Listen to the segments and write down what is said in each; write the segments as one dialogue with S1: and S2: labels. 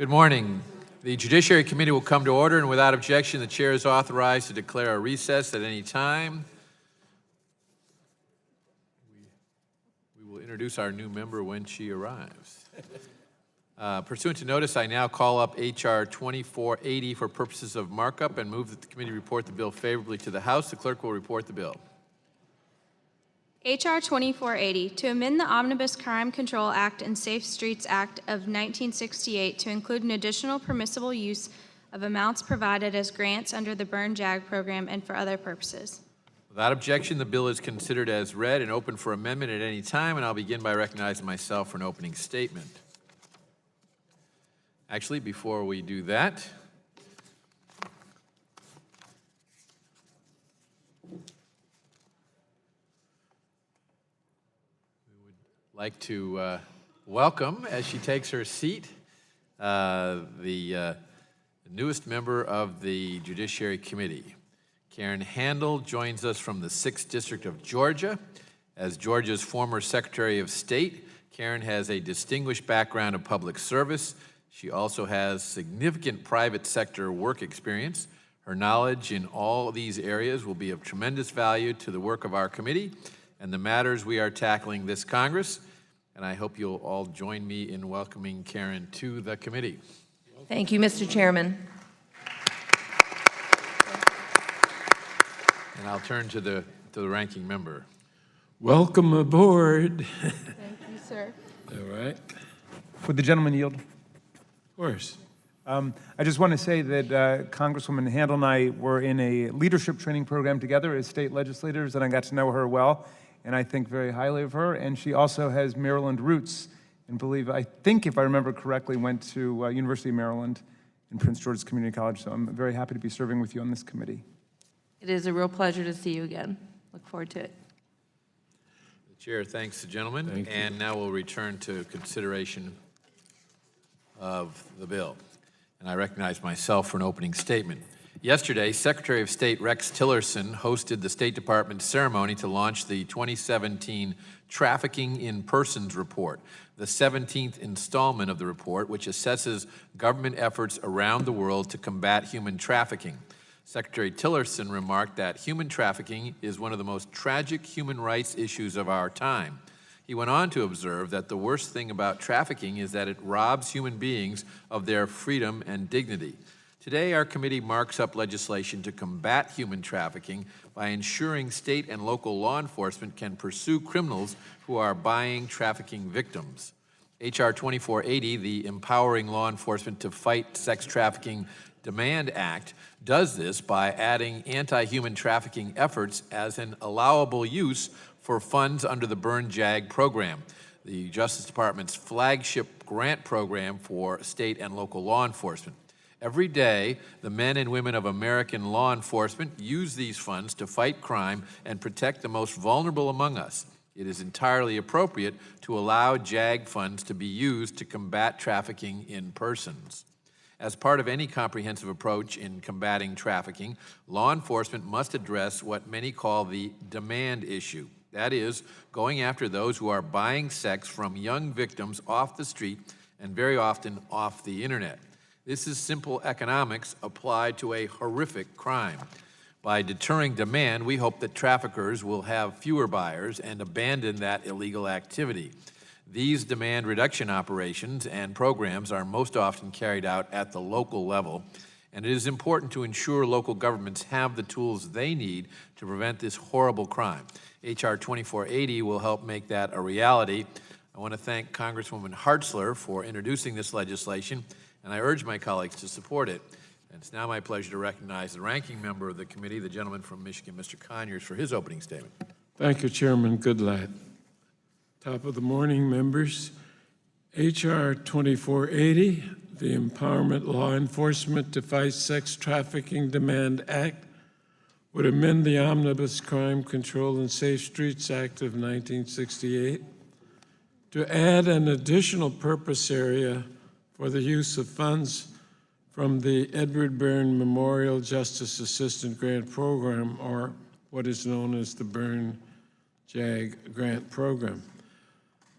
S1: Good morning. The Judiciary Committee will come to order, and without objection, the chair is authorized to declare a recess at any time. We will introduce our new member when she arrives. Pursuant to notice, I now call up H.R. 2480 for purposes of markup and move that the committee report the bill favorably to the House. The clerk will report the bill.
S2: H.R. 2480, to amend the Omnibus Crime Control Act and Safe Streets Act of 1968 to include an additional permissible use of amounts provided as grants under the Burn JAG program and for other purposes.
S1: Without objection, the bill is considered as read and open for amendment at any time, and I'll begin by recognizing myself for an opening statement. Actually, before we do that, like to welcome, as she takes her seat, the newest member of the Judiciary Committee. Karen Handel joins us from the 6th District of Georgia. As Georgia's former Secretary of State, Karen has a distinguished background of public service. She also has significant private sector work experience. Her knowledge in all these areas will be of tremendous value to the work of our committee and the matters we are tackling this Congress, and I hope you'll all join me in welcoming Karen to the committee.
S3: Thank you, Mr. Chairman.
S1: And I'll turn to the ranking member.
S4: Welcome aboard.
S2: Thank you, sir.
S4: All right.
S5: Would the gentleman yield?
S4: Of course.
S5: I just want to say that Congresswoman Handel and I were in a leadership training program together as state legislators, and I got to know her well, and I think very highly of her. And she also has Maryland roots, and I think if I remember correctly, went to University of Maryland and Prince George's Community College. So I'm very happy to be serving with you on this committee.
S3: It is a real pleasure to see you again. Look forward to it.
S1: The chair thanks the gentleman,
S4: Thank you.
S1: and now we'll return to consideration of the bill. And I recognize myself for an opening statement. Yesterday, Secretary of State Rex Tillerson hosted the State Department ceremony to launch the 2017 Trafficking in Persons Report, the 17th installment of the report, which assesses government efforts around the world to combat human trafficking. Secretary Tillerson remarked that human trafficking is one of the most tragic human rights issues of our time. He went on to observe that the worst thing about trafficking is that it robs human beings of their freedom and dignity. Today, our committee marks up legislation to combat human trafficking by ensuring state and local law enforcement can pursue criminals who are buying trafficking victims. H.R. 2480, the Empowering Law Enforcement to Fight Sex Trafficking Demand Act, does this by adding anti-human trafficking efforts as an allowable use for funds under the Burn JAG program, the Justice Department's flagship grant program for state and local law enforcement. Every day, the men and women of American law enforcement use these funds to fight crime and protect the most vulnerable among us. It is entirely appropriate to allow JAG funds to be used to combat trafficking in persons. As part of any comprehensive approach in combating trafficking, law enforcement must address what many call the demand issue. That is, going after those who are buying sex from young victims off the street and very often off the internet. This is simple economics applied to a horrific crime. By deterring demand, we hope that traffickers will have fewer buyers and abandon that illegal activity. These demand reduction operations and programs are most often carried out at the local level, and it is important to ensure local governments have the tools they need to prevent this horrible crime. H.R. 2480 will help make that a reality. I want to thank Congresswoman Hartzler for introducing this legislation, and I urge my colleagues to support it. And it's now my pleasure to recognize the ranking member of the committee, the gentleman from Michigan, Mr. Conyers, for his opening statement.
S4: Thank you, Chairman Goodlatte. Top of the morning, members. H.R. 2480, the Empowerment Law Enforcement to Fight Sex Trafficking Demand Act, would amend the Omnibus Crime Control and Safe Streets Act of 1968 to add an additional purpose area for the use of funds from the Edward Byrne Memorial Justice Assistant Grant Program, or what is known as the Burn JAG Grant Program.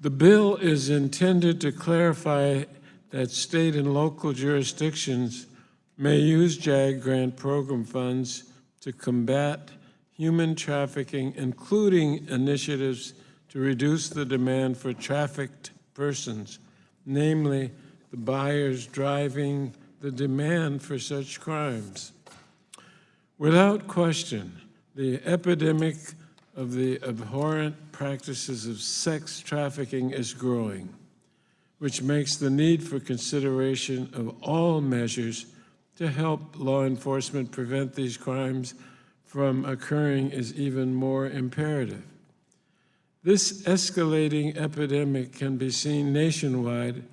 S4: The bill is intended to clarify that state and local jurisdictions may use JAG grant program funds to combat human trafficking, including initiatives to reduce the demand for trafficked persons, namely the buyers driving the demand for such crimes. Without question, the epidemic of the abhorrent practices of sex trafficking is growing, which makes the need for consideration of all measures to help law enforcement prevent these crimes from occurring is even more imperative. This escalating epidemic can be seen nationwide,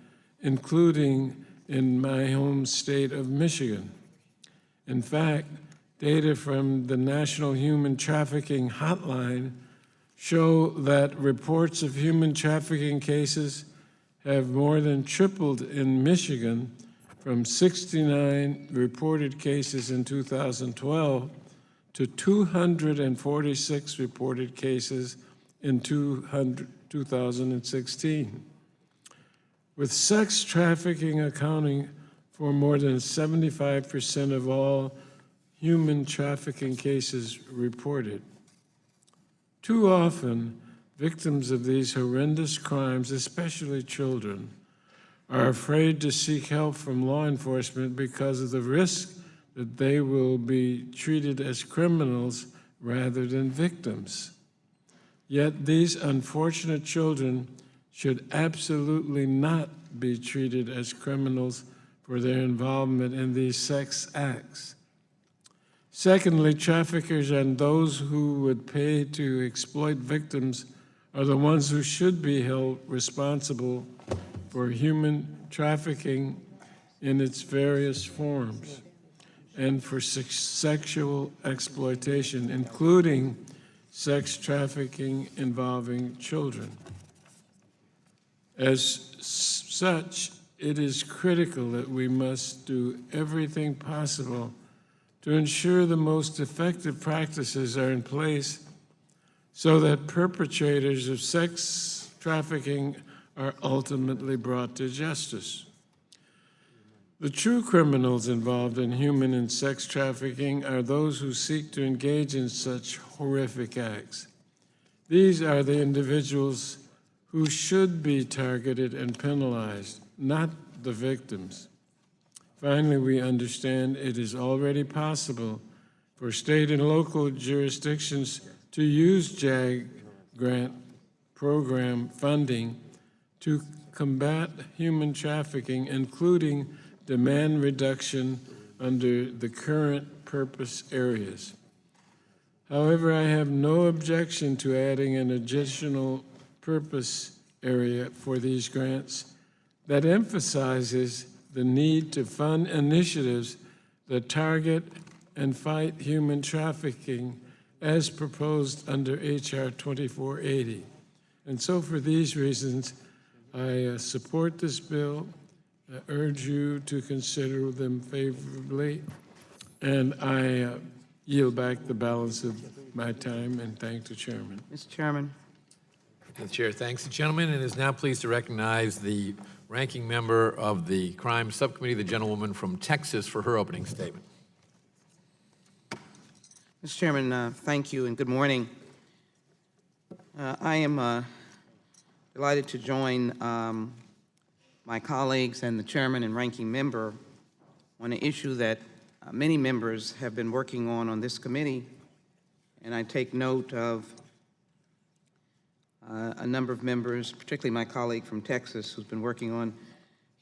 S4: including in my home state of Michigan. In fact, data from the National Human Trafficking Hotline show that reports of human trafficking cases have more than tripled in Michigan from 69 reported cases in 2012 to 246 reported cases in 2016. With sex trafficking accounting for more than 75% of all human trafficking cases reported. Too often, victims of these horrendous crimes, especially children, are afraid to seek help from law enforcement because of the risk that they will be treated as criminals rather than victims. Yet these unfortunate children should absolutely not be treated as criminals for their involvement in these sex acts. Secondly, traffickers and those who would pay to exploit victims are the ones who should be held responsible for human trafficking in its various forms and for sexual exploitation, including sex trafficking involving children. As such, it is critical that we must do everything possible to ensure the most effective practices are in place so that perpetrators of sex trafficking are ultimately brought to justice. The true criminals involved in human and sex trafficking are those who seek to engage in such horrific acts. These are the individuals who should be targeted and penalized, not the victims. Finally, we understand it is already possible for state and local jurisdictions to use JAG grant program funding to combat human trafficking, including demand reduction under the current purpose areas. However, I have no objection to adding an additional purpose area for these grants that emphasizes the need to fund initiatives that target and fight human trafficking as proposed under H.R. 2480. And so for these reasons, I support this bill. I urge you to consider them favorably, and I yield back the balance of my time and thank the chairman.
S6: Mr. Chairman.
S1: The chair thanks the gentleman and is now pleased to recognize the ranking member of the Crime Subcommittee, the gentlewoman from Texas, for her opening statement.
S6: Mr. Chairman, thank you and good morning. I am delighted to join my colleagues and the chairman and ranking member on an issue that many members have been working on this committee, and I take note of a number of members, particularly my colleague from Texas, who's been working on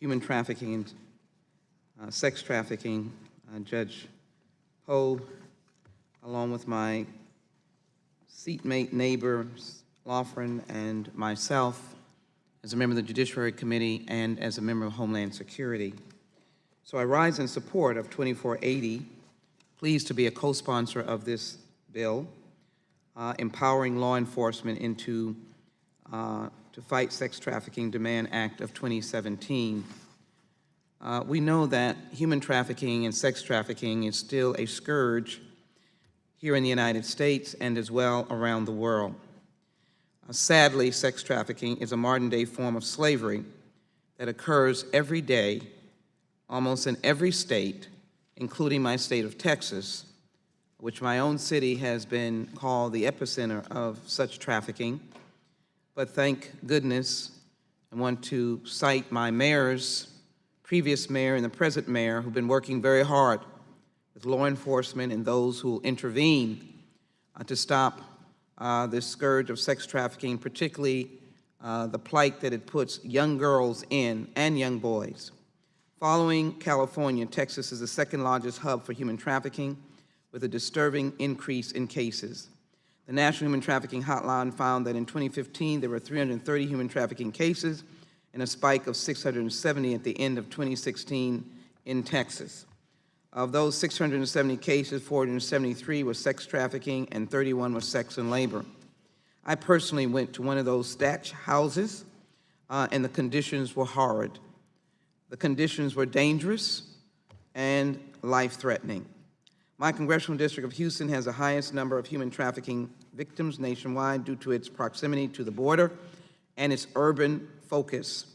S6: human trafficking and sex trafficking, Judge Poe, along with my seatmate neighbor, Laughlin, and myself, as a member of the Judiciary Committee and as a member of Homeland Security. So I rise in support of 2480, pleased to be a co-sponsor of this bill, empowering law enforcement to fight sex trafficking demand act of 2017. We know that human trafficking and sex trafficking is still a scourge here in the United States and as well around the world. Sadly, sex trafficking is a modern-day form of slavery that occurs every day, almost in every state, including my state of Texas, which my own city has been called the epicenter of such trafficking. But thank goodness, I want to cite my mayors, previous mayor and the present mayor, who've been working very hard with law enforcement and those who will intervene to stop this scourge of sex trafficking, particularly the plight that it puts young girls in and young boys. Following California, Texas is the second largest hub for human trafficking, with a disturbing increase in cases. The National Human Trafficking Hotline found that in 2015 there were 330 human trafficking cases and a spike of 670 at the end of 2016 in Texas. Of those 670 cases, 473 were sex trafficking and 31 were sex and labor. I personally went to one of those thatch houses and the conditions were horrid. The conditions were dangerous and life-threatening. My congressional district of Houston has the highest number of human trafficking victims nationwide due to its proximity to the border and its urban focus.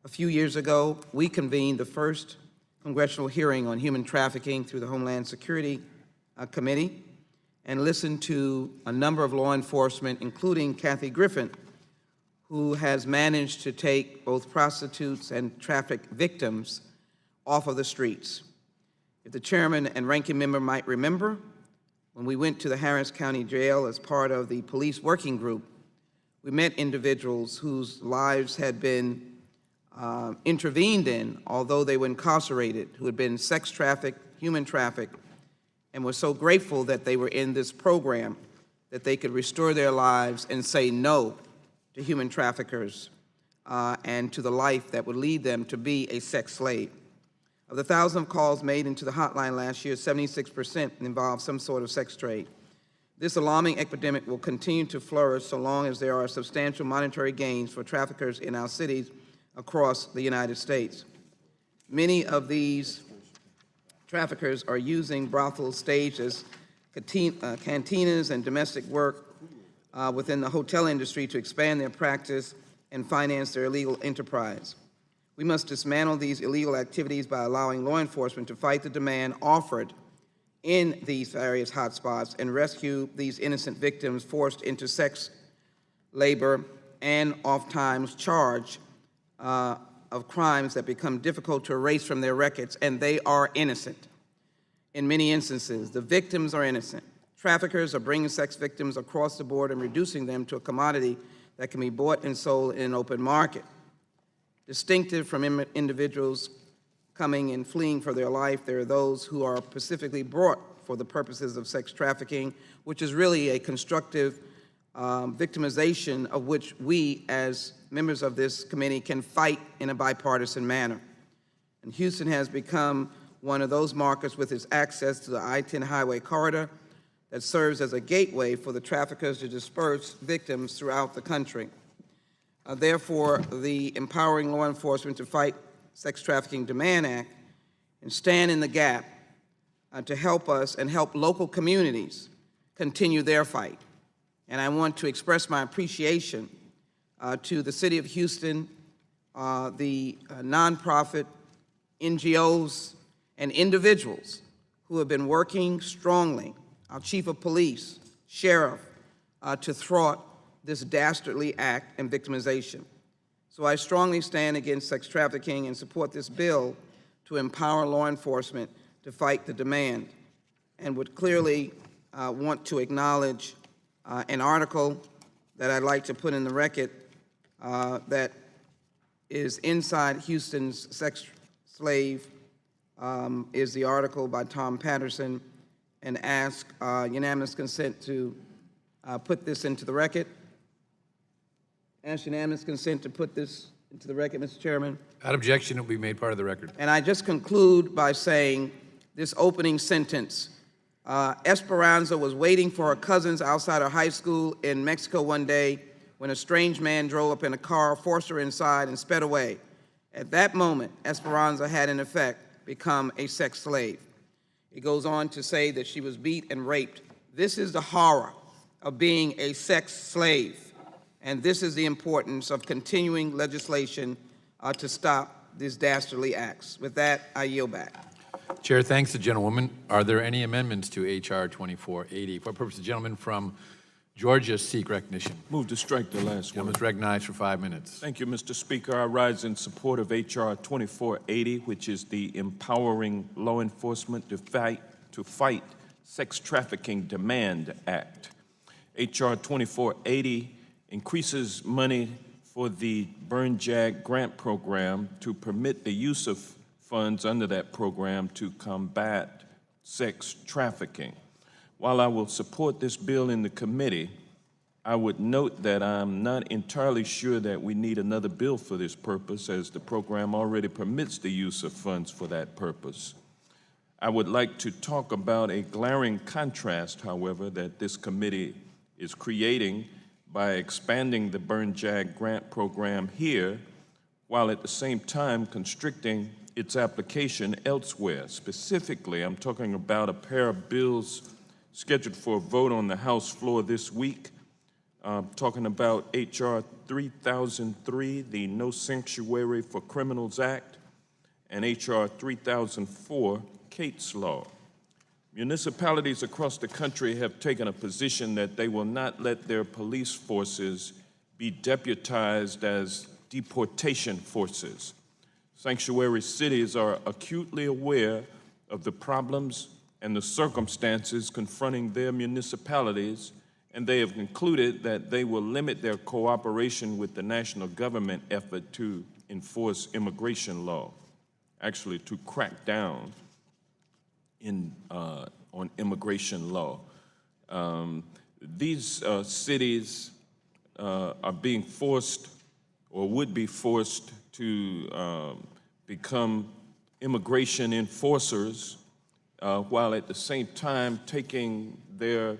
S6: A few years ago, we convened the first congressional hearing on human trafficking through the Homeland Security Committee and listened to a number of law enforcement, including Kathy Griffin, who has managed to take both prostitutes and traffic victims off of the streets. If the chairman and ranking member might remember, when we went to the Harris County Jail as part of the police working group, we met individuals whose lives had been intervened in, although they were incarcerated, who had been sex trafficked, human trafficked, and were so grateful that they were in this program that they could restore their lives and say no to human traffickers and to the life that would lead them to be a sex slave. Of the 1,000 calls made into the hotline last year, 76% involved some sort of sex trade. This alarming epidemic will continue to flourish so long as there are substantial monetary gains for traffickers in our cities across the United States. Many of these traffickers are using brothels staged as cantinas and domestic work within the hotel industry to expand their practice and finance their illegal enterprise. We must dismantle these illegal activities by allowing law enforcement to fight the demand offered in these various hotspots and rescue these innocent victims forced into sex, labor, and oftentimes charged of crimes that become difficult to erase from their records, and they are innocent. In many instances, the victims are innocent. Traffickers are bringing sex victims across the board and reducing them to a commodity that can be bought and sold in an open market. Distinctive from individuals coming and fleeing for their life, there are those who are specifically brought for the purposes of sex trafficking, which is really a constructive victimization of which we, as members of this committee, can fight in a bipartisan manner. And Houston has become one of those markets with its access to the I-10 highway corridor that serves as a gateway for the traffickers to disperse victims throughout the country. Therefore, the Empowering Law Enforcement to Fight Sex Trafficking Demand Act and stand in the gap to help us and help local communities continue their fight. And I want to express my appreciation to the City of Houston, the nonprofit, NGOs, and individuals who have been working strongly, our Chief of Police, Sheriff, to thwart this dastardly act and victimization. So I strongly stand against sex trafficking and support this bill to empower law enforcement to fight the demand, and would clearly want to acknowledge an article that I'd like to put in the record that is inside Houston's Sex Slave, is the article by Tom Patterson, and ask unanimous consent to put this into the record. Ask unanimous consent to put this into the record, Mr. Chairman.
S1: Without objection, it will be made part of the record.
S6: And I just conclude by saying this opening sentence. Esperanza was waiting for her cousins outside her high school in Mexico one day when a strange man drove up in a car, forced her inside, and sped away. At that moment, Esperanza had, in effect, become a sex slave. It goes on to say that she was beat and raped. This is the horror of being a sex slave. And this is the importance of continuing legislation to stop these dastardly acts. With that, I yield back.
S1: Chair thanks the gentlewoman. Are there any amendments to H.R. 2480? For what purpose the gentleman from Georgia seek recognition?
S7: Move to strike the last
S1: Gentleman
S7: word.
S1: is recognized for 5 minutes.
S7: Thank you, Mr. Speaker. I rise in support of H.R. 2480, which is the Empowering Law Enforcement to Fight Sex Trafficking Demand Act. H.R. 2480 increases money for the Burn Jag grant program to permit the use of funds under that program to combat sex trafficking. While I will support this bill in the committee, I would note that I'm not entirely sure that we need another bill for this purpose, as the program already permits the use of funds for that purpose. I would like to talk about a glaring contrast, however, that this committee is creating by expanding the Burn Jag grant program here, while at the same time constricting its application elsewhere. Specifically, I'm talking about a pair of bills scheduled for a vote on the House floor this week. Talking about H.R. 3003, the No Sanctuary for Criminals Act, and H.R. 3004, Kate's Law. Municipalities across the country have taken a position that they will not let their police forces be deputized as deportation forces. Sanctuary cities are acutely aware of the problems and the circumstances confronting their municipalities, and they have concluded that they will limit their cooperation with the national government effort to enforce immigration law, actually to crack down on immigration law. These cities are being forced or would be forced to become immigration enforcers while at the same time taking their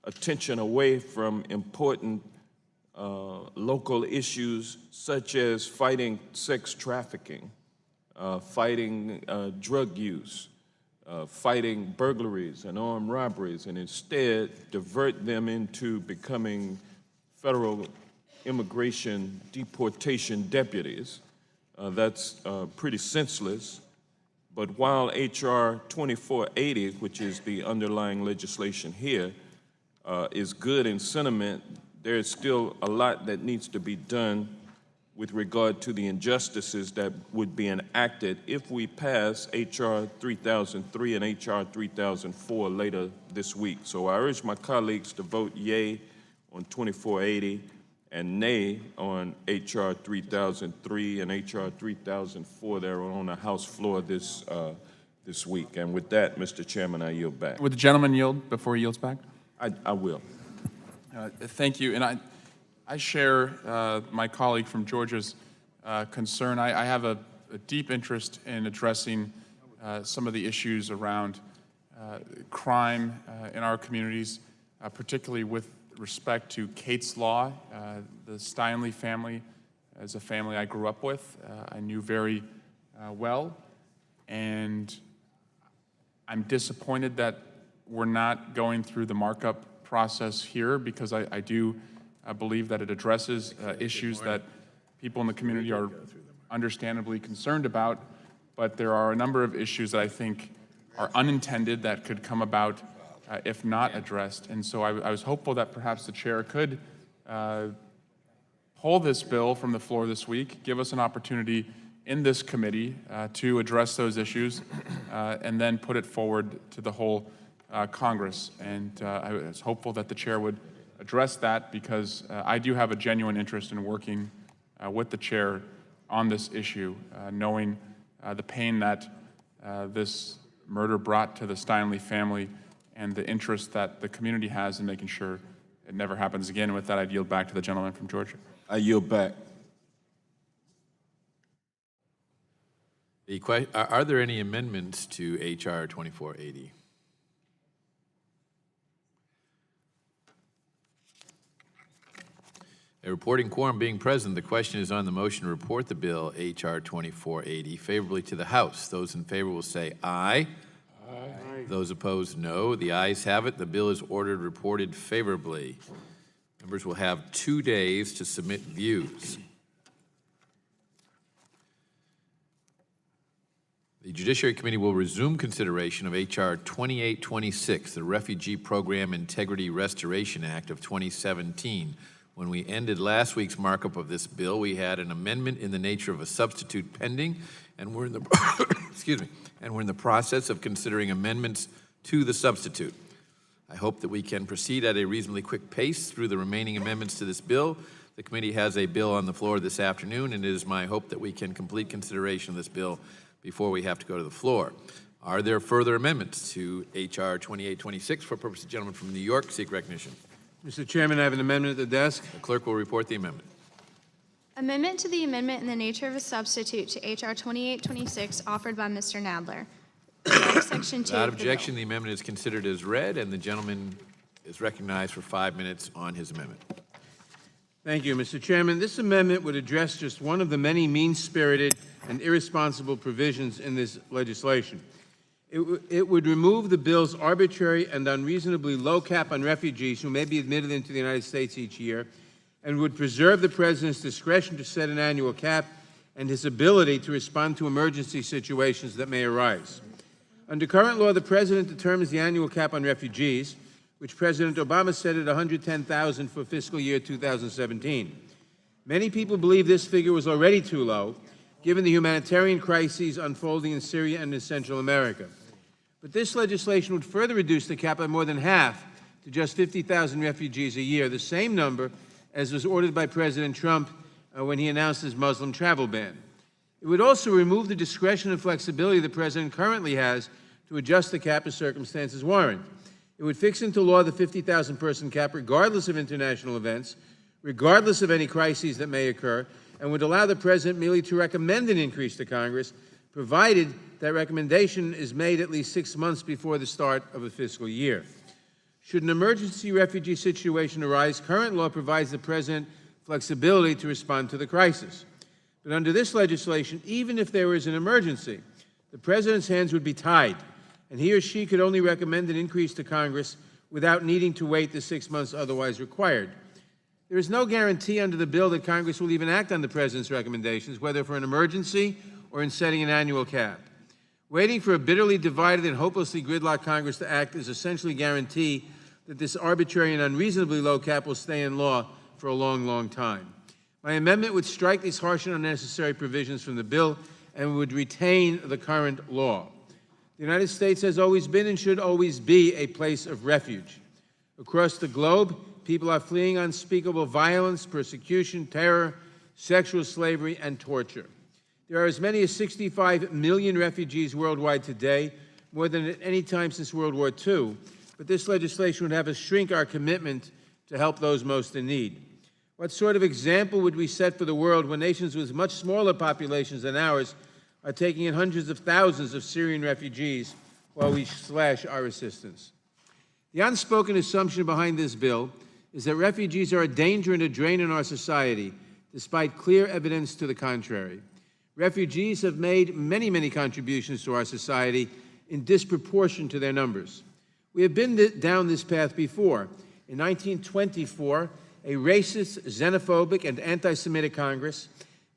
S7: attention away from important local issues such as fighting sex trafficking, fighting drug use, fighting burglaries and armed robberies, and instead divert them into becoming federal immigration deportation deputies. That's pretty senseless. But while H.R. 2480, which is the underlying legislation here, is good in sentiment, there is still a lot that needs to be done with regard to the injustices that would be enacted if we pass H.R. 3003 and H.R. 3004 later this week. So I urge my colleagues to vote yea on 2480 and nay on H.R. 3003 and H.R. 3004 that are on the House floor this week. And with that, Mr. Chairman, I yield back.
S8: Would the gentleman yield before he yields back?
S7: I will.
S8: Thank you. And I share my colleague from Georgia's concern. I have a deep interest in addressing some of the issues around crime in our communities, particularly with respect to Kate's Law. The Steinle family is a family I grew up with, I knew very well, and I'm disappointed that we're not going through the markup process here, because I do believe that it addresses issues that people in the community are understandably concerned about, but there are a number of issues that I think are unintended that could come about if not addressed. And so I was hopeful that perhaps the chair could pull this bill from the floor this week, give us an opportunity in this committee to address those issues, and then put it forward to the whole Congress. And I was hopeful that the chair would address that, because I do have a genuine interest in working with the chair on this issue, knowing the pain that this murder brought to the Steinle family and the interest that the community has in making sure it never happens again. With that, I'd yield back to the gentleman from Georgia.
S7: I yield back.
S1: Are there any amendments to H.R. 2480? A reporting quorum being present, the question is on the motion to report the bill H.R. 2480 favorably to the House. Those in favor will say aye. Aye. Those opposed, no. The ayes have it. The bill is ordered reported favorably. Members will have 2 days to submit views. The Judiciary Committee will resume consideration of H.R. 2826, the Refugee Program Integrity Restoration Act of 2017. When we ended last week's markup of this bill, we had an amendment in the nature of a substitute pending, and we're in the excuse me, and we're in the process of considering amendments to the substitute. I hope that we can proceed at a reasonably quick pace through the remaining amendments to this bill. The committee has a bill on the floor this afternoon, and it is my hope that we can complete consideration of this bill before we have to go to the floor. Are there further amendments to H.R. 2826? For purpose of the gentleman from New York, seek recognition.
S9: Mr. Chairman, I have an amendment at the desk.
S1: The clerk will report the amendment.
S2: Amendment to the amendment in the nature of a substitute to H.R. 2826 offered by Mr. Nadler. Section 2
S1: Without
S2: of the
S1: objection,
S2: bill.
S1: the amendment is considered as read, and the gentleman is recognized for 5 minutes on his amendment.
S9: Thank you, Mr. Chairman. This amendment would address just one of the many mean-spirited and irresponsible provisions in this legislation. It would remove the bill's arbitrary and unreasonably low cap on refugees who may be admitted into the United States each year, and would preserve the President's discretion to set an annual cap and his ability to respond to emergency situations that may arise. Under current law, the President determines the annual cap on refugees, which President Obama set at 110,000 for fiscal year 2017. Many people believe this figure was already too low, given the humanitarian crises unfolding in Syria and in Central America. But this legislation would further reduce the cap by more than half to just 50,000 refugees a year, the same number as was ordered by President Trump when he announced his Muslim travel ban. It would also remove the discretion and flexibility the President currently has to adjust the cap as circumstances warrant. It would fix into law the 50,000 person cap regardless of international events, regardless of any crises that may occur, and would allow the President merely to recommend an increase to Congress, provided that recommendation is made at least 6 months before the start of a fiscal year. Should an emergency refugee situation arise, current law provides the President flexibility to respond to the crisis. But under this legislation, even if there is an emergency, the President's hands would be tied, and he or she could only recommend an increase to Congress without needing to wait the 6 months otherwise required. There is no guarantee under the bill that Congress will even act on the President's recommendations, whether for an emergency or in setting an annual cap. Waiting for a bitterly divided and hopelessly gridlocked Congress to act is essentially a guarantee that this arbitrary and unreasonably low cap will stay in law for a long, long time. My amendment would strike these harsh and unnecessary provisions from the bill and would retain the current law. The United States has always been and should always be a place of refuge. Across the globe, people are fleeing unspeakable violence, persecution, terror, sexual slavery, and torture. There are as many as 65 million refugees worldwide today, more than at any time since World War II, but this legislation would have us shrink our commitment to help those most in need. What sort of example would we set for the world when nations with much smaller populations than ours are taking in hundreds of thousands of Syrian refugees while we slash our assistance? The unspoken assumption behind this bill is that refugees are a danger and a drain on our society, despite clear evidence to the contrary. Refugees have made many, many contributions to our society in disproportion to their numbers. We have been down this path before. In 1924, a racist, xenophobic, and anti-Semitic Congress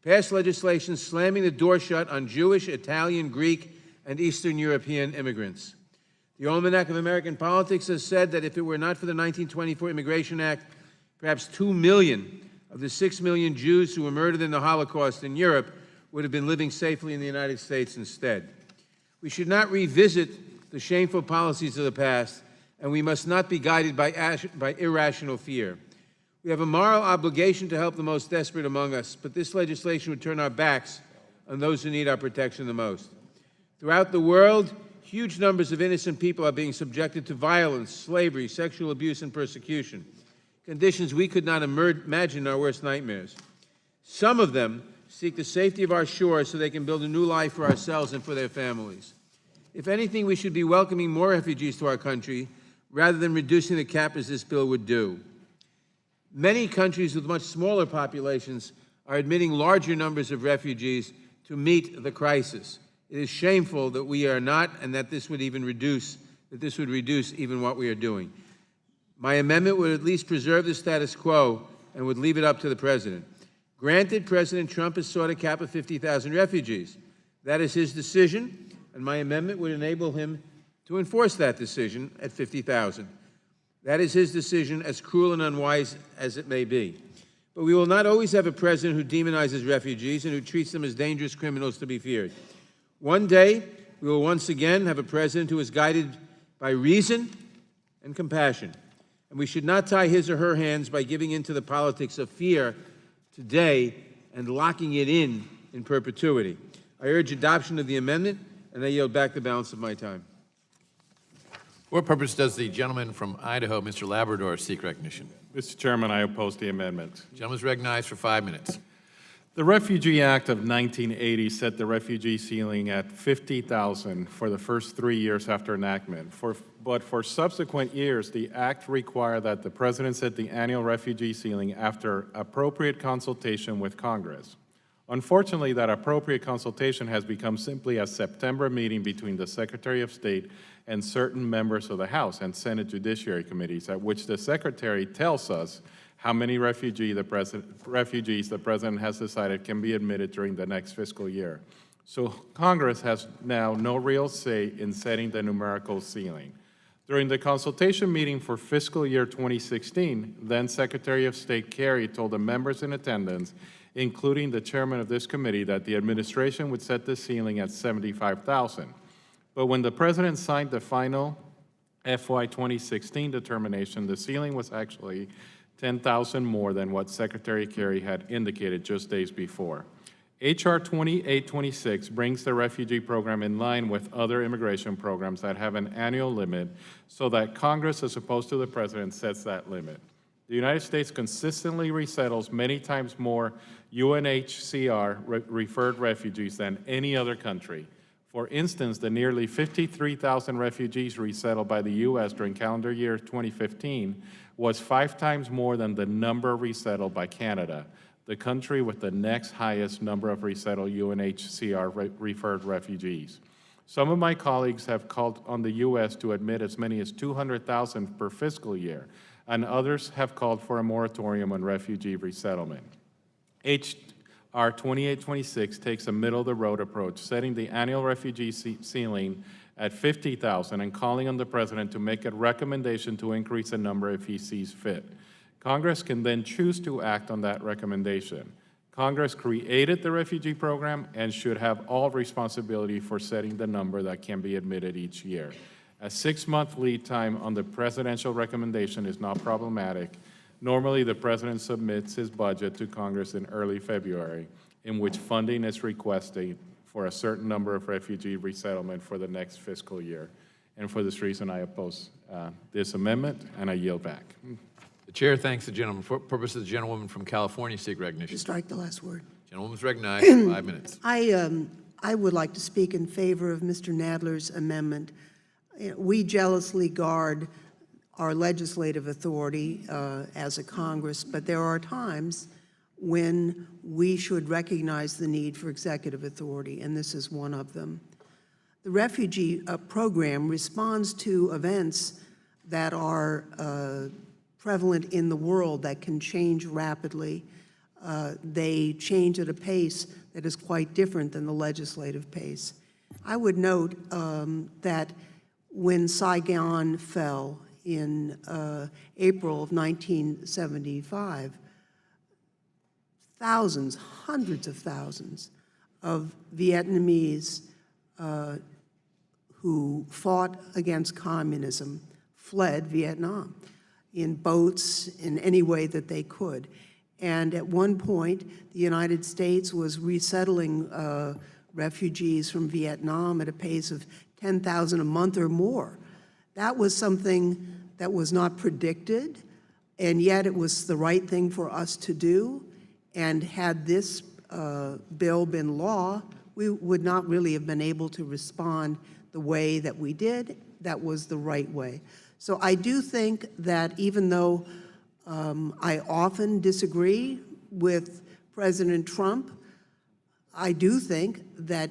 S9: passed legislation slamming the door shut on Jewish, Italian, Greek, and Eastern European immigrants. The Almanac of American Politics has said that if it were not for the 1924 Immigration Act, perhaps 2 million of the 6 million Jews who were murdered in the Holocaust in Europe would have been living safely in the United States instead. We should not revisit the shameful policies of the past, and we must not be guided by irrational fear. We have a moral obligation to help the most desperate among us, but this legislation would turn our backs on those who need our protection the most. Throughout the world, huge numbers of innocent people are being subjected to violence, slavery, sexual abuse, and persecution, conditions we could not imagine in our worst nightmares. Some of them seek the safety of our shores so they can build a new life for ourselves and for their families. If anything, we should be welcoming more refugees to our country rather than reducing the cap as this bill would do. Many countries with much smaller populations are admitting larger numbers of refugees to meet the crisis. It is shameful that we are not, and that this would reduce even what we are doing. My amendment would at least preserve the status quo and would leave it up to the President. Granted, President Trump has sought a cap of 50,000 refugees. That is his decision, and my amendment would enable him to enforce that decision at $50,000. That is his decision, as cruel and unwise as it may be. But we will not always have a president who demonizes refugees and who treats them as dangerous criminals to be feared. One day, we will once again have a president who is guided by reason and compassion. And we should not tie his or her hands by giving in to the politics of fear today and locking it in perpetuity. I urge adoption of the amendment, and I yield back the balance of my time.
S1: For what purpose does the gentleman from Idaho, Mr. Labrador, seek recognition?
S10: Mr. Chairman, I oppose the amendment.
S1: The gentleman is recognized for 5 minutes.
S10: The Refugee Act of 1980 set the refugee ceiling at 50,000 for the first 3 years after enactment. But for subsequent years, the act required that the president set the annual refugee ceiling after appropriate consultation with Congress. Unfortunately, that appropriate consultation has become simply a September meeting between the Secretary of State and certain members of the House and Senate Judiciary Committees, at which the Secretary tells us how many refugees the President has decided can be admitted during the next fiscal year. So Congress has now no real say in setting the numerical ceiling. During the consultation meeting for fiscal year 2016, then Secretary of State Kerry told the members in attendance, including the chairman of this committee, that the administration would set the ceiling at 75,000. But when the president signed the final FY 2016 determination, the ceiling was actually 10,000 more than what Secretary Kerry had indicated just days before. H.R. 2826 brings the refugee program in line with other immigration programs that have an annual limit, so that Congress, as opposed to the president, sets that limit. The United States consistently resettles many times more UNHCR referred refugees than any other country. For instance, the nearly 53,000 refugees resettled by the U.S. during calendar year 2015 was 5 times more than the number resettled by Canada, the country with the next highest number of resettled UNHCR referred refugees. Some of my colleagues have called on the U.S. to admit as many as 200,000 per fiscal year, and others have called for a moratorium on refugee resettlement. H.R. 2826 takes a middle-of-the-road approach, setting the annual refugee ceiling at 50,000 and calling on the president to make a recommendation to increase the number if he sees fit. Congress can then choose to act on that recommendation. Congress created the refugee program and should have all responsibility for setting the number that can be admitted each year. A 6-month lead time on the presidential recommendation is not problematic. Normally, the president submits his budget to Congress in early February, in which funding is requested for a certain number of refugee resettlement for the next fiscal year. And for this reason, I oppose this amendment, and I yield back.
S1: The chair thanks the gentleman. For purpose of the gentlewoman from California, seek recognition.
S11: Strike the last word.
S1: Gentlewoman's recognized for 5 minutes.
S11: I would like to speak in favor of Mr. Nadler's amendment. We jealously guard our legislative authority as a Congress, but there are times when we should recognize the need for executive authority, and this is one of them. The refugee program responds to events that are prevalent in the world that can change rapidly. They change at a pace that is quite different than the legislative pace. I would note that when Saigon fell in April of 1975, thousands, hundreds of thousands of Vietnamese who fought against communism fled Vietnam in boats in any way that they could. And at one point, the United States was resettling refugees from Vietnam at a pace of 10,000 a month or more. That was something that was not predicted, and yet it was the right thing for us to do. And had this bill been law, we would not really have been able to respond the way that we did. That was the right way. So I do think that even though I often disagree with President Trump, I do think that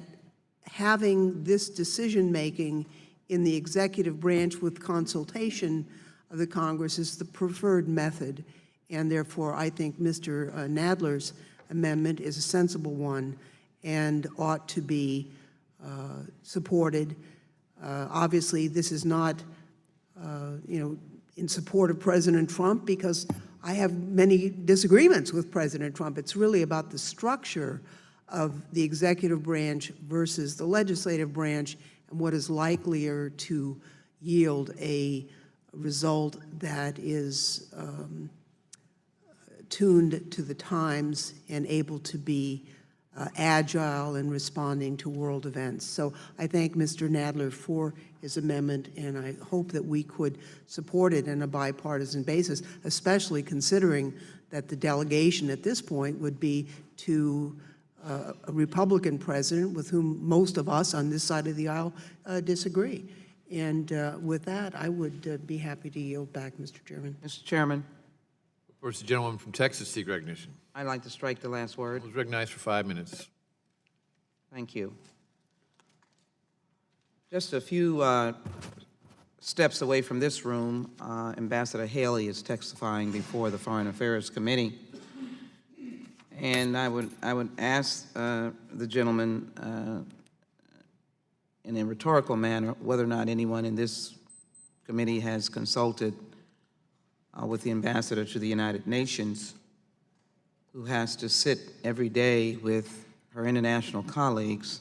S11: having this decision-making in the executive branch with consultation of the Congress is the preferred method, and therefore I think Mr. Nadler's amendment is a sensible one and ought to be supported. Obviously, this is not, in support of President Trump, because I have many disagreements with President Trump. It's really about the structure of the executive branch versus the legislative branch and what is likelier to yield a result that is tuned to the times and able to be agile in responding to world events. So I thank Mr. Nadler for his amendment, and I hope that we could support it on a bipartisan basis, especially considering that the delegation at this point would be to a Republican president with whom most of us on this side of the aisle disagree. And with that, I would be happy to yield back, Mr. Chairman.
S6: Mr. Chairman,
S1: Of course, the gentleman from Texas seek recognition.
S6: I'd like to strike the last word.
S1: Was recognized for 5 minutes.
S6: Thank you. Just a few steps away from this room, Ambassador Haley is testifying before the Foreign Affairs Committee. And I would ask the gentleman in a rhetorical manner whether or not anyone in this committee has consulted with the ambassador to the United Nations, who has to sit every day with her international colleagues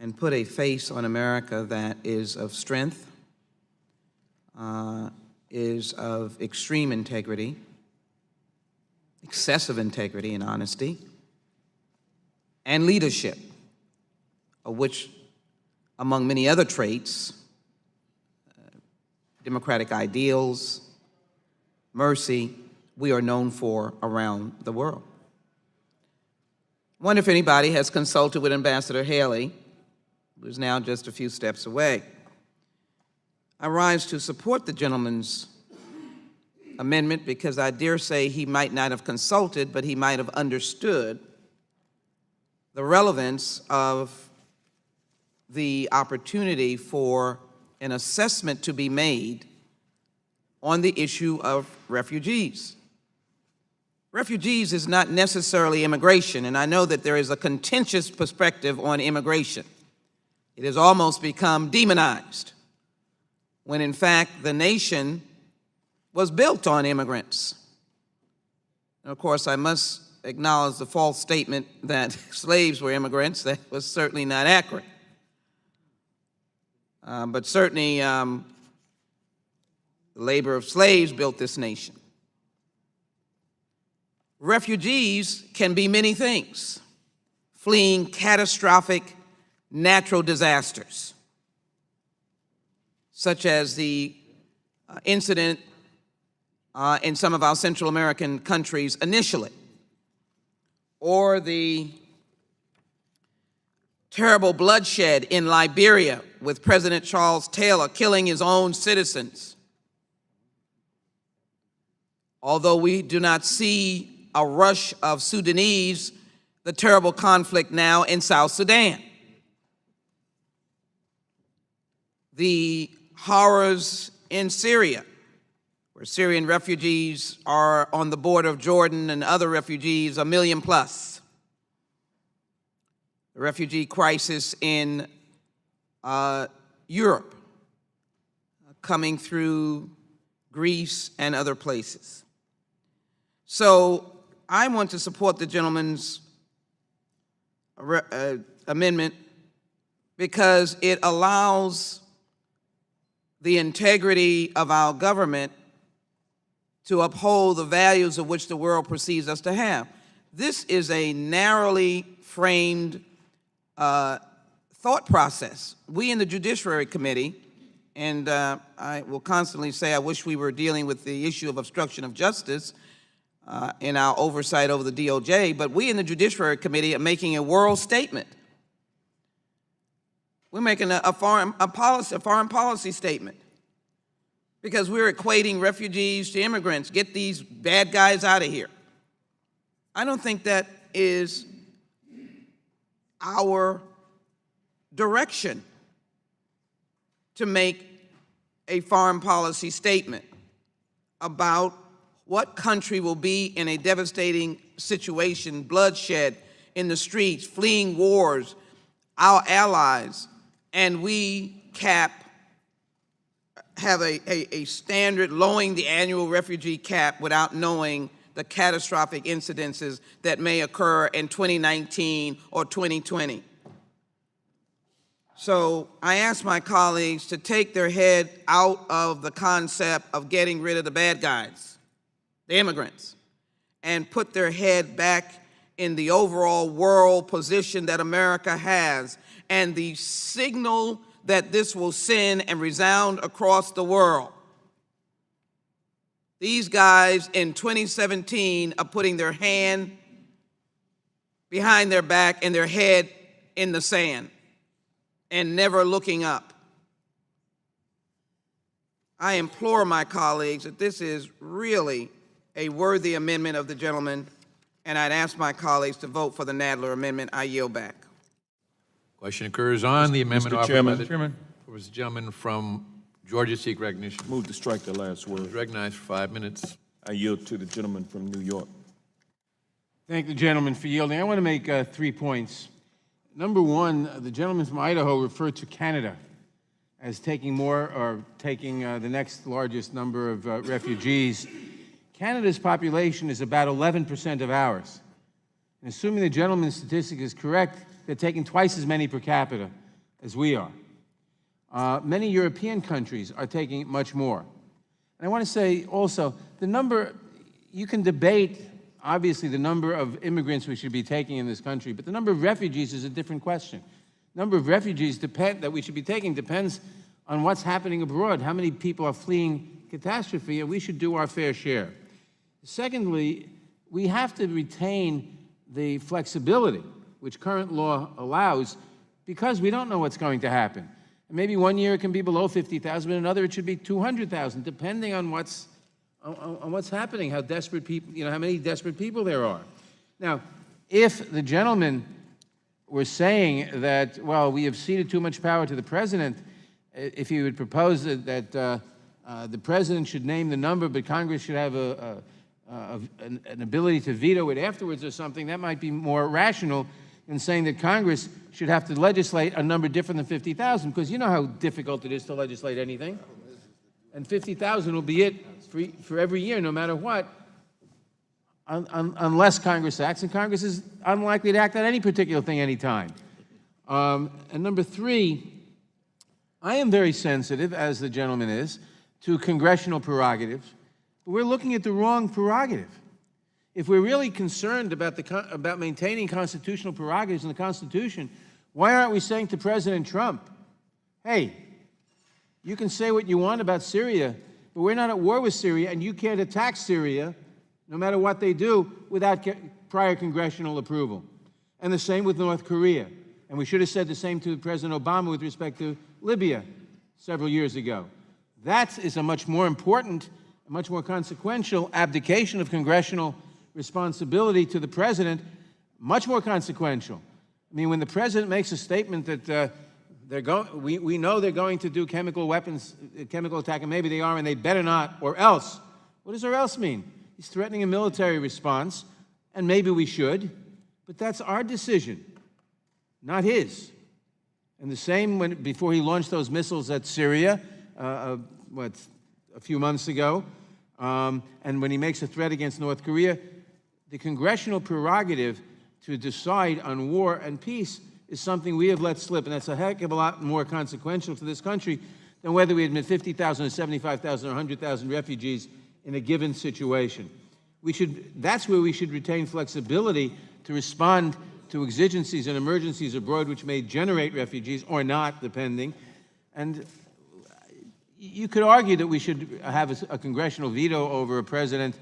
S6: and put a face on America that is of strength, is of extreme integrity, excessive integrity and honesty, and leadership, of which, among many other traits, democratic ideals, mercy, we are known for around the world. I wonder if anybody has consulted with Ambassador Haley, who is now just a few steps away. I rise to support the gentleman's amendment because I dare say he might not have consulted, but he might have understood the relevance of the opportunity for an assessment to be made on the issue of refugees. Refugees is not necessarily immigration, and I know that there is a contentious perspective on immigration. It has almost become demonized, when in fact the nation was built on immigrants. And of course, I must acknowledge the false statement that slaves were immigrants. That was certainly not accurate. But certainly, the labor of slaves built this nation. Refugees can be many things, fleeing catastrophic natural disasters, such as the incident in some of our Central American countries initially, or the terrible bloodshed in Liberia with President Charles Taylor killing his own citizens. Although we do not see a rush of Sudanese, the terrible conflict now in South Sudan. The horrors in Syria, where Syrian refugees are on the border of Jordan and other refugees, 1 million plus. The refugee crisis in Europe, coming through Greece and other places. So I want to support the gentleman's amendment because it allows the integrity of our government to uphold the values of which the world perceives us to have. This is a narrowly framed thought process. We in the Judiciary Committee, and I will constantly say I wish we were dealing with the issue of obstruction of justice in our oversight over the DOJ, but we in the Judiciary Committee are making a world statement. We're making a foreign policy statement because we're equating refugees to immigrants. Get these bad guys out of here. I don't think that is our direction to make a foreign policy statement about what country will be in a devastating situation, bloodshed in the streets, fleeing wars, our allies, and we have a standard lowering the annual refugee cap without knowing the catastrophic incidences that may occur in 2019 or 2020. So I ask my colleagues to take their head out of the concept of getting rid of the bad guys, the immigrants, and put their head back in the overall world position that America has and the signal that this will send and resound across the world. These guys in 2017 are putting their hand behind their back and their head in the sand and never looking up. I implore my colleagues that this is really a worthy amendment of the gentleman, and I'd ask my colleagues to vote for the Nadler amendment. I yield back.
S1: Question occurs on the amendment
S7: Mr.
S1: offered
S7: Chairman.
S1: by the
S5: Chairman.
S1: gentleman from Georgia seek recognition.
S7: Move to strike the last word.
S1: Recognized for 5 minutes.
S7: I yield to the gentleman from New York.
S9: Thank the gentleman for yielding. I want to make 3 points. Number one, the gentleman from Idaho referred to Canada as taking the next largest number of refugees. Canada's population is about 11% of ours. And assuming the gentleman's statistic is correct, they're taking twice as many per capita as we are. Many European countries are taking much more. And I want to say also, the number, you can debate, obviously, the number of immigrants we should be taking in this country, but the number of refugees is a different question. The number of refugees that we should be taking depends on what's happening abroad, how many people are fleeing catastrophe, and we should do our fair share. Secondly, we have to retain the flexibility which current law allows because we don't know what's going to happen. And maybe one year it can be below 50,000, but another it should be 200,000, depending on what's happening, how desperate people, how many desperate people there are. Now, if the gentleman were saying that, well, we have ceded too much power to the president, if he would propose that the president should name the number, but Congress should have an ability to veto it afterwards or something, that might be more rational than saying that Congress should have to legislate a number different than 50,000, because you know how difficult it is to legislate anything. And 50,000 will be it for every year, no matter what, unless Congress acts, and Congress is unlikely to act on any particular thing anytime. And number three, I am very sensitive, as the gentleman is, to congressional prerogatives, but we're looking at the wrong prerogative. If we're really concerned about maintaining constitutional prerogatives in the Constitution, why aren't we saying to President Trump, hey, you can say what you want about Syria, but we're not at war with Syria, and you can't attack Syria, no matter what they do, without prior congressional approval. And the same with North Korea. And we should have said the same to President Obama with respect to Libya several years ago. That is a much more important, a much more consequential abdication of congressional responsibility to the president, much more consequential. I mean, when the president makes a statement that we know they're going to do chemical weapons, chemical attack, and maybe they are, and they better not, or else. What does or else mean? He's threatening a military response, and maybe we should, but that's our decision, not his. And the same before he launched those missiles at Syria, a few months ago, and when he makes a threat against North Korea, the congressional prerogative to decide on war and peace is something we have let slip, and that's a heck of a lot more consequential to this country than whether we admit 50,000 or 75,000 or 100,000 refugees in a given situation. That's where we should retain flexibility to respond to exigencies and emergencies abroad which may generate refugees or not, depending. And you could argue that we should have a congressional veto over a president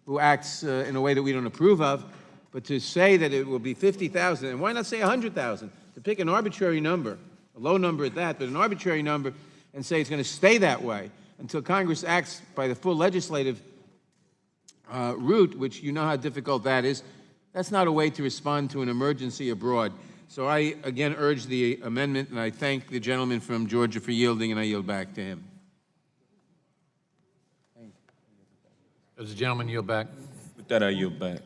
S9: who acts in a way that we don't approve of, but to say that it will be 50,000, and why not say 100,000? To pick an arbitrary number, a low number at that, but an arbitrary number, and say it's going to stay that way until Congress acts by the full legislative route, which you know how difficult that is, that's not a way to respond to an emergency abroad. So I, again, urge the amendment, and I thank the gentleman from Georgia for yielding, and I yield back to him.
S1: Does the gentleman yield back?
S7: With that, I yield back.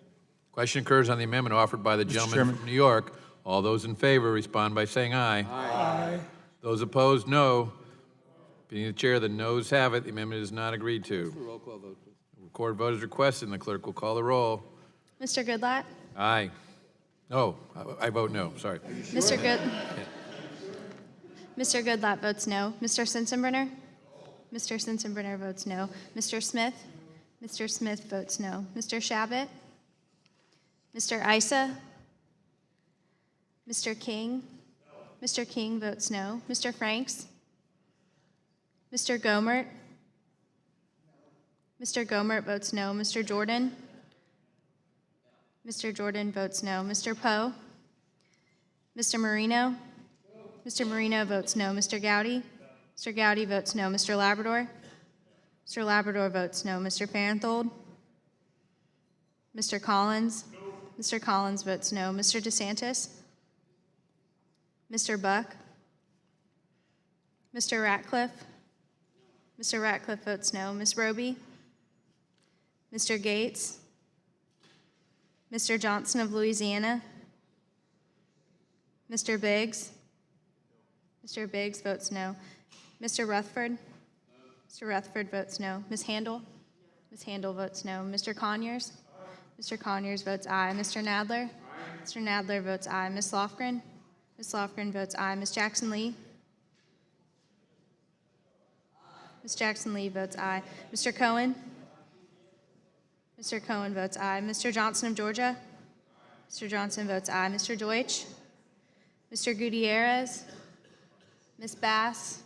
S1: Question occurs on the amendment offered by the gentleman from New York, All those in favor respond by saying aye. Aye. Those opposed, no. Being the chair, the noes have it. The amendment is not agreed to.
S6: Roll call vote, please.
S1: Record vote is requested, and the clerk will call the roll.
S2: Mr. Goodlatte?
S1: Aye. No, I vote no, sorry.
S2: Mr. Goodlatte votes no. Mr. Sensenbrenner? Mr. Sensenbrenner votes no. Mr. Smith? Mr. Smith votes no. Mr. Shabbat? Mr. Issa? Mr. King? Mr. King votes no. Mr. Franks? Mr. Gomert? Mr. Gomert votes no. Mr. Jordan? Mr. Jordan votes no. Mr. Poe? Mr. Marino? Mr. Marino votes no. Mr. Gowdy? Mr. Gowdy votes no. Mr. Labrador? Mr. Labrador votes no. Mr. Farenthold? Mr. Collins? Mr. Collins votes no. Mr. DeSantis? Mr. Buck? Mr. Ratcliffe? Mr. Ratcliffe votes no. Ms. Roby? Mr. Gates? Mr. Johnson of Louisiana? Mr. Biggs? Mr. Biggs votes no. Mr. Rutherford? Mr. Rutherford votes no. Ms. Handel? Ms. Handel votes no. Mr. Conyers? Mr. Conyers votes aye. Mr. Nadler? Mr. Nadler votes aye. Ms. Lofgren? Ms. Lofgren votes aye. Ms. Jackson Lee? Ms. Jackson Lee votes aye. Mr. Cohen? Mr. Cohen votes aye. Mr. Johnson of Georgia? Mr. Johnson votes aye. Mr. Deutsch? Mr. Gutierrez? Ms. Bass?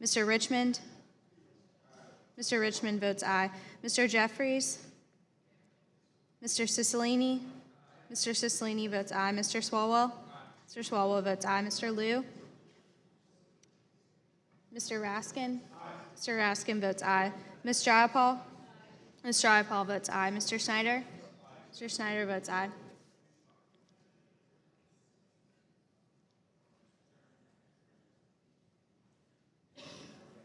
S2: Mr. Richmond? Mr. Richmond votes aye. Mr. Jeffries? Mr. Cicilline? Mr. Cicilline votes aye. Mr. Swalwell? Mr. Swalwell votes aye. Mr. Liu? Mr. Raskin? Mr. Raskin votes aye. Ms. Jayapal? Ms. Jayapal votes aye. Mr. Snyder? Mr. Snyder votes aye.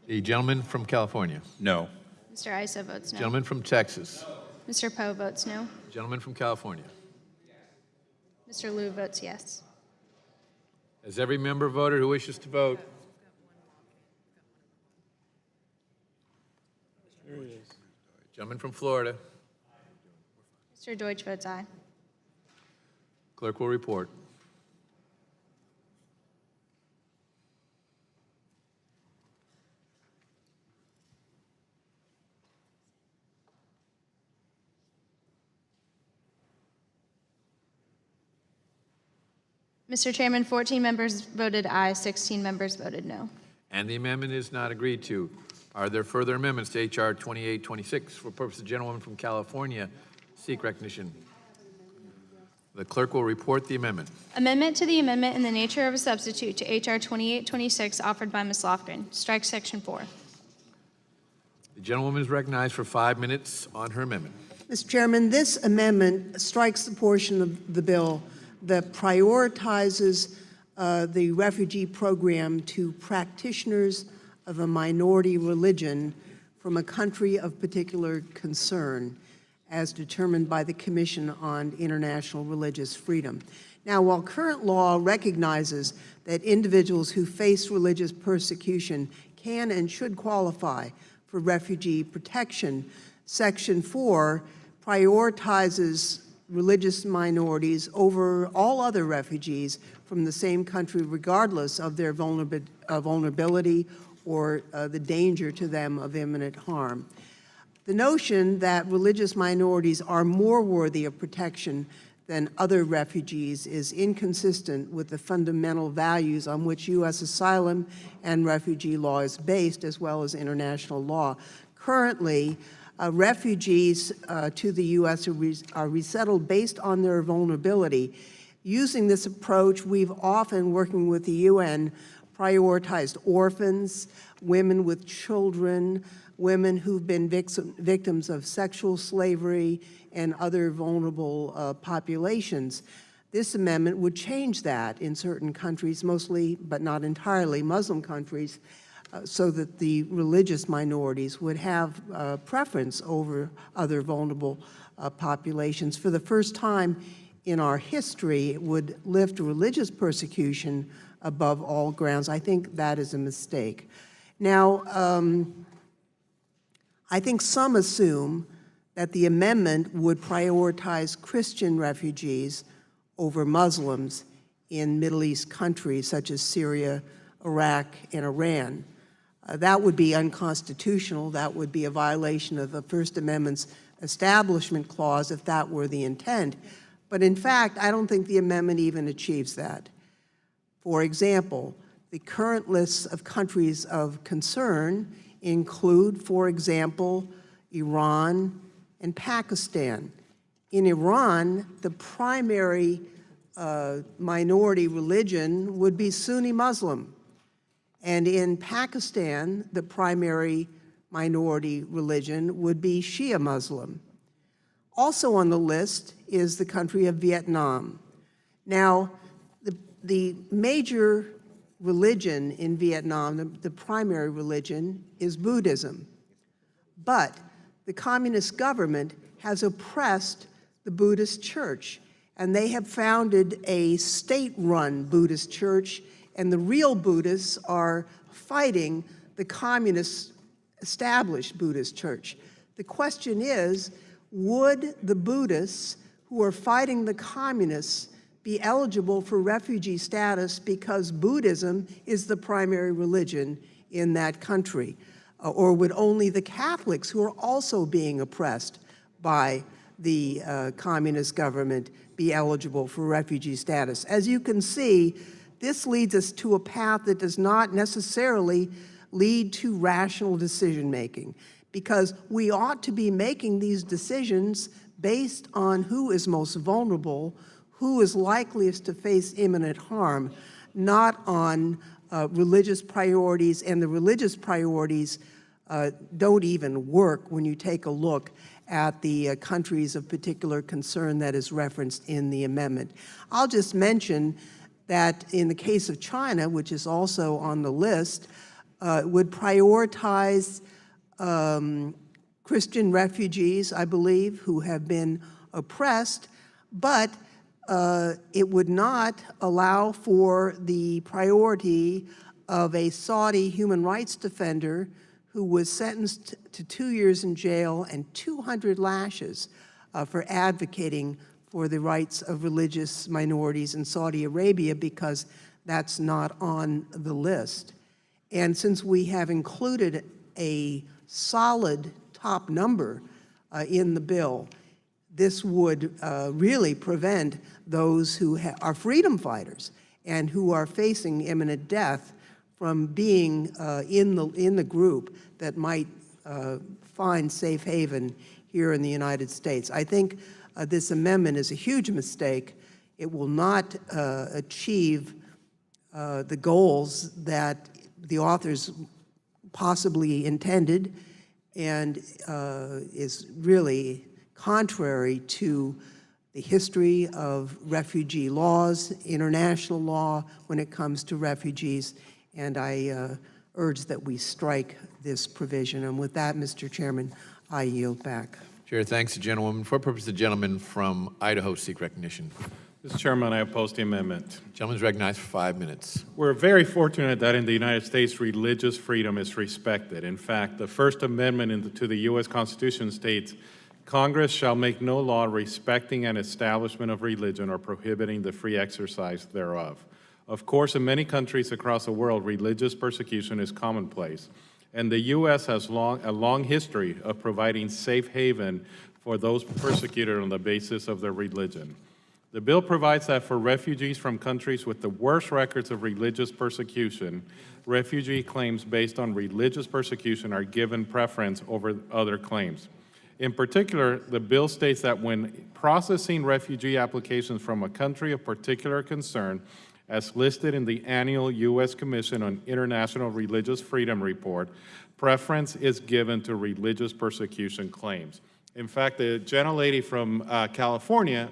S1: The gentleman from California.
S7: No.
S2: Mr. Issa votes no.
S1: Gentleman from Texas.
S2: Mr. Poe votes no.
S1: Gentleman from California.
S2: Mr. Liu votes yes.
S1: Has every member voted who wishes to vote? Gentleman from Florida.
S2: Mr. Deutsch votes aye.
S1: Clerk will report.
S2: Mr. Chairman, 14 members voted aye, 16 members voted no.
S1: And the amendment is not agreed to. Are there further amendments to H.R. 2826? For purpose of the gentleman from California, seek recognition. The clerk will report the amendment.
S2: Amendment to the amendment in the nature of a substitute to H.R. 2826 offered by Ms. Lofgren. Strike Section 4.
S1: The gentlewoman is recognized for 5 minutes on her amendment.
S11: Mr. Chairman, this amendment strikes the portion of the bill that prioritizes the refugee program to practitioners of a minority religion from a country of particular concern, as determined by the Commission on International Religious Freedom. Now, while current law recognizes that individuals who face religious persecution can and should qualify for refugee protection, Section 4 prioritizes religious minorities over all other refugees from the same country, regardless of their vulnerability or the danger to them of imminent harm. The notion that religious minorities are more worthy of protection than other refugees is inconsistent with the fundamental values on which U.S. asylum and refugee law is based, as well as international law. Currently, refugees to the U.S. are resettled based on their vulnerability. Using this approach, we've often, working with the UN, prioritized orphans, women with children, women who've been victims of sexual slavery, and other vulnerable populations. This amendment would change that in certain countries, mostly, but not entirely, Muslim countries, so that the religious minorities would have preference over other vulnerable populations. For the first time in our history would lift religious persecution above all grounds. I think that is a mistake. Now, I think some assume that the amendment would prioritize Christian refugees over Muslims in Middle East countries such as Syria, Iraq, and Iran. That would be unconstitutional. That would be a violation of the First Amendment's Establishment Clause if that were the intent. But in fact, I don't think the amendment even achieves that. For example, the current lists of countries of concern include, for example, Iran and Pakistan. In Iran, the primary minority religion would be Sunni Muslim. And in Pakistan, the primary minority religion would be Shia Muslim. Also on the list is the country of Vietnam. Now, the major religion in Vietnam, the primary religion, is Buddhism. But the communist government has oppressed the Buddhist church, and they have founded a state-run Buddhist church, and the real Buddhists are fighting the communist established Buddhist church. The question is, would the Buddhists who are fighting the communists be eligible for refugee status because Buddhism is the primary religion in that country? Or would only the Catholics who are also being oppressed by the communist government be eligible for refugee status? As you can see, this leads us to a path that does not necessarily lead to rational decision-making, because we ought to be making these decisions based on who is most vulnerable, who is likeliest to face imminent harm, not on religious priorities, and the religious priorities don't even work when you take a look at the countries of particular concern that is referenced in the amendment. I'll just mention that in the case of China, which is also on the list, would prioritize Christian refugees, I believe, who have been oppressed, but it would not allow for the priority of a Saudi human rights defender who was sentenced to 2 years in jail and 200 lashes for advocating for the rights of religious minorities in Saudi Arabia, because that's not on the list. And since we have included a solid top number in the bill, this would really prevent those who are freedom fighters and who are facing imminent death from being in the group that might find safe haven here in the United States. I think this amendment is a huge mistake. It will not achieve the goals that the authors possibly intended, and is really contrary to the history of refugee laws, international law when it comes to refugees, and I urge that we strike this provision. And with that, Mr. Chairman, I yield back.
S1: Chair, thanks, the gentlewoman. For purpose, the gentleman from Idaho seek recognition.
S10: Mr. Chairman, I oppose the amendment.
S1: Gentleman's recognized for 5 minutes.
S10: We're very fortunate that in the United States, religious freedom is respected. In fact, the First Amendment to the U.S. Constitution states, Congress shall make no law respecting an establishment of religion or prohibiting the free exercise thereof. Of course, in many countries across the world, religious persecution is commonplace, and the U.S. has a long history of providing safe haven for those persecuted on the basis of their religion. The bill provides that for refugees from countries with the worst records of religious persecution, refugee claims based on religious persecution are given preference over other claims. In particular, the bill states that when processing refugee applications from a country of particular concern, as listed in the annual U.S. Commission on International Religious Freedom report, preference is given to religious persecution claims. In fact, the gentlelady from California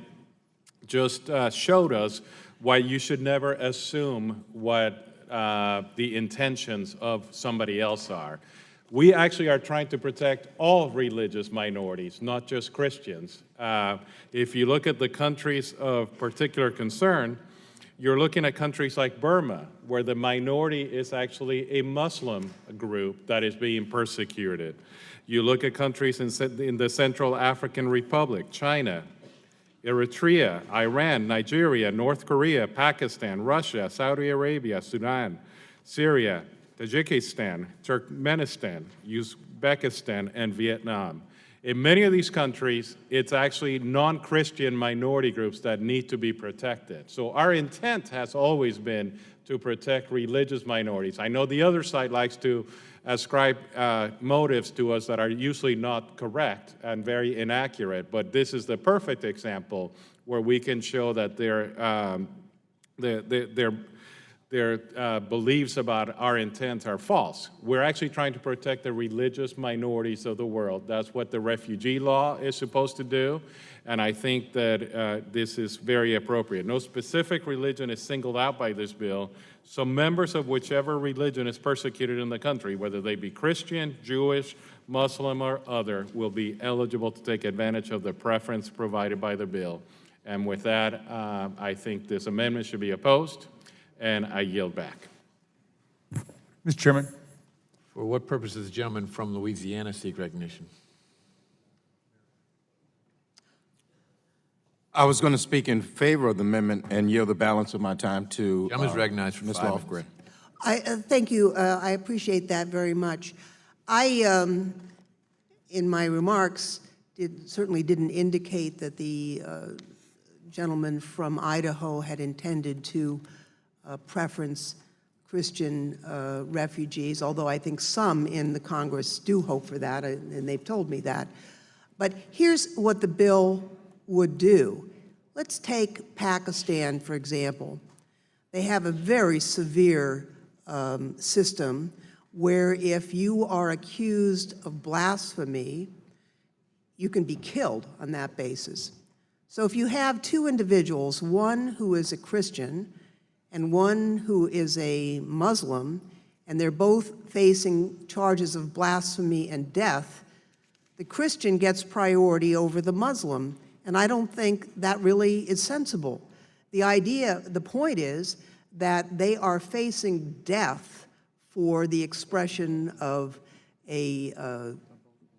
S10: just showed us why you should never assume what the intentions of somebody else are. We actually are trying to protect all religious minorities, not just Christians. If you look at the countries of particular concern, you're looking at countries like Burma, where the minority is actually a Muslim group that is being persecuted. You look at countries in the Central African Republic, China, Eritrea, Iran, Nigeria, North Korea, Pakistan, Russia, Saudi Arabia, Sudan, Syria, Tajikistan, Turkmenistan, Uzbekistan, and Vietnam. In many of these countries, it's actually non-Christian minority groups that need to be protected. So our intent has always been to protect religious minorities. I know the other side likes to ascribe motives to us that are usually not correct and very inaccurate, but this is the perfect example where we can show that their beliefs about our intent are false. We're actually trying to protect the religious minorities of the world. That's what the refugee law is supposed to do, and I think that this is very appropriate. No specific religion is singled out by this bill, so members of whichever religion is persecuted in the country, whether they be Christian, Jewish, Muslim, or other, will be eligible to take advantage of the preference provided by the bill. And with that, I think this amendment should be opposed, and I yield back.
S5: Mr. Chairman.
S1: For what purpose does the gentleman from Louisiana seek recognition?
S12: I was going to speak in favor of the amendment and yield the balance of my time to
S1: Gentleman's recognized for
S12: Ms.
S1: 5
S12: Lofgren.
S11: Thank you. I appreciate that very much. I, in my remarks, certainly didn't indicate that the gentleman from Idaho had intended to preference Christian refugees, although I think some in the Congress do hope for that, and they've told me that. But here's what the bill would do. Let's take Pakistan, for example. They have a very severe system where if you are accused of blasphemy, you can be killed on that basis. So if you have two individuals, one who is a Christian and one who is a Muslim, and they're both facing charges of blasphemy and death, the Christian gets priority over the Muslim, and I don't think that really is sensible. The point is that they are facing death for the expression of a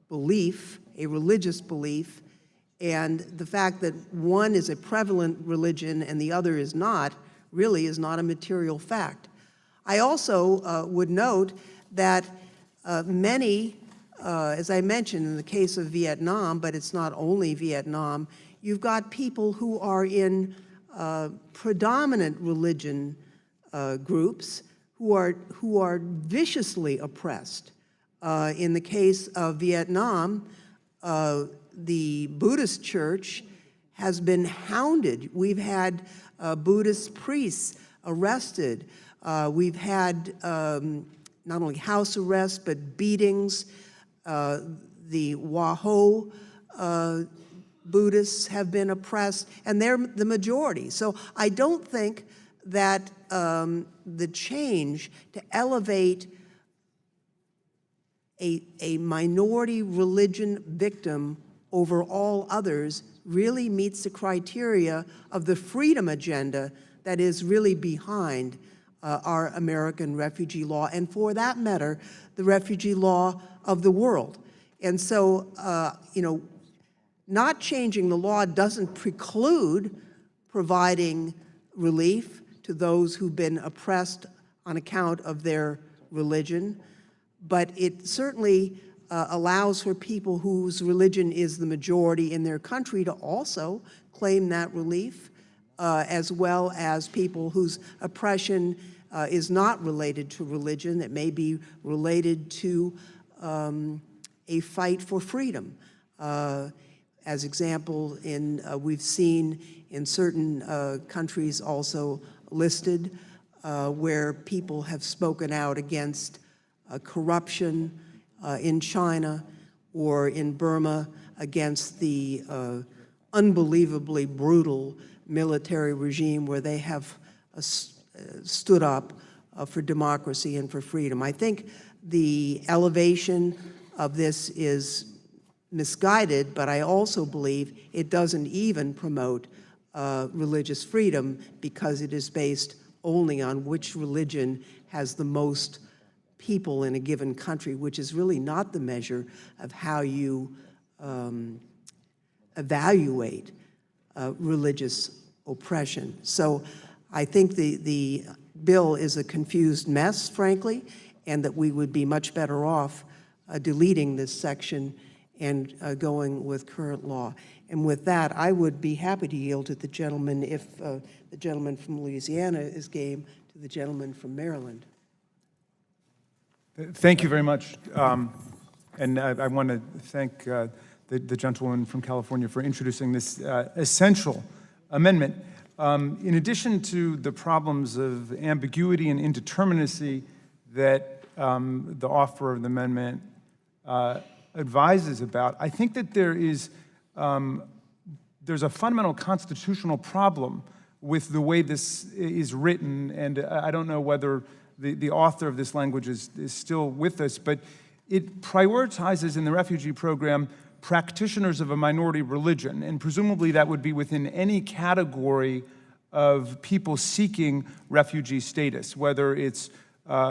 S11: belief, a religious belief, and the fact that one is a prevalent religion and the other is not, really is not a material fact. I also would note that many, as I mentioned in the case of Vietnam, but it's not only Vietnam, you've got people who are in predominant religion groups who are viciously oppressed. In the case of Vietnam, the Buddhist church has been hounded. We've had Buddhist priests arrested. We've had not only house arrests, but beatings. The Waho Buddhists have been oppressed, and they're the majority. So I don't think that the change to elevate a minority religion victim over all others really meets the criteria of the freedom agenda that is really behind our American refugee law, and for that matter, the refugee law of the world. And so, not changing the law doesn't preclude providing relief to those who've been oppressed on account of their religion, but it certainly allows for people whose religion is the majority in their country to also claim that relief, as well as people whose oppression is not related to religion. It may be related to a fight for freedom. As example, we've seen in certain countries also listed where people have spoken out against corruption in China or in Burma against the unbelievably brutal military regime where they have stood up for democracy and for freedom. I think the elevation of this is misguided, but I also believe it doesn't even promote religious freedom because it is based only on which religion has the most people in a given country, which is really not the measure of how you evaluate religious oppression. So I think the bill is a confused mess, frankly, and that we would be much better off deleting this section and going with current law. And with that, I would be happy to yield to the gentleman if the gentleman from Louisiana is game, to the gentleman from Maryland.
S5: Thank you very much. And I want to thank the gentleman from California for introducing this essential amendment. In addition to the problems of ambiguity and indeterminacy that the offer of the amendment advises about, I think that there's a fundamental constitutional problem with the way this is written, and I don't know whether the author of this language is still with us, but it prioritizes in the refugee program practitioners of a minority religion, and presumably that would be within any category of people seeking refugee status, whether it's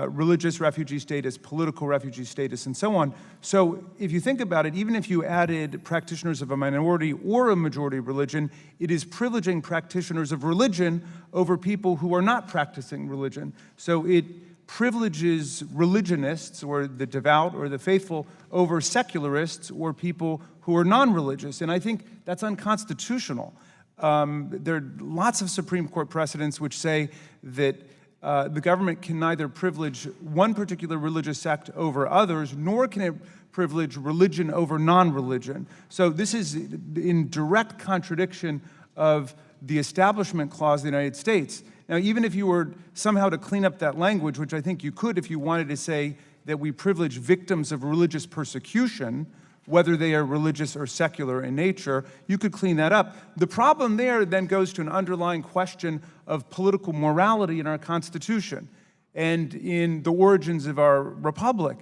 S5: religious refugee status, political refugee status, and so on. So if you think about it, even if you added practitioners of a minority or a majority religion, it is privileging practitioners of religion over people who are not practicing religion. So it privileges religionists, or the devout or the faithful, over secularists or people who are non-religious. And I think that's unconstitutional. There are lots of Supreme Court precedents which say that the government can neither privilege one particular religious sect over others, nor can it privilege religion over non-religion. So this is in direct contradiction of the Establishment Clause of the United States. Now, even if you were somehow to clean up that language, which I think you could if you wanted to say that we privilege victims of religious persecution, whether they are religious or secular in nature, you could clean that up. The problem there then goes to an underlying question of political morality in our Constitution and in the origins of our republic.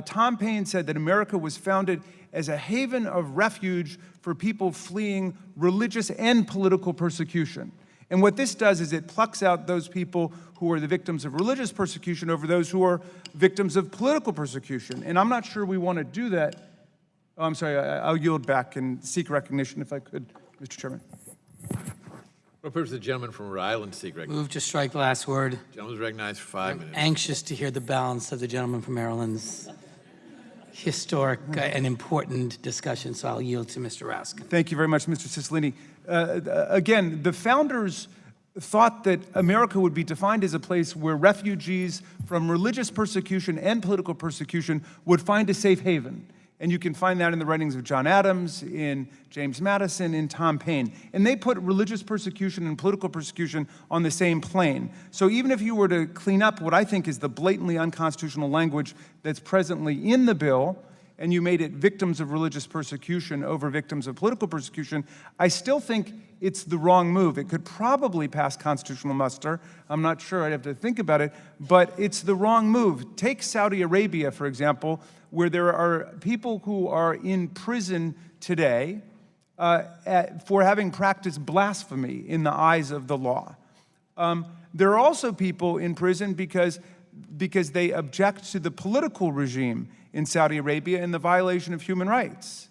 S5: Tom Paine said that America was founded as a haven of refuge for people fleeing religious and political persecution. And what this does is it plucks out those people who are the victims of religious persecution over those who are victims of political persecution. And I'm not sure we want to do that. Oh, I'm sorry, I'll yield back and seek recognition if I could, Mr. Chairman.
S1: What purpose the gentleman from Rhode Island seek recognition?
S13: Move to strike the last word.
S1: Gentleman's recognized for 5 minutes.
S13: Anxious to hear the balance of the gentleman from Maryland's historic and important discussion, so I'll yield to Mr. Raskin.
S5: Thank you very much, Mr. Cicilline. Again, the founders thought that America would be defined as a place where refugees from religious persecution and political persecution would find a safe haven. And you can find that in the writings of John Adams, in James Madison, in Tom Paine. And they put religious persecution and political persecution on the same plane. So even if you were to clean up what I think is the blatantly unconstitutional language that's presently in the bill, and you made it victims of religious persecution over victims of political persecution, I still think it's the wrong move. It could probably pass constitutional muster. I'm not sure, I'd have to think about it, but it's the wrong move. Take Saudi Arabia, for example, where there are people who are in prison today for having practiced blasphemy in the eyes of the law. There are also people in prison because they object to the political regime in Saudi Arabia and the violation of human rights,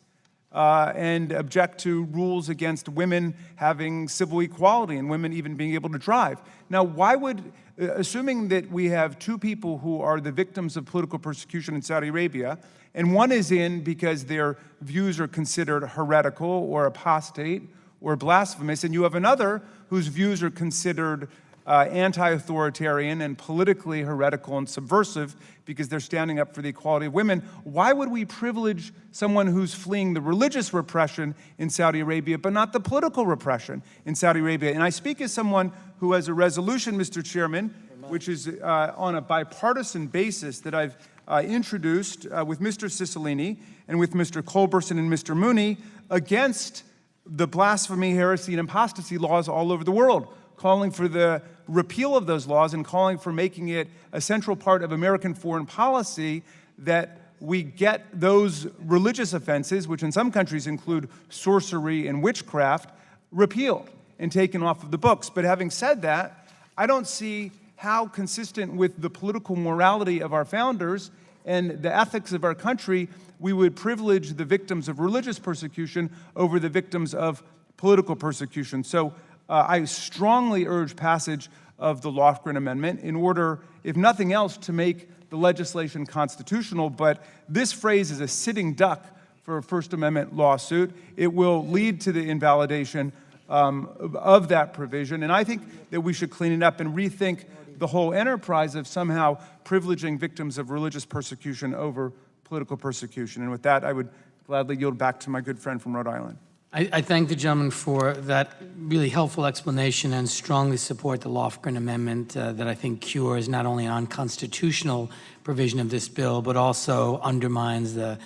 S5: and object to rules against women having civil equality and women even being able to drive. Now, why would, assuming that we have two people who are the victims of political persecution in Saudi Arabia, and one is in because their views are considered heretical or apostate or blasphemous, and you have another whose views are considered anti-authoritarian and politically heretical and subversive because they're standing up for the equality of women, why would we privilege someone who's fleeing the religious repression in Saudi Arabia but not the political repression in Saudi Arabia? And I speak as someone who has a resolution, Mr. Chairman, which is on a bipartisan basis that I've introduced with Mr. Cicilline and with Mr. Culberson and Mr. Mooney against the blasphemy, heresy, and apostasy laws all over the world. calling for the repeal of those laws and calling for making it a central part of American foreign policy that we get those religious offenses, which in some countries include sorcery and witchcraft, repealed and taken off of the books. But having said that, I don't see how, consistent with the political morality of our founders and the ethics of our country, we would privilege the victims of religious persecution over the victims of political persecution. So I strongly urge passage of the Lofgren Amendment in order, if nothing else, to make the legislation constitutional. But this phrase is a sitting duck for a First Amendment lawsuit. It will lead to the invalidation of that provision. And I think that we should clean it up and rethink the whole enterprise of somehow privileging victims of religious persecution over political persecution. And with that, I would gladly yield back to my good friend from Rhode Island.
S13: I thank the gentleman for that really helpful explanation and strongly support the Lofgren Amendment that I think cures not only an unconstitutional provision of this bill, but also undermines the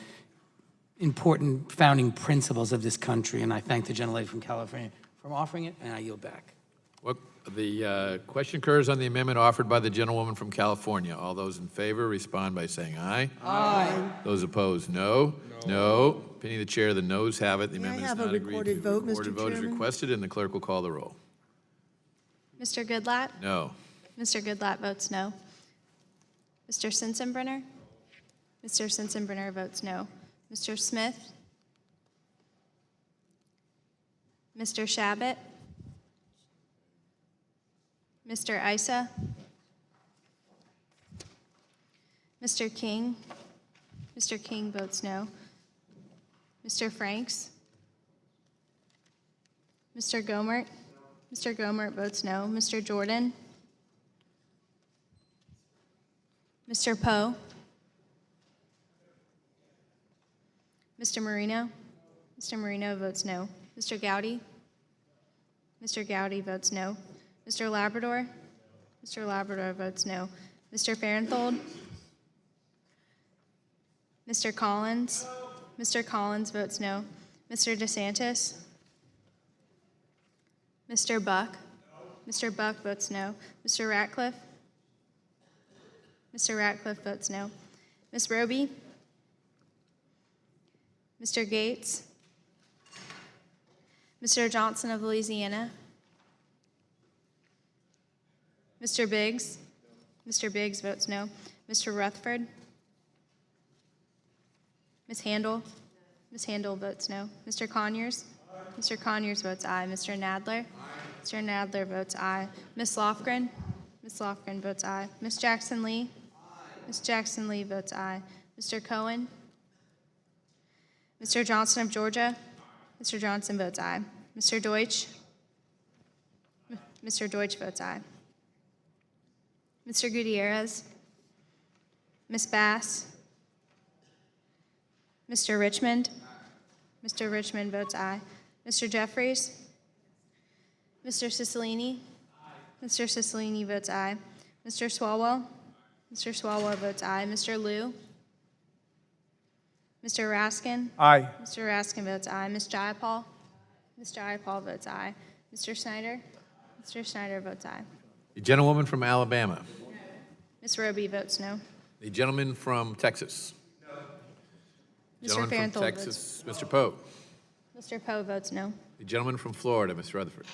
S13: important founding principles of this country. And I thank the gentlelady from California for offering it, and I yield back.
S1: Well, the question occurs on the amendment offered by the gentlewoman from California. All those in favor respond by saying aye.
S11: Aye.
S1: Those opposed, no. No. Opinion of the chair, the noes have it. The
S11: May I
S1: amendment is
S11: have a
S1: not agreed to.
S11: recorded vote, Mr.
S1: Recorded vote is
S11: Chairman?
S1: requested, and the clerk will call the roll.
S2: Mr. Goodlatte?
S1: No.
S2: Mr. Goodlatte votes no. Mr. Sensenbrenner? Mr. Sensenbrenner votes no. Mr. Smith? Mr. Shabbat? Mr. Issa? Mr. King? Mr. King votes no. Mr. Franks? Mr. Gomert? Mr. Gomert votes no. Mr. Jordan? Mr. Poe? Mr. Marino? Mr. Marino votes no. Mr. Gowdy? Mr. Gowdy votes no. Mr. Labrador? Mr. Labrador votes no. Mr. Farenthold? Mr. Collins? Mr. Collins votes no. Mr. DeSantis? Mr. Buck? Mr. Buck votes no. Mr. Ratcliffe? Mr. Ratcliffe votes no. Ms. Roby? Mr. Gates? Mr. Johnson of Louisiana? Mr. Biggs? Mr. Biggs votes no. Mr. Rutherford? Ms. Handel? Ms. Handel votes no. Mr. Conyers? Mr. Conyers votes aye. Mr. Nadler? Mr. Nadler votes aye. Ms. Lofgren? Ms. Lofgren votes aye. Ms. Jackson Lee? Ms. Jackson Lee votes aye. Mr. Cohen? Mr. Johnson of Georgia? Mr. Johnson votes aye. Mr. Deutsch? Mr. Deutsch votes aye. Mr. Gutierrez? Ms. Bass? Mr. Richmond? Mr. Richmond votes aye. Mr. Jeffries? Mr. Cicilline? Mr. Cicilline votes aye. Mr. Swalwell? Mr. Swalwell votes aye. Mr. Liu? Mr. Raskin?
S5: Aye.
S2: Mr. Raskin votes aye. Ms. Jayapal? Ms. Jayapal votes aye. Mr. Snyder? Mr. Snyder votes aye.
S1: The gentlewoman from Alabama.
S2: Ms. Roby votes no.
S1: The gentleman from Texas.
S2: Mr.
S1: Gentleman from
S2: Farenthold
S1: Texas, Mr. Poe.
S2: Mr. Poe votes no.
S1: The gentleman from Florida, Mr. Rutherford.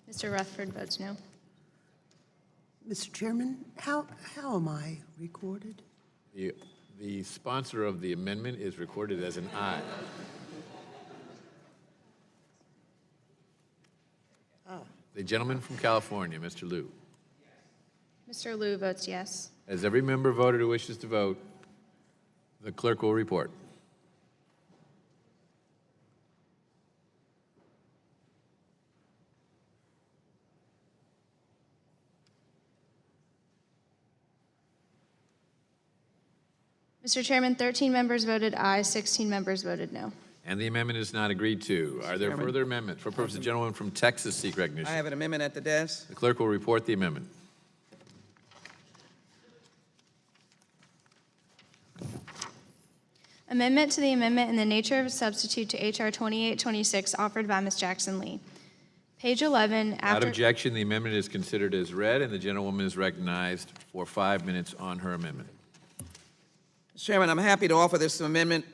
S2: Mr. Rutherford votes no.
S11: Mr. Chairman, how am I recorded?
S1: The sponsor of the amendment is recorded as an aye. The gentleman from California, Mr. Liu.
S2: Mr. Liu votes yes.
S1: As every member voted who wishes to vote, the clerk will report.
S2: Mr. Chairman, 13 members voted aye, 16 members voted no.
S1: And the amendment is not agreed to. Are there further amendments? For purpose, the gentleman from Texas seek recognition.
S6: I have an amendment at the desk.
S1: The clerk will report the amendment.
S2: Amendment to the amendment in the nature of a substitute to H.R. 2826 offered by Ms. Jackson Lee. Page 11,
S1: Without
S2: after...
S1: objection, the amendment is considered as read, and the gentlewoman is recognized for 5 minutes on her amendment.
S6: Mr. Chairman, I'm happy to offer this amendment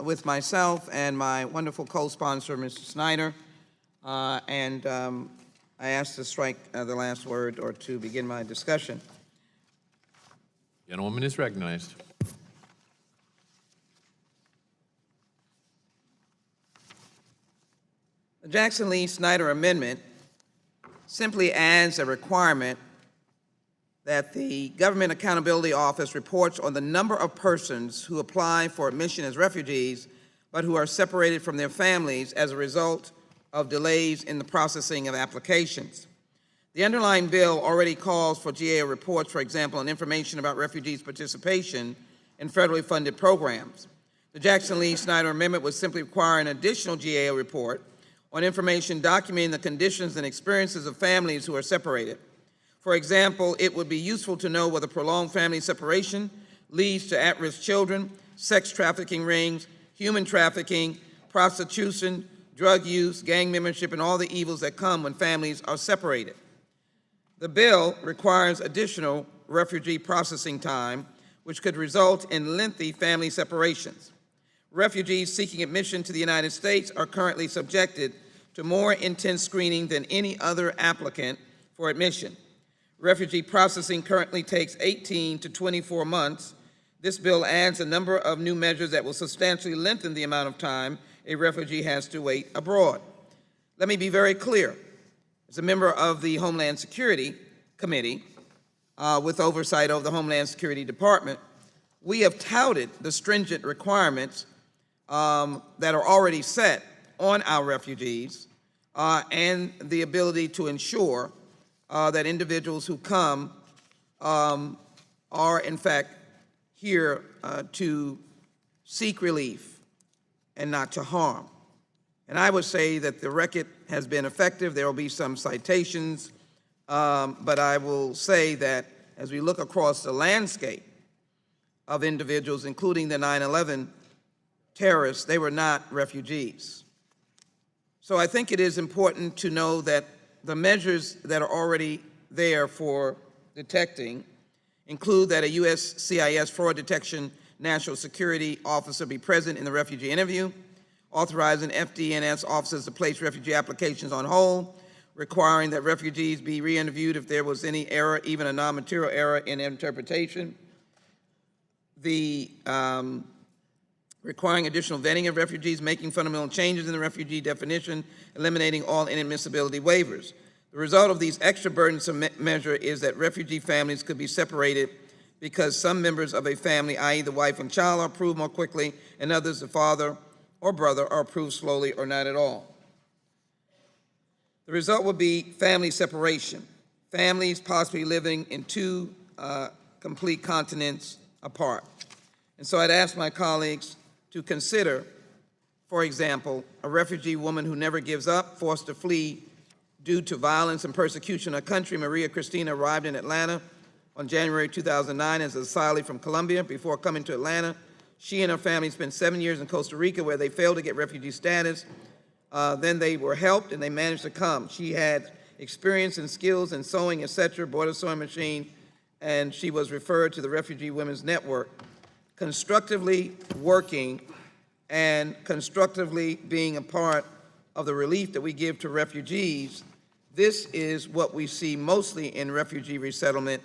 S6: with myself and my wonderful co-sponsor, Mr. Snyder. I ask to strike the last word or to begin my discussion.
S1: Gentlewoman is recognized.
S6: The Jackson Lee Snyder Amendment simply adds a requirement that the Government Accountability Office reports on the number of persons who apply for admission as refugees, but who are separated from their families as a result of delays in the processing of applications. The underlying bill already calls for GAO reports, for example, on information about refugees' participation in federally funded programs. The Jackson Lee Snyder Amendment would simply require an additional GAO report on information documenting the conditions and experiences of families who are separated. For example, it would be useful to know whether prolonged family separation leads to at-risk children, sex trafficking rings, human trafficking, prostitution, drug use, gang membership, and all the evils that come when families are separated. The bill requires additional refugee processing time, which could result in lengthy family separations. Refugees seeking admission to the United States are currently subjected to more intense screening than any other applicant for admission. Refugee processing currently takes 18 to 24 months. This bill adds a number of new measures that will substantially lengthen the amount of time a refugee has to wait abroad. Let me be very clear. As a member of the Homeland Security Committee, with oversight of the Homeland Security Department, we have touted the stringent requirements that are already set on our refugees and the ability to ensure that individuals who come are in fact here to seek relief and not to harm. And I would say that the record has been effective. There will be some citations, but I will say that as we look across the landscape of individuals, including the 9/11 terrorists, they were not refugees. So I think it is important to know that the measures that are already there for detecting include that a USCIS fraud detection national security officer be present in the refugee interview, authorizing FDNS officers to place refugee applications on hold, requiring that refugees be re-interviewed if there was any error, even a non-material error in interpretation, the requiring additional vetting of refugees, making fundamental changes in the refugee definition, eliminating all inadmissibility waivers. The result of these extra burdensome measures is that refugee families could be separated because some members of a family, i.e. the wife and child, are approved more quickly, and others, the father or brother, are approved slowly or not at all. The result would be family separation, families possibly living in two complete continents apart. And so I'd ask my colleagues to consider, for example, a refugee woman who never gives up, forced to flee due to violence and persecution in her country. Maria Cristina arrived in Atlanta on January 2009 as an asylee from Colombia. Before coming to Atlanta, she and her family spent 7 years in Costa Rica, where they failed to get refugee status. Then they were helped and they managed to come. She had experience and skills in sewing, etc., bought a sewing machine, and she was referred to the Refugee Women's Network. Constructively working and constructively being a part of the relief that we give to refugees, this is what we see mostly in refugee resettlement.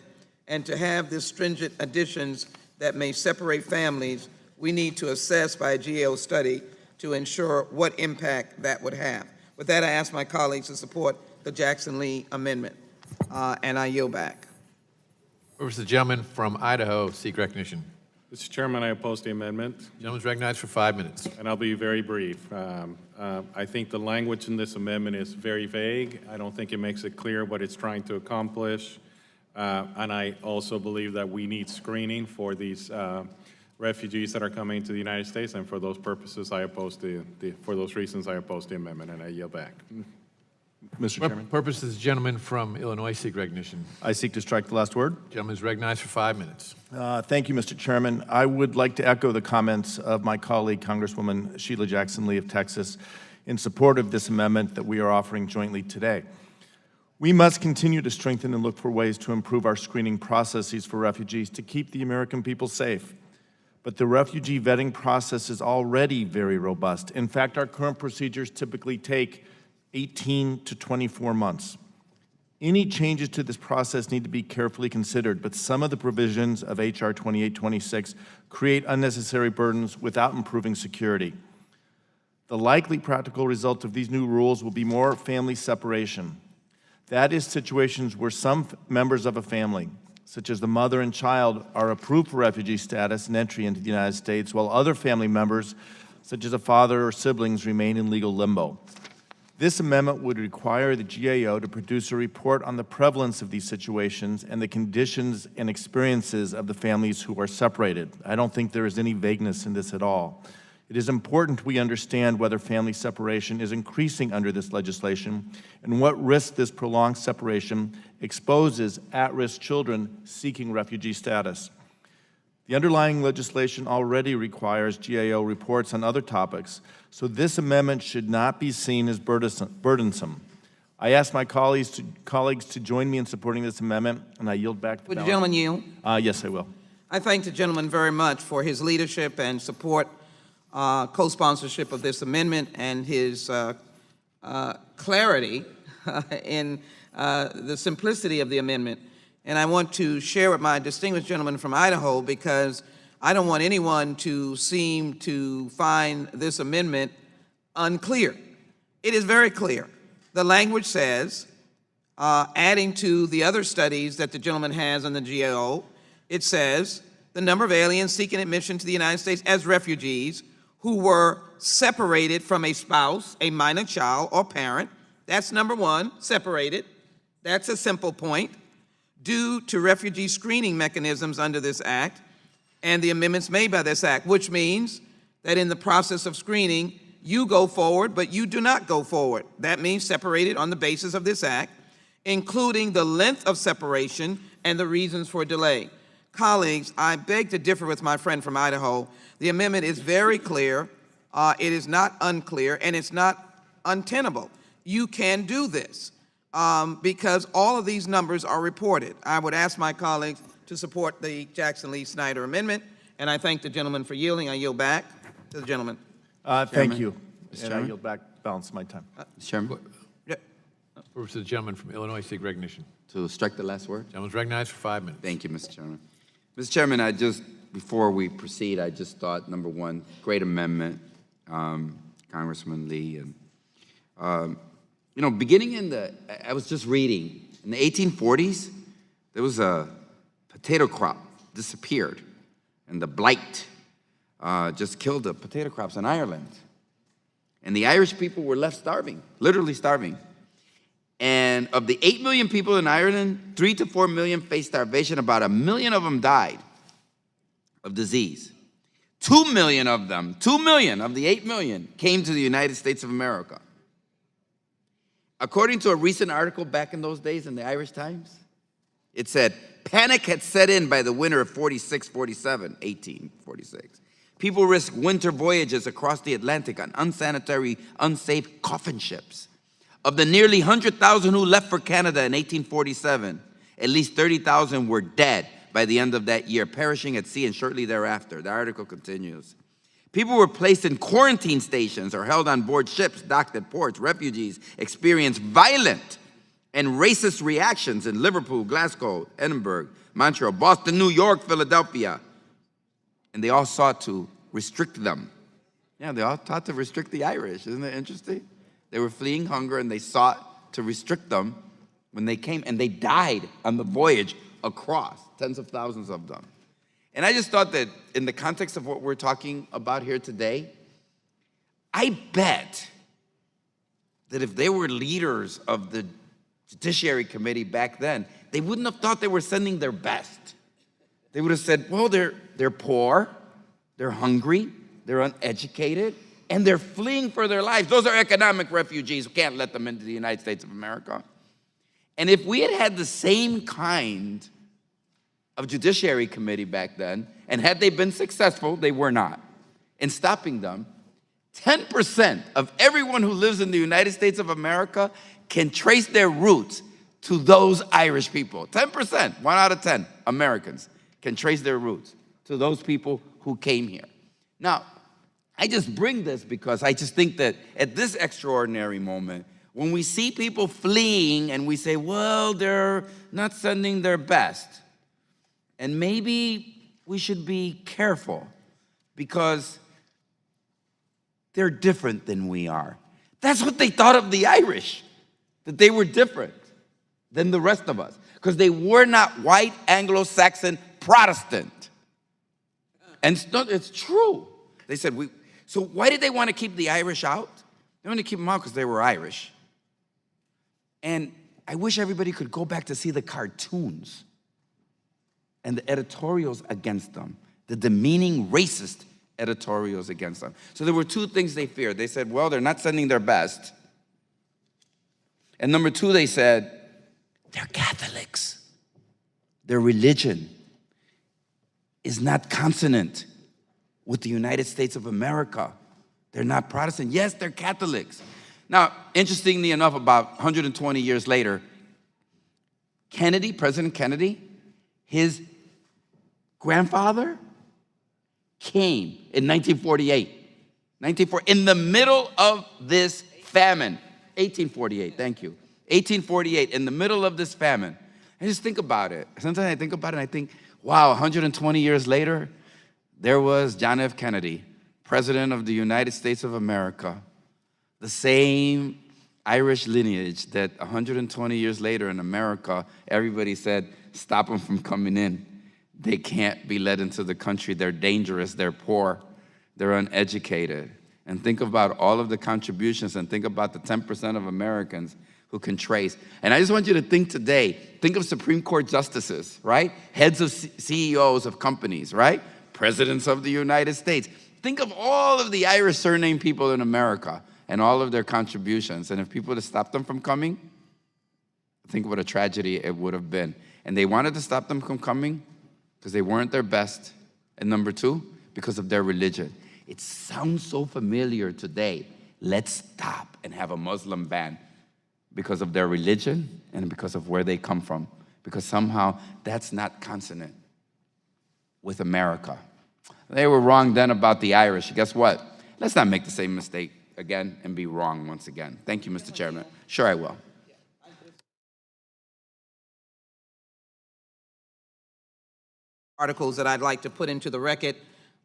S6: And to have this stringent additions that may separate families, we need to assess by a GAO study to ensure what impact that would have. With that, I ask my colleagues to support the Jackson Lee Amendment, and I yield back.
S1: Where's the gentleman from Idaho seek recognition?
S10: Mr. Chairman, I oppose the amendment.
S1: Gentleman's recognized for 5 minutes.
S10: And I'll be very brief. I think the language in this amendment is very vague. I don't think it makes it clear what it's trying to accomplish. And I also believe that we need screening for these refugees that are coming to the United States, and for those purposes, I oppose for those reasons, I oppose the amendment, and I yield back.
S14: Mr.
S1: What
S14: Chairman,
S1: purpose does the gentleman from Illinois seek recognition?
S14: I seek to strike the last word.
S1: Gentleman is recognized for 5 minutes.
S14: Thank you, Mr. Chairman. I would like to echo the comments of my colleague, Congresswoman Sheila Jackson Lee of Texas. in support of this amendment that we are offering jointly today. We must continue to strengthen and look for ways to improve our screening processes for refugees to keep the American people safe. But the refugee vetting process is already very robust. In fact, our current procedures typically take 18 to 24 months. Any changes to this process need to be carefully considered, but some of the provisions of H.R. 2826 create unnecessary burdens without improving security. The likely practical result of these new rules will be more family separation. That is, situations where some members of a family, such as the mother and child, are approved for refugee status and entry into the United States, while other family members, such as a father or siblings, remain in legal limbo. This amendment would require the GAO to produce a report on the prevalence of these situations and the conditions and experiences of the families who are separated. I don't think there is any vagueness in this at all. It is important we understand whether family separation is increasing under this legislation and what risk this prolonged separation exposes at-risk children seeking refugee status. The underlying legislation already requires GAO reports on other topics, so this amendment should not be seen as burdensome. I ask my colleagues to join me in supporting this amendment, and I yield back the
S6: Would the
S14: balance.
S6: gentleman yield?
S14: Yes, I will.
S6: I thank the gentleman very much for his leadership and support, co-sponsorship of this amendment, and his clarity in the simplicity of the amendment. And I want to share with my distinguished gentleman from Idaho, because I don't want anyone to seem to find this amendment unclear. It is very clear. The language says, adding to the other studies that the gentleman has on the GAO, it says the number of aliens seeking admission to the United States as refugees who were separated from a spouse, a minor child, or parent. That's number one, separated. That's a simple point. Due to refugee screening mechanisms under this act and the amendments made by this act, which means that in the process of screening, you go forward, but you do not go forward. That means separated on the basis of this act, including the length of separation and the reasons for delay. Colleagues, I beg to differ with my friend from Idaho. The amendment is very clear. It is not unclear, and it's not untenable. You can do this. Because all of these numbers are reported. I would ask my colleagues to support the Jackson Lee Snyder amendment, and I thank the gentleman for yielding. I yield back to the gentleman.
S14: Thank you.
S15: Mr.
S14: And I
S15: Chairman?
S14: yield back balance of my time.
S15: Mr. Chairman,
S1: Over to the gentleman from Illinois, seek recognition.
S15: to strike the last word?
S1: Gentleman's recognized for 5 minutes.
S15: Thank you, Mr. Chairman. Mr. Chairman, before we proceed, I just thought, number one, great amendment, Congressman Lee. And, beginning I was just reading, in the 1840s, there was a potato crop disappeared, and the blight just killed the potato crops in Ireland. And the Irish people were left starving, literally starving. And of the 8 million people in Ireland, 3 to 4 million faced starvation. About 1 million of them died of disease. 2 million of them, 2 million of the 8 million, came to the United States of America. According to a recent article back in those days in the Irish Times, it said, panic had set in by the winter of 1846. People risked winter voyages across the Atlantic on unsanitary, unsafe coffin ships. Of the nearly 100,000 who left for Canada in 1847, at least 30,000 were dead by the end of that year, perishing at sea and shortly thereafter. The article continues. People were placed in quarantine stations or held on board ships docked at ports. Refugees experienced violent and racist reactions in Liverpool, Glasgow, Edinburgh, Montreal, Boston, New York, Philadelphia. And they all sought to restrict them. Yeah, they all sought to restrict the Irish. Isn't that interesting? They were fleeing hunger, and they sought to restrict them when they came, and they died on the voyage across, tens of thousands of them. And I just thought that in the context of what we're talking about here today, I bet that if they were leaders of the Judiciary Committee back then, they wouldn't have thought they were sending their best. They would have said, well, they're poor, they're hungry, they're uneducated, and they're fleeing for their lives. Those are economic refugees. We can't let them into the United States of America. And if we had had the same kind of Judiciary Committee back then, and had they been successful, they were not, in stopping them, 10% of everyone who lives in the United States of America can trace their roots to those Irish people. 10%, 1 out of 10 Americans can trace their roots to those people who came here. Now, I just bring this because I just think that at this extraordinary moment, when we see people fleeing and we say, well, they're not sending their best, and maybe we should be careful because they're different than we are. That's what they thought of the Irish, that they were different than the rest of us, because they were not white Anglo-Saxon Protestant. And it's true. They said, so why did they want to keep the Irish out? They wanted to keep them out because they were Irish. And I wish everybody could go back to see the cartoons and the editorials against them, the demeaning racist editorials against them. So there were two things they feared. They said, well, they're not sending their best. And number two, they said, they're Catholics. Their religion is not consonant with the United States of America. They're not Protestant. Yes, they're Catholics. Now, interestingly enough, about 120 years later, Kennedy, President Kennedy, his grandfather came in 1948. In the middle of this famine. 1848, thank you. 1848, in the middle of this famine. I just think about it. Sometimes I think about it and I think, wow, 120 years later, there was John F. Kennedy, President of the United States of America, the same Irish lineage that 120 years later in America, everybody said, stop them from coming in. They can't be led into the country. They're dangerous. They're poor. They're uneducated. And think about all of the contributions and think about the 10% of Americans who can trace. And I just want you to think today, think of Supreme Court justices, right? Heads of CEOs of companies, right? Presidents of the United States. Think of all of the Irish surname people in America and all of their contributions. And if people had stopped them from coming, think what a tragedy it would have been. And they wanted to stop them from coming because they weren't their best. And number two, because of their religion. It sounds so familiar today. Let's stop and have a Muslim ban because of their religion and because of where they come from. Because somehow that's not consonant with America. They were wrong then about the Irish. Guess what? Let's not make the same mistake again and be wrong once again. Thank you, Mr. Chairman. Sure, I will.
S6: Articles that I'd like to put into the record.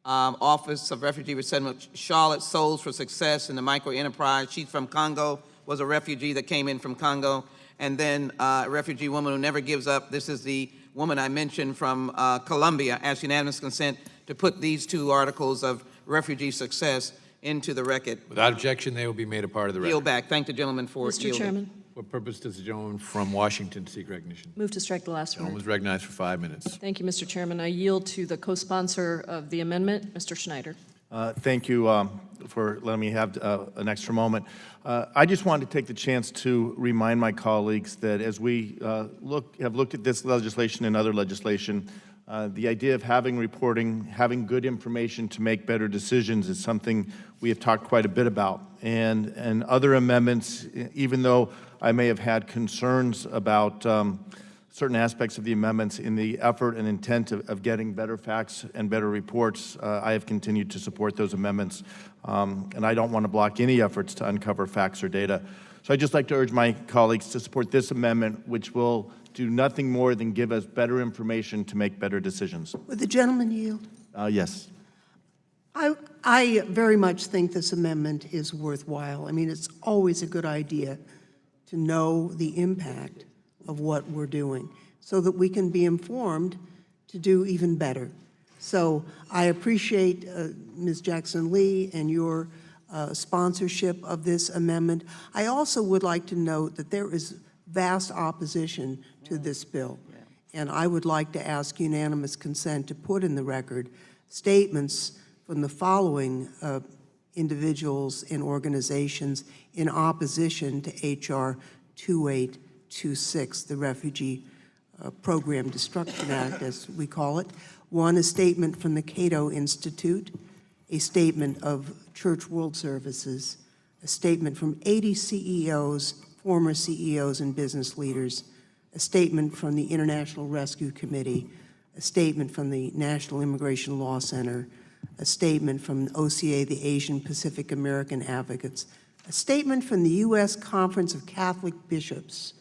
S6: Office of Refugee Resettlement, Charlotte Souls for Success in the Micro Enterprise. She's from Congo, was a refugee that came in from Congo. And then a refugee woman who never gives up. This is the woman I mentioned from Colombia. Asked unanimous consent to put these two articles of refugee success into the record.
S1: Without objection, they will be made a part of the record.
S6: Yield back. Thank the gentleman for
S16: Mr.
S6: yielding.
S16: Chairman,
S1: What purpose does the gentleman from Washington seek recognition?
S16: move to strike the last
S1: The gentleman
S16: word.
S1: is recognized for 5 minutes.
S16: Thank you, Mr. Chairman. I yield to the co-sponsor of the amendment, Mr. Schneider.
S14: Thank you for letting me have an extra moment. I just wanted to take the chance to remind my colleagues that as we have looked at this legislation and other legislation, the idea of having reporting, having good information to make better decisions is something we have talked quite a bit about. And other amendments, even though I may have had concerns about certain aspects of the amendments, in the effort and intent of getting better facts and better reports, I have continued to support those amendments. And I don't want to block any efforts to uncover facts or data. So I'd just like to urge my colleagues to support this amendment, which will do nothing more than give us better information to make better decisions.
S11: Would the gentleman yield?
S14: Yes.
S11: I very much think this amendment is worthwhile. I mean, it's always a good idea to know the impact of what we're doing so that we can be informed to do even better. So I appreciate Ms. Jackson-Lee and your sponsorship of this amendment. I also would like to note that there is vast opposition to this bill. And I would like to ask unanimous consent to put in the record statements from the following individuals and organizations in opposition to H.R. 2826, the Refugee Program Destruction Act, as we call it. One, a statement from the Cato Institute. a statement of Church World Services, a statement from 80 CEOs, former CEOs and business leaders, a statement from the International Rescue Committee, a statement from the National Immigration Law Center, a statement from OCA, the Asian Pacific American Advocates, a statement from the U.S. Conference of Catholic Bishops,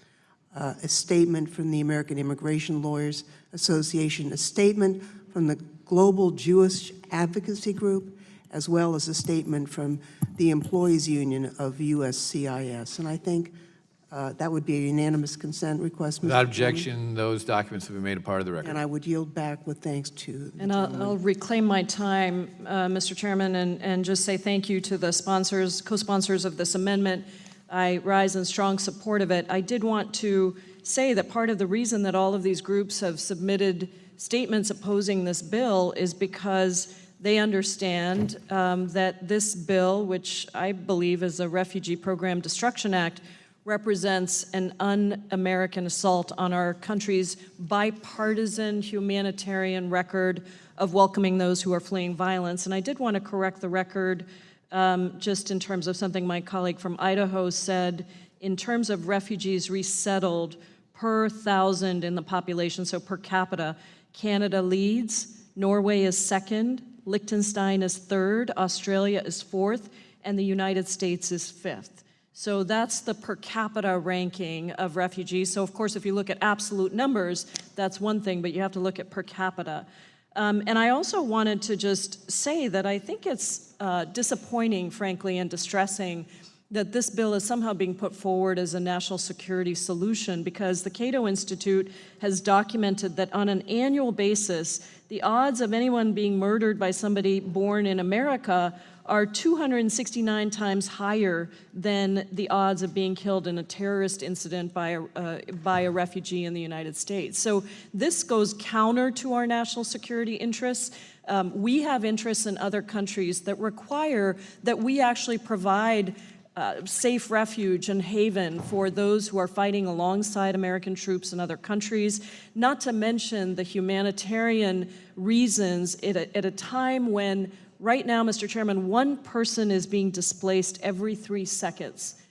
S11: a statement from the American Immigration Lawyers Association, a statement from the Global Jewish Advocacy Group, as well as a statement from the Employees Union of USCIS. And I think that would be a unanimous consent request, Mr.
S1: Without
S11: Chairman.
S1: objection, those documents have been made a part of the record.
S11: And I would yield back with thanks to the
S16: And I'll reclaim my time, Mr. Chairman, and just say thank you to the sponsors, co-sponsors of this amendment. I rise in strong support of it. I did want to say that part of the reason that all of these groups have submitted statements opposing this bill is because they understand that this bill, which I believe is a Refugee Program Destruction Act, represents an un-American assault on our country's bipartisan humanitarian record of welcoming those who are fleeing violence. And I did want to correct the record just in terms of something my colleague from Idaho said. In terms of refugees resettled per 1,000 in the population, so per capita, Canada leads, Norway is second, Liechtenstein is third, Australia is fourth, and the United States is fifth. So that's the per capita ranking of refugees. So of course, if you look at absolute numbers, that's one thing, but you have to look at per capita. And I also wanted to just say that I think it's disappointing, frankly, and distressing that this bill is somehow being put forward as a national security solution, because the Cato Institute has documented that on an annual basis, the odds of anyone being murdered by somebody born in America are 269 times higher than the odds of being killed in a terrorist incident by a refugee in the United States. So this goes counter to our national security interests. We have interests in other countries that require that we actually provide safe refuge and haven for those who are fighting alongside American troops in other countries, not to mention the humanitarian reasons at a time when, right now, Mr. Chairman, one person is being displaced every 3 seconds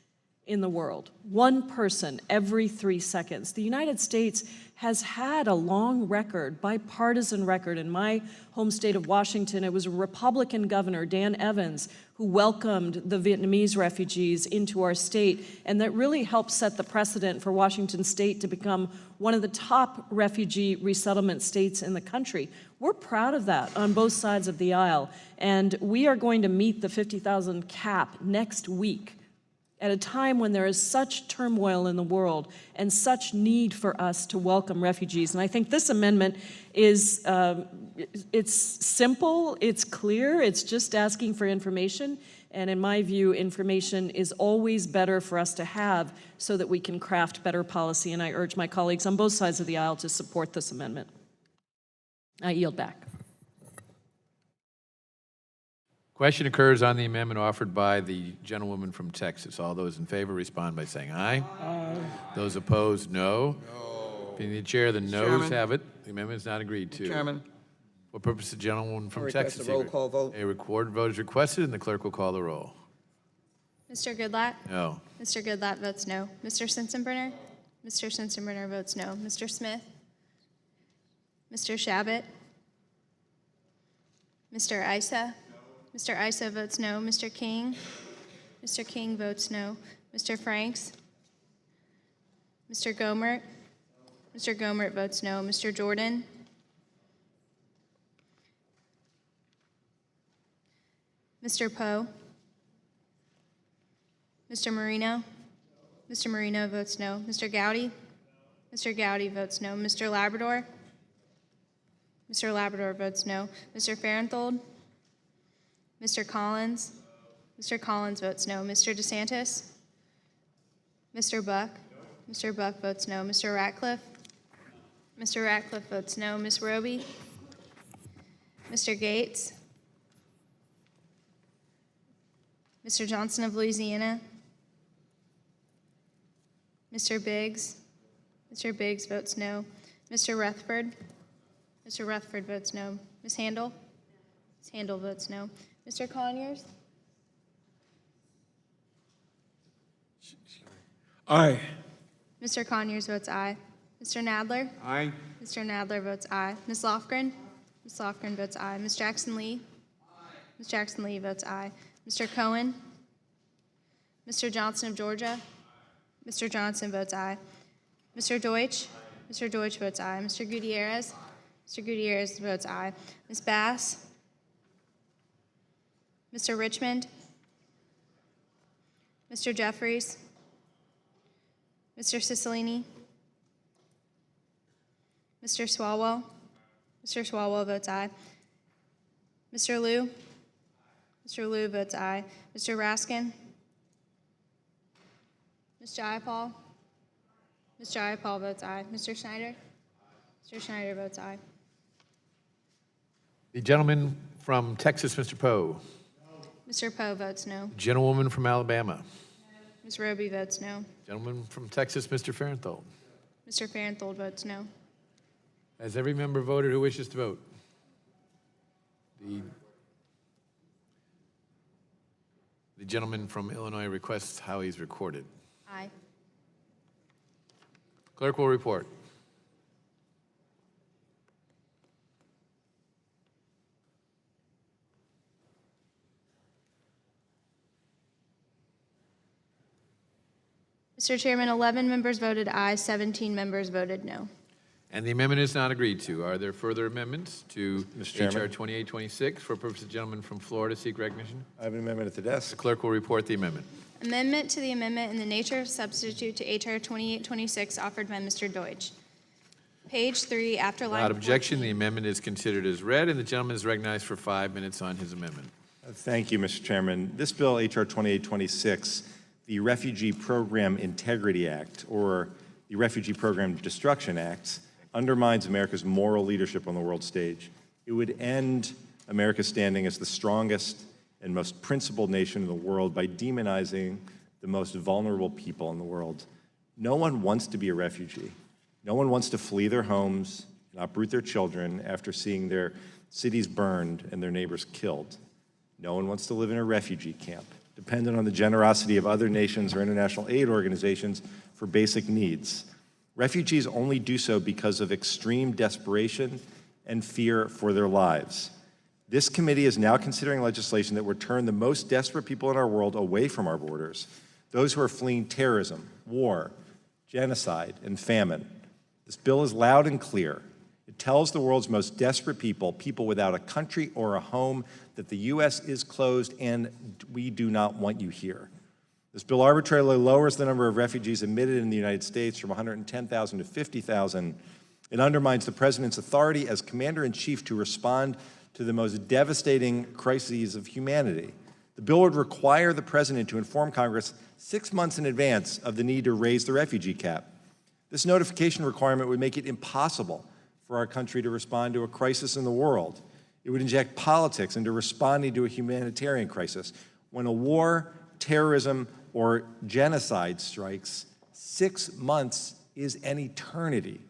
S16: in the world. One person every 3 seconds. The United States has had a long record, bipartisan record. In my home state of Washington, it was a Republican governor, Dan Evans, who welcomed the Vietnamese refugees into our state, and that really helped set the precedent for Washington state to become one of the top refugee resettlement states in the country. We're proud of that on both sides of the aisle, and we are going to meet the 50,000 cap next week at a time when there is such turmoil in the world and such need for us to welcome refugees. And I think this amendment is, it's simple, it's clear, it's just asking for information. And in my view, information is always better for us to have so that we can craft better policy. And I urge my colleagues on both sides of the aisle to support this amendment. I yield back.
S1: Question occurs on the amendment offered by the gentlewoman from Texas. All those in favor respond by saying aye. Aye. Those opposed, no. No. Being the chair, the noes
S6: Chairman.
S1: have it. The amendment is not agreed to.
S6: Chairman.
S1: What purpose the gentlewoman from
S6: request
S1: Texas?
S6: a roll call vote.
S1: A recorded vote is requested, and the clerk will call the roll.
S2: Mr. Goodlatte?
S1: No.
S2: Mr. Goodlatte votes no. Mr. Sensenbrenner? Mr. Sensenbrenner votes no. Mr. Smith? Mr. Shabbat? Mr. Issa? Mr. Issa votes no. Mr. King? Mr. King votes no. Mr. Franks? Mr. Gomert? Mr. Gomert votes no. Mr. Jordan? Mr. Poe? Mr. Marino? Mr. Marino votes no. Mr. Gowdy? Mr. Gowdy votes no. Mr. Labrador? Mr. Labrador votes no. Mr. Farenthold? Mr. Collins? Mr. Collins votes no. Mr. DeSantis? Mr. Buck? Mr. Buck votes no. Mr. Ratcliffe? Mr. Ratcliffe votes no. Ms. Roby? Mr. Gates? Mr. Johnson of Louisiana? Mr. Biggs? Mr. Biggs votes no. Mr. Rutherford? Mr. Rutherford votes no. Ms. Handel? Ms. Handel votes no. Mr. Conyers?
S4: Aye.
S2: Mr. Conyers votes aye. Mr. Nadler?
S9: Aye.
S2: Mr. Nadler votes aye. Ms. Lofgren? Ms. Lofgren votes aye. Ms. Jackson Lee? Ms. Jackson Lee votes aye. Mr. Cohen? Mr. Johnson of Georgia? Mr. Johnson votes aye. Mr. Deutsch? Mr. Deutsch votes aye. Mr. Gutierrez? Mr. Gutierrez votes aye. Ms. Bass? Mr. Richmond? Mr. Jeffries? Mr. Cicilline? Mr. Swalwell? Mr. Swalwell votes aye. Mr. Liu? Mr. Liu votes aye. Mr. Raskin? Ms. Jayapal? Ms. Jayapal votes aye. Mr. Schneider? Mr. Schneider votes aye.
S1: The gentleman from Texas, Mr. Poe.
S2: Mr. Poe votes no.
S1: Gentlewoman from Alabama.
S2: Ms. Roby votes no.
S1: Gentleman from Texas, Mr. Farenthold.
S2: Mr. Farenthold votes no.
S1: Has every member voted who wishes to vote? The gentleman from Illinois requests how he's recorded.
S2: Aye.
S1: Clerk will report.
S2: Mr. Chairman, 11 members voted aye, 17 members voted no.
S1: And the amendment is not agreed to. Are there further amendments to
S12: Mr. Chairman.
S1: H.R. 2826 for purpose of the gentleman from Florida seek recognition?
S12: I have an amendment at the
S1: The
S12: desk.
S1: clerk will report the amendment.
S2: Amendment to the amendment in the nature of substitute to H.R. 2826 offered by Mr. Deutsch. Page 3, after line
S1: Without objection,
S2: 14.
S1: the amendment is considered as read, and the gentleman is recognized for 5 minutes on his amendment.
S14: Thank you, Mr. Chairman. This bill, H.R. 2826, the Refugee Program Integrity Act, or the Refugee Program Destruction Act, undermines America's moral leadership on the world stage. It would end America's standing as the strongest and most principled nation in the world by demonizing the most vulnerable people in the world. No one wants to be a refugee. No one wants to flee their homes and uproot their children after seeing their cities burned and their neighbors killed. No one wants to live in a refugee camp, dependent on the generosity of other nations or international aid organizations for basic needs. Refugees only do so because of extreme desperation and fear for their lives. This committee is now considering legislation that would turn the most desperate people in our world away from our borders, those who are fleeing terrorism, war, genocide, and famine. This bill is loud and clear. It tells the world's most desperate people, people without a country or a home, that the U.S. is closed and we do not want you here. This bill arbitrarily lowers the number of refugees admitted in the United States from 110,000 to 50,000. It undermines the president's authority as commander-in-chief to respond to the most devastating crises of humanity. The bill would require the president to inform Congress 6 months in advance of the need to raise the refugee cap. This notification requirement would make it impossible for our country to respond to a crisis in the world. It would inject politics into responding to a humanitarian crisis. When a war, terrorism, or genocide strikes, 6 months is an eternity.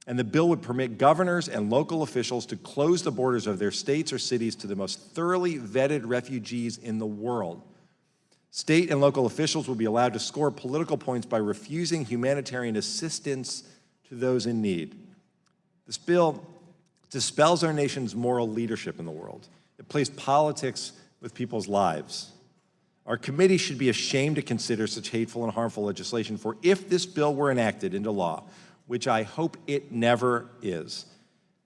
S14: And the bill would permit governors and local officials to close the borders of their states or cities to the most thoroughly vetted refugees in the world. State and local officials will be allowed to score political points by refusing humanitarian assistance to those in need. This bill dispels our nation's moral leadership in the world. It plays politics with people's lives. Our committee should be ashamed to consider such hateful and harmful legislation, for if this bill were enacted into law, which I hope it never is,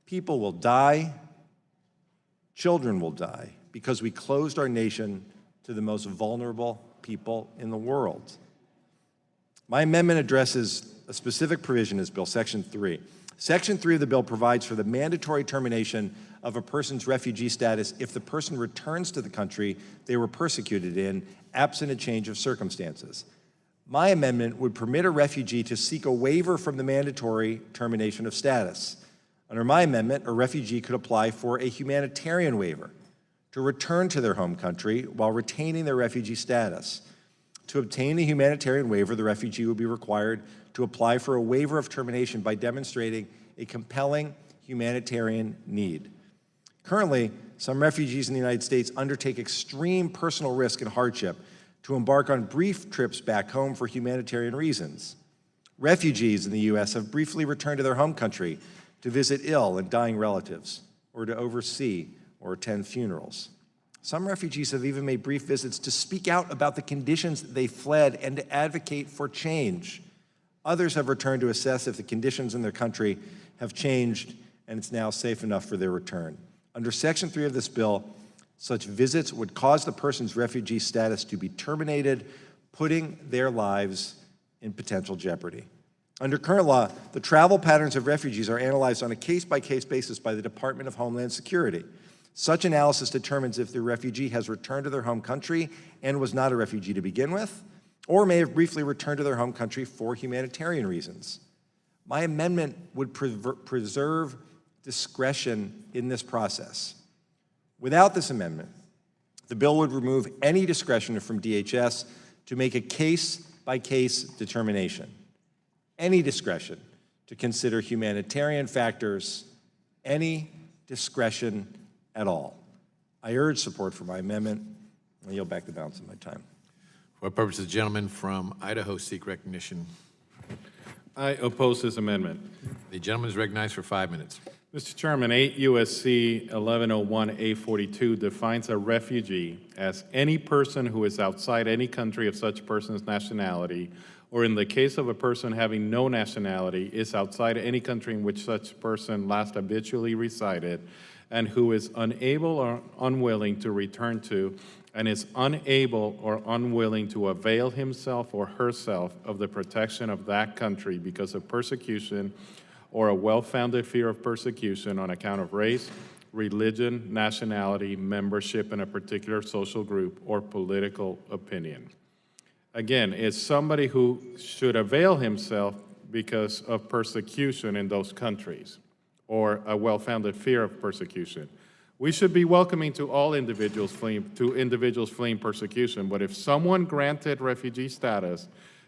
S14: people will die, children will die, because we closed our nation to the most vulnerable people in the world. My amendment addresses a specific provision in this bill, Section 3. Section 3 of the bill provides for the mandatory termination of a person's refugee status if the person returns to the country they were persecuted in, absent a change of circumstances. My amendment would permit a refugee to seek a waiver from the mandatory termination of status. Under my amendment, a refugee could apply for a humanitarian waiver to return to their home country while retaining their refugee status. To obtain a humanitarian waiver, the refugee would be required to apply for a waiver of termination by demonstrating a compelling humanitarian need. Currently,
S17: some refugees in the United States undertake extreme personal risk and hardship to embark on brief trips back home for humanitarian reasons. Refugees in the U.S. have briefly returned to their home country to visit ill and dying relatives, or to oversee or attend funerals. Some refugees have even made brief visits to speak out about the conditions they fled and to advocate for change. Others have returned to assess if the conditions in their country have changed and it's now safe enough for their return. Under Section 3 of this bill, such visits would cause the person's refugee status to be terminated, putting their lives in potential jeopardy. Under current law, the travel patterns of refugees are analyzed on a case-by-case basis by the Department of Homeland Security. Such analysis determines if the refugee has returned to their home country and was not a refugee to begin with, or may have briefly returned to their home country for humanitarian reasons. My amendment would preserve discretion in this process. Without this amendment, the bill would remove any discretion from DHS to make a case-by-case determination, any discretion to consider humanitarian factors, any discretion at all. I urge support for my amendment. I yield back the balance of my time.
S1: For what purpose does the gentleman from Idaho seek recognition?
S10: I oppose this amendment.
S1: The gentleman is recognized for 5 minutes.
S10: Mr. Chairman, 8 U.S.C. 1101A42 defines a refugee as any person who is outside any country of such person's nationality, or in the case of a person having no nationality, is outside any country in which such person last habitually resided, and who is unable or unwilling to return to, and is unable or unwilling to avail himself or herself of the protection of that country because of persecution or a well-founded fear of persecution on account of race, religion, nationality, membership in a particular social group, or political opinion. Again, it's somebody who should avail himself because of persecution in those countries, or a well-founded fear of persecution. We should be welcoming to all individuals fleeing persecution, but if someone granted refugee status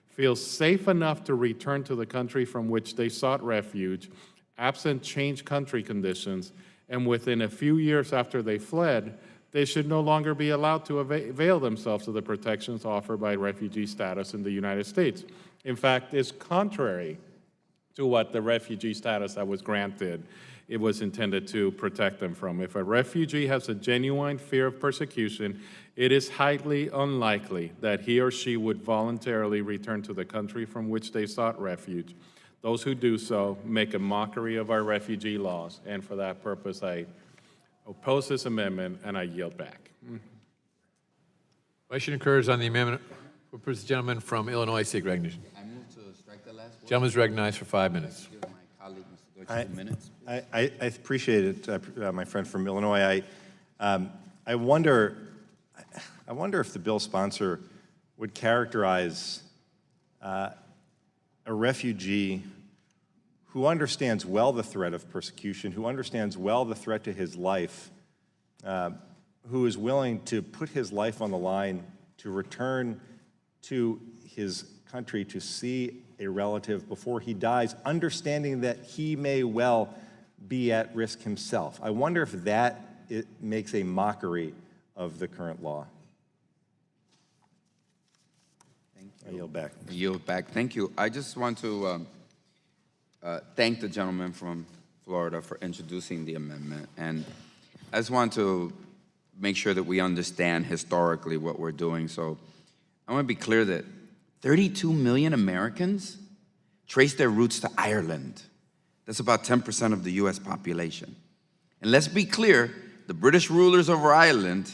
S10: feels safe enough to return to the country from which they sought refuge, absent changed country conditions, and within a few years after they fled, they should no longer be allowed to avail themselves of the protections offered by refugee status in the United States. In fact, it's contrary to what the refugee status that was granted it was intended to protect them from. If a refugee has a genuine fear of persecution, it is highly unlikely that he or she would voluntarily return to the country from which they sought refuge. Those who do so make a mockery of our refugee laws, and for that purpose, I oppose this amendment and I yield back.
S1: Question occurs on the amendment. For the gentleman from Illinois seek recognition.
S15: I move to strike the last word.
S1: Gentleman is recognized for 5 minutes.
S15: Give my colleague, Mr. Deutsch, 2 minutes.
S17: I appreciate it, my friend from Illinois. I wonder if the bill sponsor would characterize a refugee who understands well the threat of persecution, who understands well the threat to his life, who is willing to put his life on the line to return to his country to see a relative before he dies, understanding that he may well be at risk himself. I wonder if it makes a mockery of the current law.
S15: Thank you.
S17: I yield back.
S15: I yield back. Thank you. I just want to thank the gentleman from Florida for introducing the amendment. And I just want to make sure that we understand historically what we're doing. So I want to be clear that 32 million Americans trace their roots to Ireland. That's about 10% of the US population. And let's be clear, the British rulers over Ireland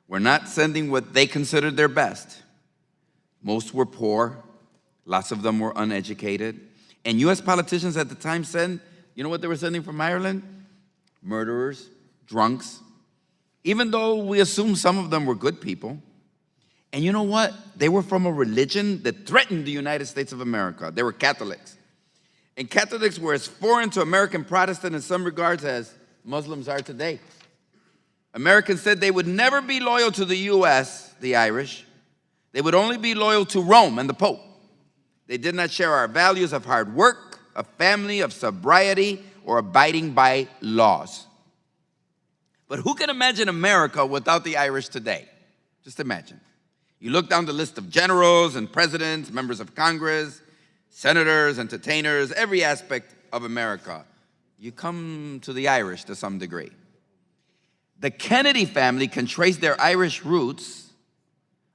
S15: were not sending what they considered their best. Most were poor, lots of them were uneducated. And US politicians at the time said, you know what they were sending from Ireland? Murderers, drunks, even though we assume some of them were good people. And you know what? They were from a religion that threatened the United States of America. They were Catholics. And Catholics were as foreign to American Protestant in some regards as Muslims are today. Americans said they would never be loyal to the U.S., the Irish. They would only be loyal to Rome and the Pope. They did not share our values of hard work, of family, of sobriety, or abiding by laws. But who can imagine America without the Irish today? Just imagine. You look down the list of generals and presidents, members of Congress, senators, entertainers, every aspect of America. You come to the Irish to some degree. The Kennedy family can trace their Irish roots,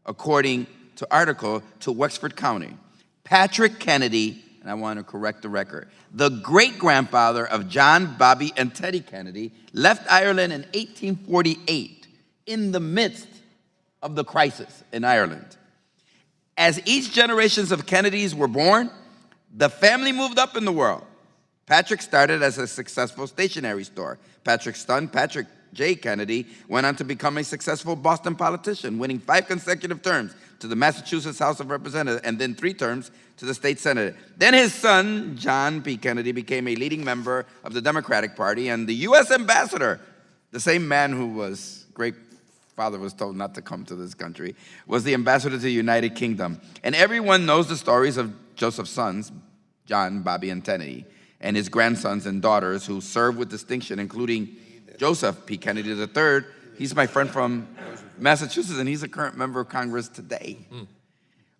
S15: according to article, to Wexford County. Patrick Kennedy, and I want to correct the record, the great-grandfather of John, Bobby, and Teddy Kennedy, left Ireland in 1848 in the midst of the crisis in Ireland. As each generations of Kennedys were born, the family moved up in the world. Patrick started as a successful stationery store. Patrick's son, Patrick J. Kennedy, went on to become a successful Boston politician, winning 5 consecutive terms to the Massachusetts House of Representatives and then 3 terms to the state Senate. Then his son, John P. Kennedy, became a leading member of the Democratic Party and the U.S. ambassador, the same man who was great-father was told not to come to this country, was the ambassador to the United Kingdom. And everyone knows the stories of Joseph's sons, John, Bobby, and Teddy, and his grandsons and daughters who served with distinction, including Joseph P. Kennedy III. He's my friend from Massachusetts, and he's a current member of Congress today.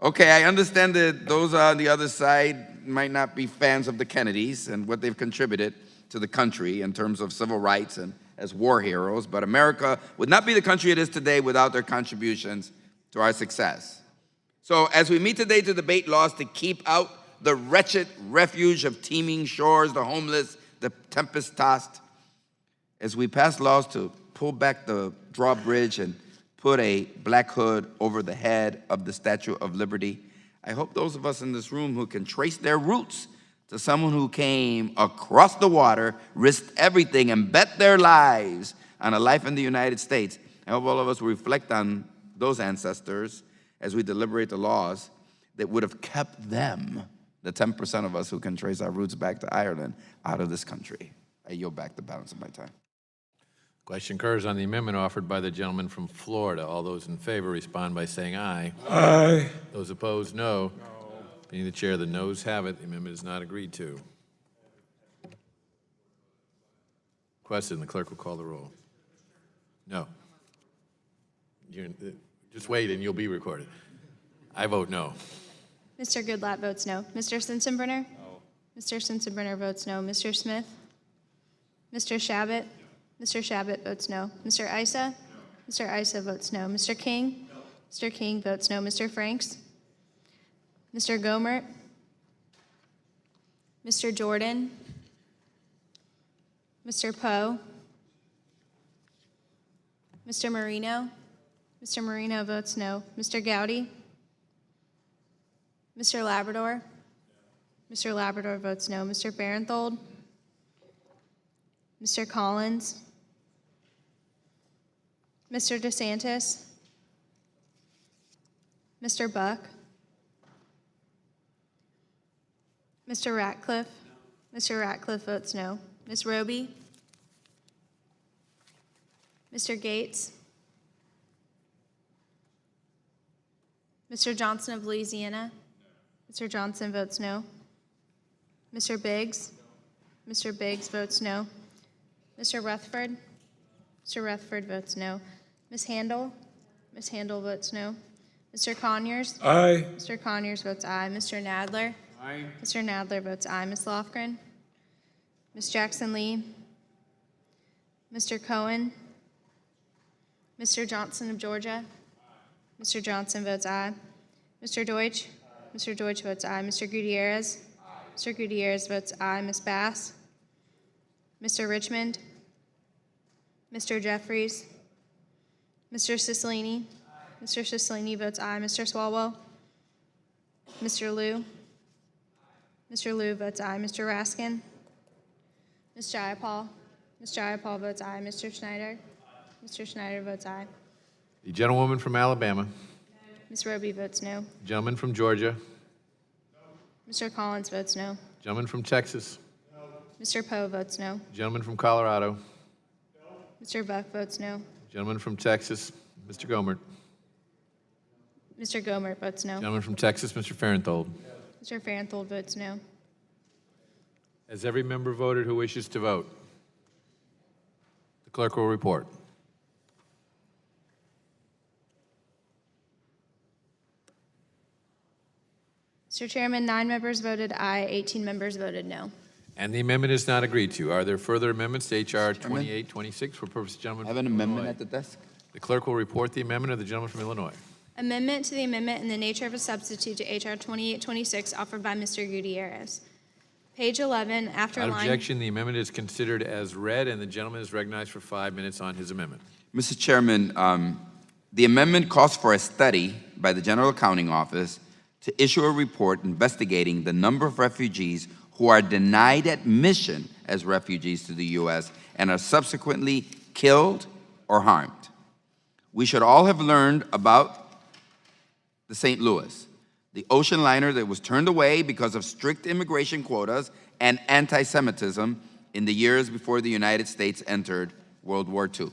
S15: Okay, I understand that those on the other side might not be fans of the Kennedys and what they've contributed to the country in terms of civil rights and as war heroes, but America would not be the country it is today without their contributions to our success. So as we meet today to debate laws to keep out the wretched refuge of teeming shores, the homeless, the tempest-tossed, as we pass laws to pull back the drawbridge and put a black hood over the head of the Statue of Liberty, I hope those of us in this room who can trace their roots to someone who came across the water, risked everything, and bet their lives on a life in the United States, I hope all of us will reflect on those ancestors as we deliberate the laws that would have kept them, the 10% of us who can trace our roots back to Ireland, out of this country. I yield back the balance of my time.
S1: Question occurs on the amendment offered by the gentleman from Florida. All those in favor respond by saying aye.
S4: Aye.
S1: Those opposed, no. Being the chair, the noes have it. The amendment is not agreed to. Question, the clerk will call the roll. No. Just wait and you'll be recorded. I vote no.
S2: Mr. Goodlatte votes no. Mr. Sensenbrenner? No. Mr. Sensenbrenner votes no. Mr. Smith? Mr. Shabbat? Mr. Shabbat votes no. Mr. Issa? No. Mr. Issa votes no. Mr. King? No. Mr. King votes no. Mr. Franks? Mr. Gomert? Mr. Jordan? Mr. Poe? Mr. Marino? Mr. Marino votes no. Mr. Gowdy? Mr. Labrador? Mr. Labrador votes no. Mr. Farenthold? Mr. Collins? Mr. DeSantis? Mr. Buck? Mr. Ratcliffe? Mr. Ratcliffe votes no. Ms. Roby? Mr. Gates? Mr. Johnson of Louisiana? Mr. Johnson votes no. Mr. Biggs? Mr. Biggs votes no. Mr. Rutherford? Mr. Rutherford votes no. Ms. Handel? Ms. Handel votes no. Mr. Conyers?
S4: Aye.
S2: Mr. Conyers votes aye. Mr. Nadler?
S9: Aye.
S2: Mr. Nadler votes aye. Ms. Lofgren? Ms. Jackson Lee? Mr. Cohen? Mr. Johnson of Georgia? Mr. Johnson votes aye. Mr. Deutsch? Mr. Deutsch votes aye. Mr. Gutierrez? Mr. Gutierrez votes aye. Ms. Bass? Mr. Richmond? Mr. Jeffries? Mr. Cicilline? Mr. Cicilline votes aye. Mr. Swalwell? Mr. Liu? Mr. Liu votes aye. Mr. Raskin? Ms. Jayapal? Ms. Jayapal votes aye. Mr. Schneider? Mr. Schneider votes aye.
S1: The gentlewoman from Alabama.
S2: Ms. Roby votes no.
S1: Gentleman from Georgia.
S2: Mr. Collins votes no.
S1: Gentleman from Texas.
S2: Mr. Poe votes no.
S1: Gentleman from Colorado.
S2: Mr. Buck votes no.
S1: Gentleman from Texas. Mr. Gomert.
S2: Mr. Gomert votes no.
S1: Gentleman from Texas. Mr. Farenthold.
S2: Mr. Farenthold votes no.
S1: Has every member voted who wishes to vote? The clerk will report.
S2: Mr. Chairman, 9 members voted aye, 18 members voted no.
S1: And the amendment is not agreed to. Are there further amendments to H.R. 2826 for purpose of the gentleman
S15: I have
S1: from
S15: an amendment
S1: Illinois?
S15: at the desk.
S1: The clerk will report the amendment of the gentleman from Illinois.
S2: Amendment to the amendment in the nature of a substitute to H.R. 2826 offered by Mr. Gutierrez. Page 11, after
S1: Without
S2: line...
S1: objection, the amendment is considered as read, and the gentleman is recognized for 5 minutes on his amendment.
S15: Mr. Chairman, the amendment calls for a study by the General Accounting Office to issue a report investigating the number of refugees who are denied admission as refugees to the U.S. and are subsequently killed or harmed. We should all have learned about the St. Louis, the ocean liner that was turned away because of strict immigration quotas and anti-Semitism in the years before the United States entered World War II.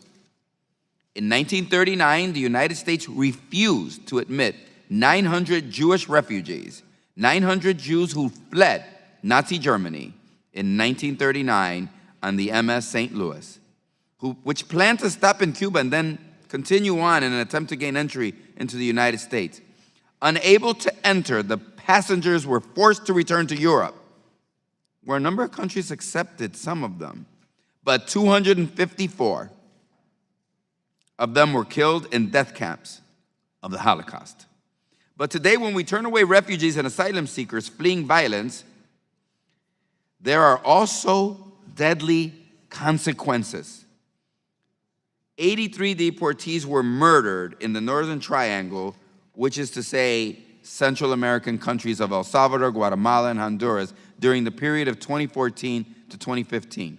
S15: In 1939, the United States refused to admit 900 Jewish refugees, 900 Jews who fled Nazi Germany in 1939 on the MS St. Louis, which planned to stop in Cuba and then continue on in an attempt to gain entry into the United States. Unable to enter, the passengers were forced to return to Europe, where a number of countries accepted some of them, but 254 of them were killed in death camps of the Holocaust. But today, when we turn away refugees and asylum seekers fleeing violence, there are also deadly consequences. 83 deportees were murdered in the Northern Triangle, which is to say Central American countries of El Salvador, Guatemala, and Honduras during the period of 2014 to 2015.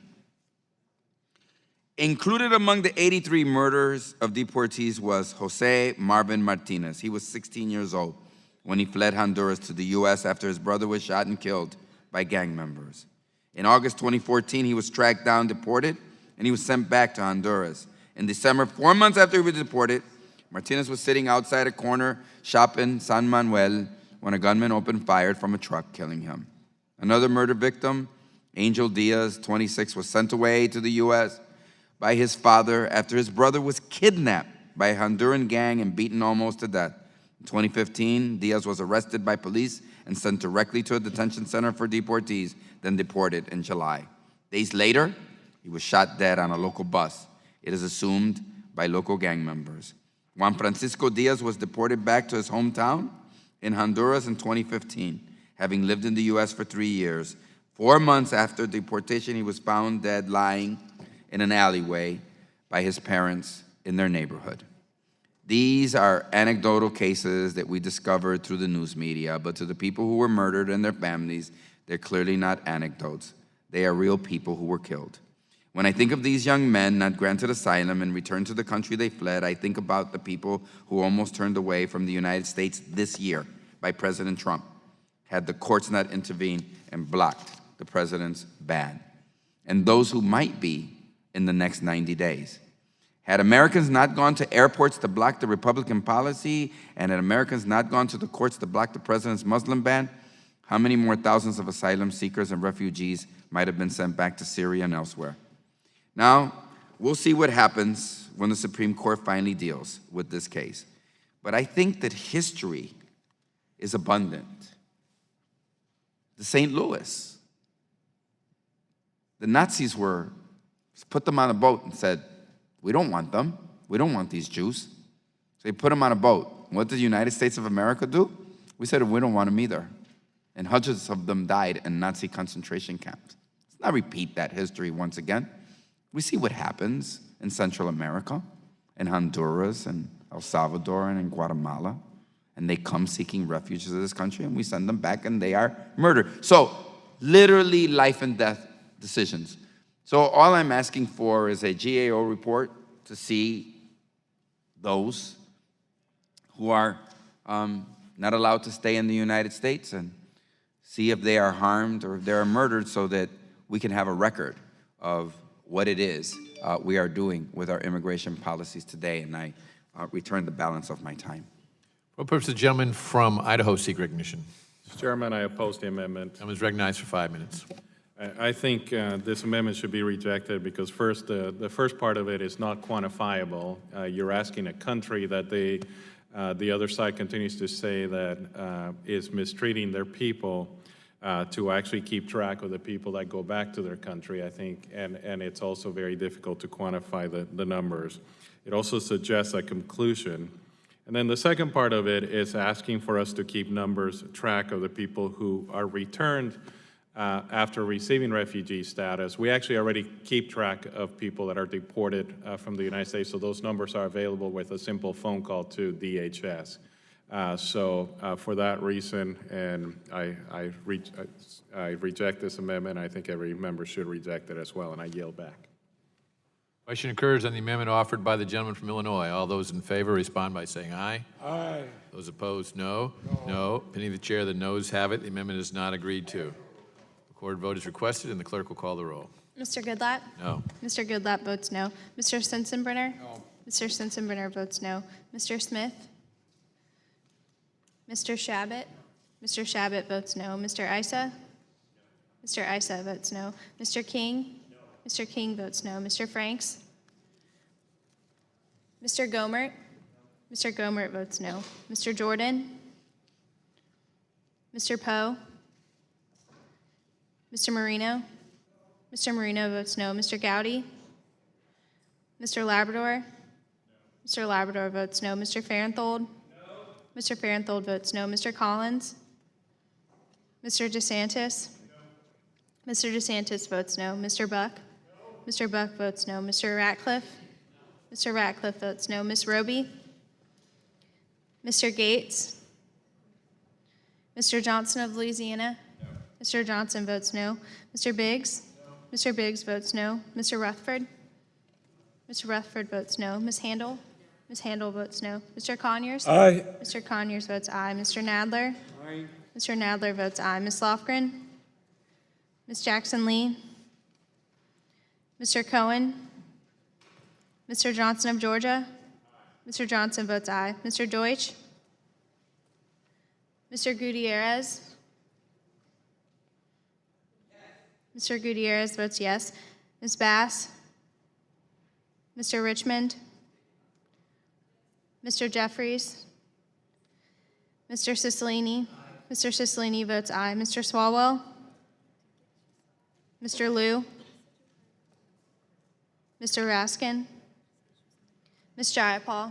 S15: Included among the 83 murders of deportees was Jose Marvin Martinez. He was 16 years old when he fled Honduras to the U.S. after his brother was shot and killed by gang members. In August 2014, he was tracked down, deported, and he was sent back to Honduras. In December, 4 months after he was deported, Martinez was sitting outside a corner shop in San Manuel when a gunman opened fire from a truck, killing him. Another murder victim, Angel Diaz, 26, was sent away to the U.S. by his father after his brother was kidnapped by a Honduran gang and beaten almost to death. In 2015, Diaz was arrested by police and sent directly to a detention center for deportees, then deported in July. Days later, he was shot dead on a local bus. It is assumed by local gang members. Juan Francisco Diaz was deported back to his hometown in Honduras in 2015, having lived in the U.S. for 3 years. 4 months after deportation, he was found dead, lying in an alleyway by his parents in their neighborhood. These are anecdotal cases that we discovered through the news media, but to the people who were murdered and their families, they're clearly not anecdotes. They are real people who were killed. When I think of these young men not granted asylum and returned to the country they fled, I think about the people who almost turned away from the United States this year by President Trump, had the courts not intervened and blocked the president's ban, and those who might be in the next 90 days. Had Americans not gone to airports to block the Republican policy, and had Americans not gone to the courts to block the president's Muslim ban, how many more thousands of asylum seekers and refugees might have been sent back to Syria and elsewhere? Now, we'll see what happens when the Supreme Court finally deals with this case. But I think that history is abundant. The St. Louis, the Nazis put them on a boat and said, we don't want them. We don't want these Jews. So they put them on a boat. What did the United States of America do? We said, we don't want them either. And hundreds of them died in Nazi concentration camps. Let's not repeat that history once again. We see what happens in Central America, in Honduras, and El Salvador, and in Guatemala. And they come seeking refuge to this country, and we send them back, and they are murdered. So, literally life and death decisions. So all I'm asking for is a GAO report to see those who are not allowed to stay in the United States and see if they are harmed or if they are murdered so that we can have a record of what it is we are doing with our immigration policies today. And I return the balance of my time.
S1: For purpose, the gentleman from Idaho seek recognition.
S10: Mr. Chairman, I oppose the amendment.
S1: The gentleman is recognized for 5 minutes.
S10: I think this amendment should be rejected because first, the first part of it is not quantifiable. You're asking a country that they The other side continues to say that is mistreating their people to actually keep track of the people that go back to their country, I think, and it's also very difficult to quantify the numbers. It also suggests a conclusion. And then the second part of it is asking for us to keep track of the people who are returned after receiving refugee status. We actually already keep track of people that are deported from the United States, so those numbers are available with a simple phone call to DHS. For that reason, and I reject this amendment. I think every member should reject it as well, and I yield back.
S1: Question occurs on the amendment offered by the gentleman from Illinois. All those in favor respond by saying aye.
S4: Aye.
S1: Those opposed, no. No. Opinion of the chair, the noes have it. The amendment is not agreed to. Recorded vote is requested, and the clerk will call the roll.
S2: Mr. Goodlatte?
S1: No.
S2: Mr. Goodlatte votes no. Mr. Sensenbrenner? No. Mr. Sensenbrenner votes no. Mr. Smith? Mr. Shabbat? Mr. Shabbat votes no. Mr. Issa? Mr. Issa votes no. Mr. King? No. Mr. King votes no. Mr. Franks? Mr. Gomert? Mr. Gomert votes no. Mr. Jordan? Mr. Poe? Mr. Marino? Mr. Marino votes no. Mr. Gowdy? Mr. Labrador? No. Mr. Labrador votes no. Mr. Farenthold? No. Mr. Farenthold votes no. Mr. Collins? Mr. DeSantis? No. Mr. DeSantis votes no. Mr. Buck? No. Mr. Buck votes no. Mr. Ratcliffe? No. Mr. Ratcliffe votes no. Ms. Roby? Mr. Gates? Mr. Johnson of Louisiana? No. Mr. Johnson votes no. Mr. Biggs? No. Mr. Biggs votes no. Mr. Rutherford? Mr. Rutherford votes no. Ms. Handel? Ms. Handel votes no. Mr. Conyers?
S4: Aye.
S2: Mr. Conyers votes aye. Mr. Nadler?
S4: Aye.
S2: Mr. Nadler votes aye. Ms. Lofgren? Ms. Jackson Lee? Mr. Cohen? Mr. Johnson of Georgia? Mr. Johnson votes aye. Mr. Deutsch? Mr. Gutierrez? Mr. Gutierrez votes yes. Ms. Bass? Mr. Richmond? Mr. Jeffries? Mr. Cicilline? Mr. Cicilline votes aye. Mr. Swalwell? Mr. Liu? Mr. Raskin? Ms. Jayapal?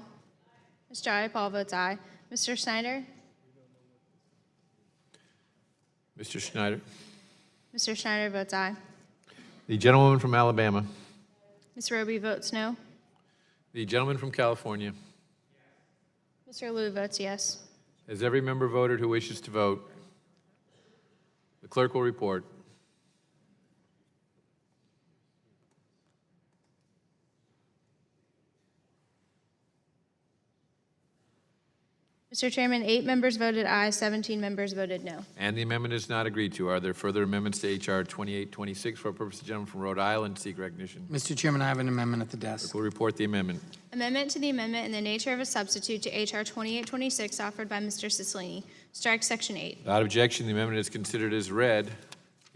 S2: Ms. Jayapal votes aye. Mr. Snyder?
S1: Mr. Schneider.
S2: Mr. Schneider votes aye.
S1: The gentlewoman from Alabama.
S2: Ms. Roby votes no.
S1: The gentleman from California.
S2: Mr. Liu votes yes.
S1: Has every member voted who wishes to vote? The clerk will report.
S2: Mr. Chairman, 8 members voted aye, 17 members voted no.
S1: And the amendment is not agreed to. Are there further amendments to H.R. 2826 for a purpose the gentleman from Rhode Island seek recognition?
S13: Mr. Chairman, I have an amendment at the desk.
S1: Clerk will report the amendment.
S2: Amendment to the amendment in the nature of a substitute to H.R. 2826 offered by Mr. Cicilline. Strike Section 8.
S1: Without objection, the amendment is considered as read,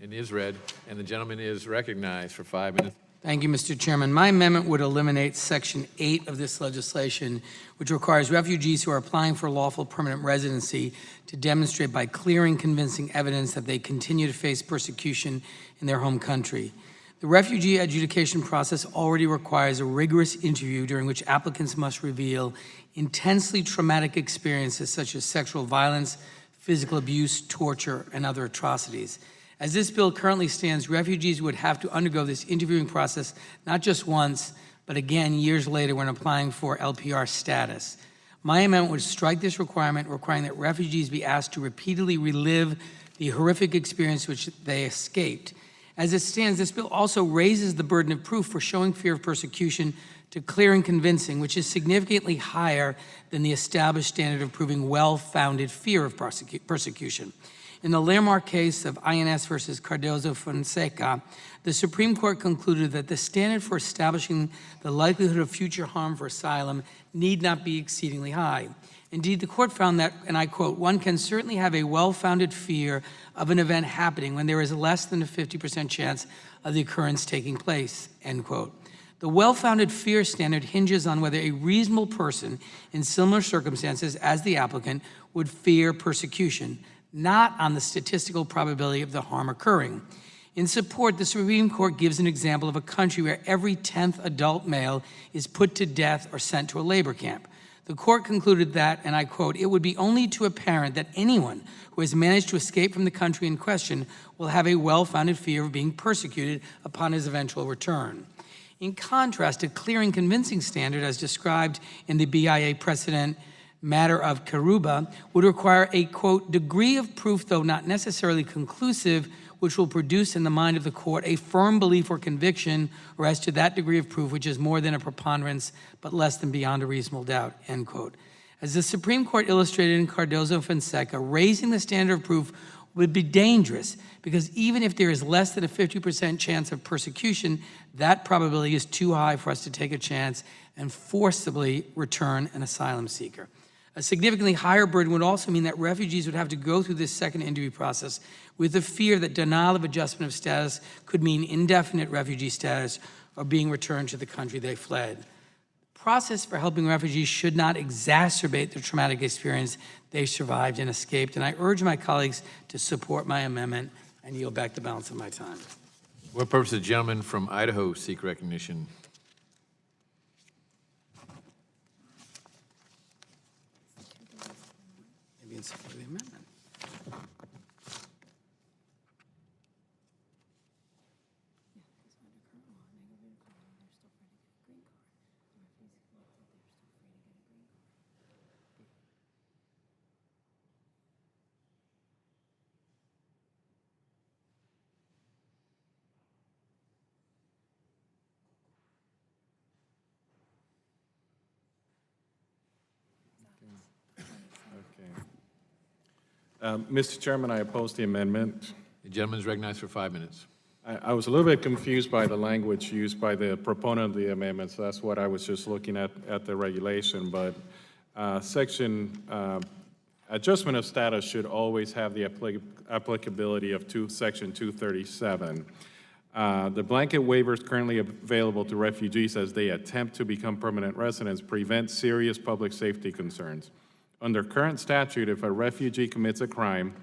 S1: and the gentleman is recognized for 5 minutes.
S13: Thank you, Mr. Chairman. My amendment would eliminate Section 8 of this legislation, which requires refugees who are applying for lawful permanent residency to demonstrate by clear and convincing evidence that they continue to face persecution in their home country. The refugee adjudication process already requires a rigorous interview during which applicants must reveal intensely traumatic experiences such as sexual violence, physical abuse, torture, and other atrocities. As this bill currently stands, refugees would have to undergo this interviewing process not just once, but again years later when applying for LPR status. My amendment would strike this requirement, requiring that refugees be asked to repeatedly relive the horrific experience which they escaped. As it stands, this bill also raises the burden of proof for showing fear of persecution to clear and convincing, which is significantly higher than the established standard of proving well-founded fear of persecution. In the landmark case of INS versus Cardozo-Fonseca, the Supreme Court concluded that the standard for establishing the likelihood of future harm for asylum need not be exceedingly high. Indeed, the court found that, and I quote, "One can certainly have a well-founded fear of an event happening when there is less than a 50% chance of the occurrence taking place," end quote. The well-founded fear standard hinges on whether a reasonable person in similar circumstances as the applicant would fear persecution, not on the statistical probability of the harm occurring. In support, the Supreme Court gives an example of a country where every 10th adult male is put to death or sent to a labor camp. The court concluded that, and I quote, "It would be only too apparent that anyone who has managed to escape from the country in question will have a well-founded fear of being persecuted upon his eventual return." In contrast, a clear and convincing standard, as described in the BIA precedent matter of Karuba, would require a, quote, "degree of proof, though not necessarily conclusive, which will produce in the mind of the court a firm belief or conviction, or as to that degree of proof which is more than a preponderance, but less than beyond a reasonable doubt," end quote. As the Supreme Court illustrated in Cardozo-Fonseca, raising the standard of proof would be dangerous, because even if there is less than a 50% chance of persecution, that probability is too high for us to take a chance and forcibly return an asylum seeker. A significantly higher burden would also mean that refugees would have to go through this second interview process with the fear that denial of adjustment of status could mean indefinite refugee status or being returned to the country they fled. The process for helping refugees should not exacerbate the traumatic experience they survived and escaped, and I urge my colleagues to support my amendment and yield back the balance of my time.
S1: What purpose does the gentleman from Idaho seek recognition?
S13: Maybe in support of the amendment.
S10: Mr. Chairman, I oppose the amendment.
S1: The gentleman is recognized for 5 minutes.
S10: I was a little bit confused by the language used by the proponent of the amendment, so that's what I was just looking at the regulation. But adjustment of status should always have the applicability of Section 237. The blanket waivers currently available to refugees as they attempt to become permanent residents prevent serious public safety concerns. Under current statute, if a refugee commits a crime,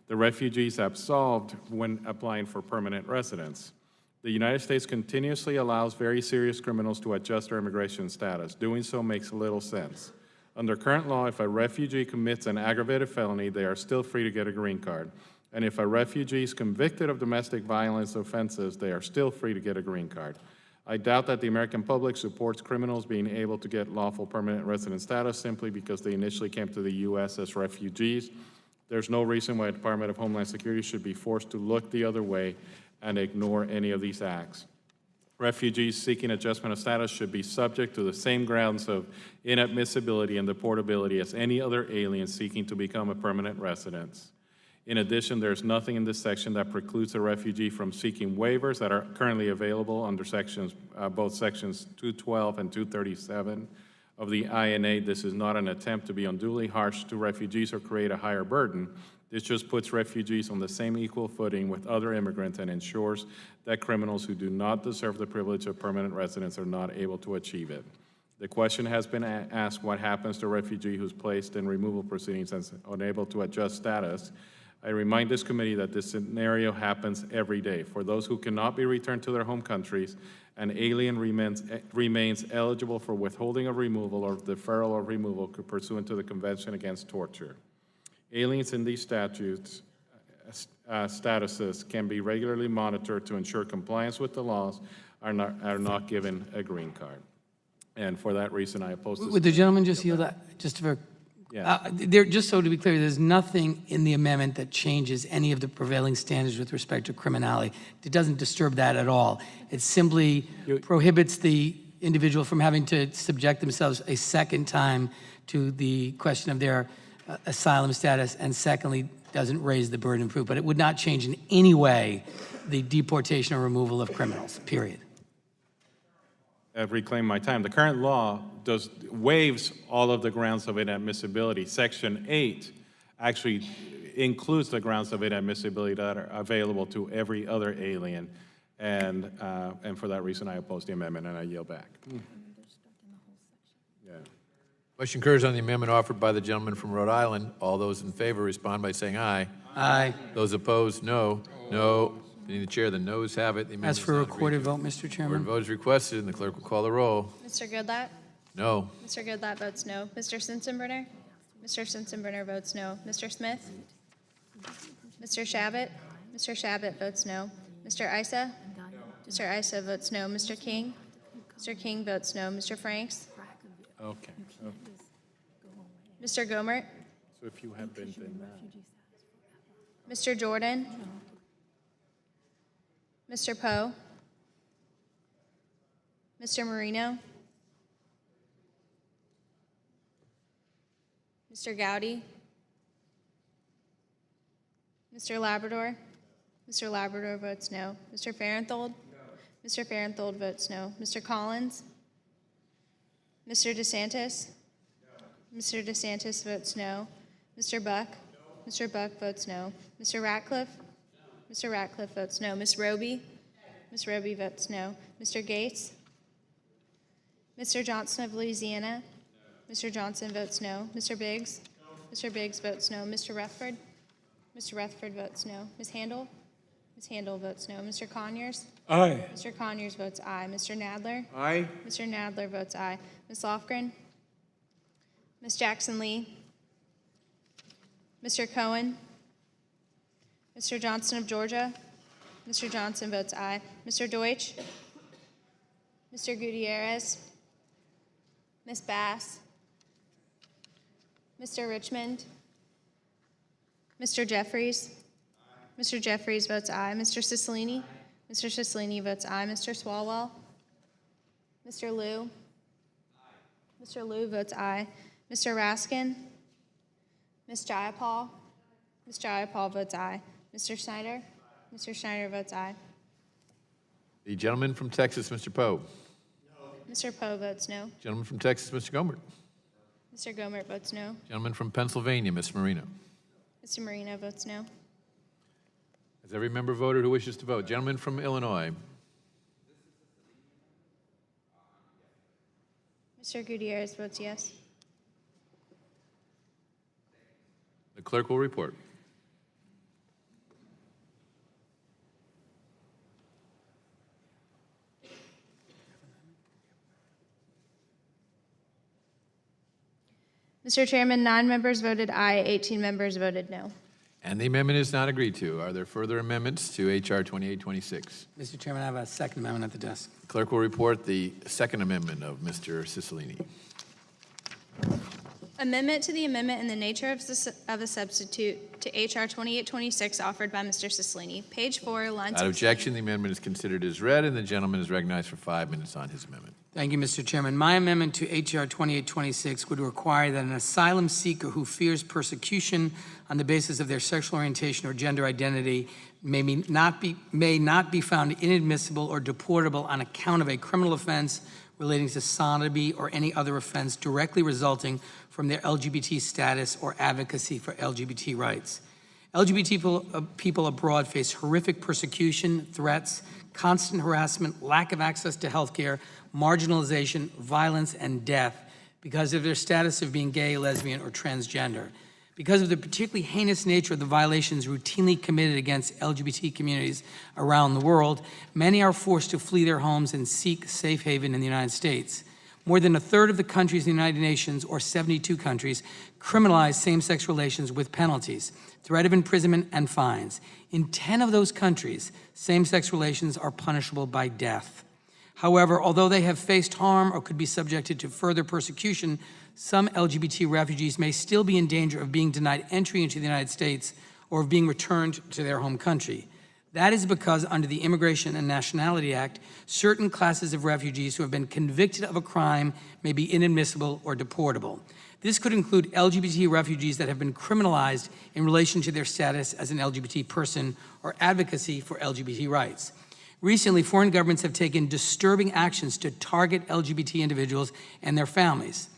S10: the refugee is absolved when applying for permanent residence. The United States continuously allows very serious criminals to adjust their immigration status. Doing so makes little sense. Under current law, if a refugee commits an aggravated felony, they are still free to get a green card. And if a refugee is convicted of domestic violence offenses, they are still free to get a green card. I doubt that the American public supports criminals being able to get lawful permanent resident status simply because they initially came to the U.S. as refugees. There's no reason why the Department of Homeland Security should be forced to look the other way and ignore any of these acts. Refugees seeking adjustment of status should be subject to the same grounds of inadmissibility and deportability as any other alien seeking to become a permanent resident. In addition, there's nothing in this section that precludes a refugee from seeking waivers that are currently available under both sections 212 and 237 of the INA. This is not an attempt to be unduly harsh to refugees or create a higher burden. This just puts refugees on the same equal footing with other immigrants and ensures that criminals who do not deserve the privilege of permanent residence are not able to achieve it. The question has been asked, what happens to a refugee who's placed in removal proceedings and is unable to adjust status? I remind this committee that this scenario happens every day. For those who cannot be returned to their home countries, an alien remains eligible for withholding of removal or deferral of removal pursuant to the Convention Against Torture. Aliens in these statuses can be regularly monitored to ensure compliance with the laws are not given a green card. And for that reason, I oppose this.
S13: Would the gentleman just yield that, just for, just so to be clear, there's nothing in the amendment that changes any of the prevailing standards with respect to criminality. It doesn't disturb that at all. It simply prohibits the individual from having to subject themselves a second time to the question of their asylum status, and secondly, doesn't raise the burden of proof. But it would not change in any way the deportation or removal of criminals, period.
S10: I've reclaimed my time. The current law waives all of the grounds of inadmissibility. Section 8 actually includes the grounds of inadmissibility that are available to every other alien. and for that reason, I oppose the amendment, and I yield back. Yeah.
S1: Question concurs on the amendment offered by the gentleman from Rhode Island. All those in favor respond by saying aye.
S13: Aye.
S1: Those opposed, no. No. Being the chair, the noes have it. The amendment
S13: As
S1: is
S13: for
S1: not
S13: recorded
S1: agreed to.
S13: vote, Mr.
S1: Recorded
S13: Chairman.
S1: vote is requested, and the clerk will call the roll.
S2: Mr. Goodlatte?
S1: No.
S2: Mr. Goodlatte votes no. Mr. Sensenbrenner? Mr. Sensenbrenner votes no. Mr. Smith? Mr. Shabbat? Mr. Shabbat votes no. Mr. Issa? Mr. Issa votes no. Mr. King? Mr. King votes no. Mr. Franks?
S10: Okay.
S2: Mr. Gomert?
S10: So if you have been denied.
S2: Mr. Jordan? Mr. Poe? Mr. Marino? Mr. Gowdy? Mr. Labrador? Mr. Labrador votes no. Mr. Farenthold? Mr. Farenthold votes no. Mr. Collins? Mr. DeSantis? Mr. DeSantis votes no. Mr. Buck? Mr. Buck votes no. Mr. Ratcliffe? Mr. Ratcliffe votes no. Ms. Roby? Ms. Roby votes no. Mr. Gates? Mr. Johnson of Louisiana? Mr. Johnson votes no. Mr. Biggs? Mr. Biggs votes no. Mr. Rutherford? Mr. Rutherford votes no. Ms. Handel? Ms. Handel votes no. Mr. Conyers?
S4: Aye.
S2: Mr. Conyers votes aye. Mr. Nadler?
S9: Aye.
S2: Mr. Nadler votes aye. Ms. Lofgren? Ms. Jackson Lee? Mr. Cohen? Mr. Johnson of Georgia? Mr. Johnson votes aye. Mr. Deutsch? Mr. Gutierrez? Ms. Bass? Mr. Richmond? Mr. Jeffries? Mr. Jeffries votes aye. Mr. Cicilline? Mr. Cicilline votes aye. Mr. Swalwell? Mr. Liu? Mr. Liu votes aye. Mr. Raskin? Ms. Jayapal? Ms. Jayapal votes aye. Mr. Schneider? Mr. Schneider votes aye.
S1: The gentleman from Texas, Mr. Poe.
S2: Mr. Poe votes no.
S1: Gentleman from Texas, Mr. Gomert.
S2: Mr. Gomert votes no.
S1: Gentleman from Pennsylvania, Ms. Marino.
S2: Mr. Marino votes no.
S1: Has every member voted who wishes to vote? Gentleman from Illinois.
S2: Mr. Gutierrez votes yes.
S1: The clerk will report.
S2: Mr. Chairman, 9 members voted aye, 18 members voted no.
S1: And the amendment is not agreed to. Are there further amendments to H.R. 2826?
S13: Mr. Chairman, I have a second amendment at the desk.
S1: The clerk will report the second amendment of Mr. Cicilline.
S2: Amendment to the amendment in the nature of a substitute to H.R. 2826 offered by Mr. Cicilline. Page 4, line
S1: Without
S2: 16.
S1: objection, the amendment is considered as read, and the gentleman is recognized for 5 minutes on his amendment.
S13: Thank you, Mr. Chairman. My amendment to H.R. 2826 would require that an asylum seeker who fears persecution on the basis of their sexual orientation or gender identity may not be found inadmissible or deportable on account of a criminal offense relating to sodomy or any other offense directly resulting from their LGBT status or advocacy for LGBT rights. LGBT people abroad face horrific persecution, threats, constant harassment, lack of access to health care, marginalization, violence, and death because of their status of being gay, lesbian, or transgender. Because of the particularly heinous nature of the violations routinely committed against LGBT communities around the world, many are forced to flee their homes and seek safe haven in the United States. More than a third of the countries in the United Nations, or 72 countries, criminalize same-sex relations with penalties, threat of imprisonment, and fines. In 10 of those countries, same-sex relations are punishable by death. However, although they have faced harm or could be subjected to further persecution, some LGBT refugees may still be in danger of being denied entry into the United States or of being returned to their home country. That is because under the Immigration and Nationality Act, certain classes of refugees who have been convicted of a crime may be inadmissible or deportable. This could include LGBT refugees that have been criminalized in relation to their status as an LGBT person or advocacy for LGBT rights. Recently, foreign governments have taken disturbing actions to target LGBT individuals and their families.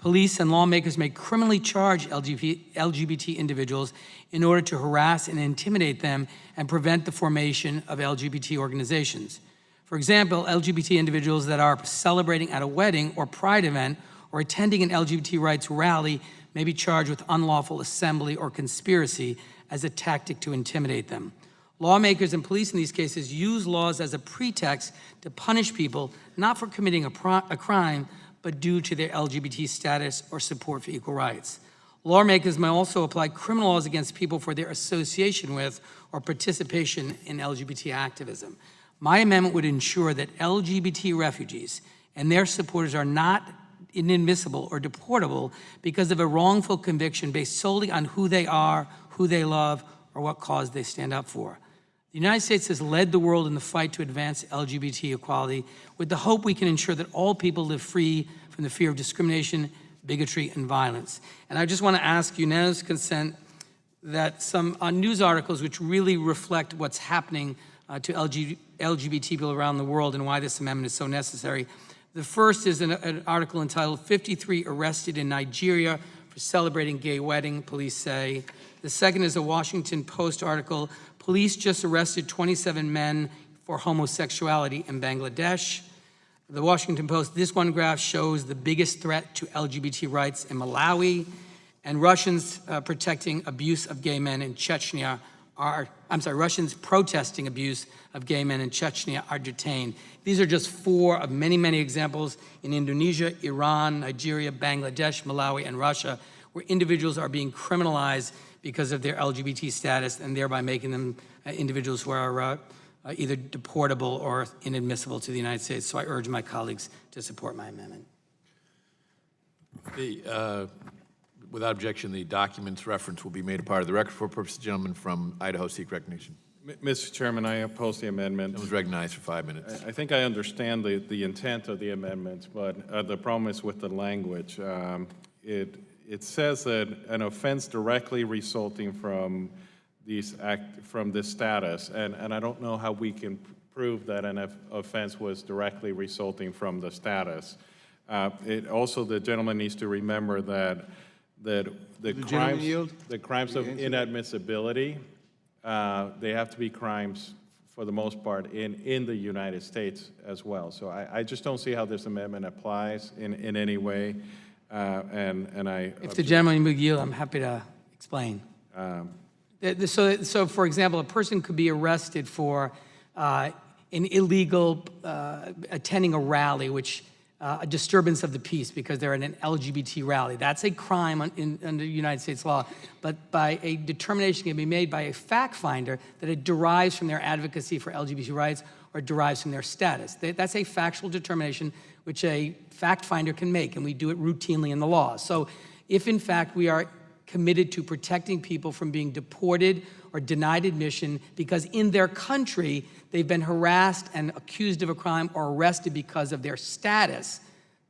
S13: Police and lawmakers may criminally charge LGBT individuals in order to harass and intimidate them and prevent the formation of LGBT organizations. For example, LGBT individuals that are celebrating at a wedding or pride event or attending an LGBT rights rally may be charged with unlawful assembly or conspiracy as a tactic to intimidate them. Lawmakers and police in these cases use laws as a pretext to punish people not for committing a crime, but due to their LGBT status or support for equal rights. Lawmakers may also apply criminal laws against people for their association with or participation in LGBT activism. My amendment would ensure that LGBT refugees and their supporters are not inadmissible or deportable because of a wrongful conviction based solely on who they are, who they love, or what cause they stand up for. The United States has led the world in the fight to advance LGBT equality with the hope we can ensure that all people live free from the fear of discrimination, bigotry, and violence. And I just want to ask unanimous consent that some news articles which really reflect what's happening to LGBT people around the world and why this amendment is so necessary. The first is an article entitled 53 Arrested in Nigeria for Celebrating Gay Wedding, police say. The second is a Washington Post article, Police just arrested 27 men for homosexuality in Bangladesh. The Washington Post, this one graph shows the biggest threat to LGBT rights in Malawi, and Russians protecting abuse of gay men in Chechnya Russians protesting abuse of gay men in Chechnya are detained. These are just four of many, many examples in Indonesia, Iran, Nigeria, Bangladesh, Malawi, and Russia, where individuals are being criminalized because of their LGBT status and thereby making them individuals who are either deportable or inadmissible to the United States. So I urge my colleagues to support my amendment.
S1: Without objection, the document's reference will be made a part of the record. For purpose, the gentleman from Idaho seek recognition.
S10: Mr. Chairman, I oppose the amendment.
S1: It was recognized for 5 minutes.
S10: I think I understand the intent of the amendment, but the problem is with the language. It says that an offense directly resulting from this status, and I don't know how we can prove that an offense was directly resulting from the status. Also, the gentleman needs to remember that the crimes of inadmissibility, they have to be crimes for the most part in the United States as well. So I just don't see how this amendment applies in any way.
S13: If the gentleman would yield, I'm happy to explain. So for example, a person could be arrested for an illegal attending a rally, which a disturbance of the peace because they're in an LGBT rally. That's a crime under United States law, but by a determination can be made by a fact finder that it derives from their advocacy for LGBT rights or derives from their status. That's a factual determination which a fact finder can make, and we do it routinely in the law. So if in fact we are committed to protecting people from being deported or denied admission because in their country they've been harassed and accused of a crime or arrested because of their status,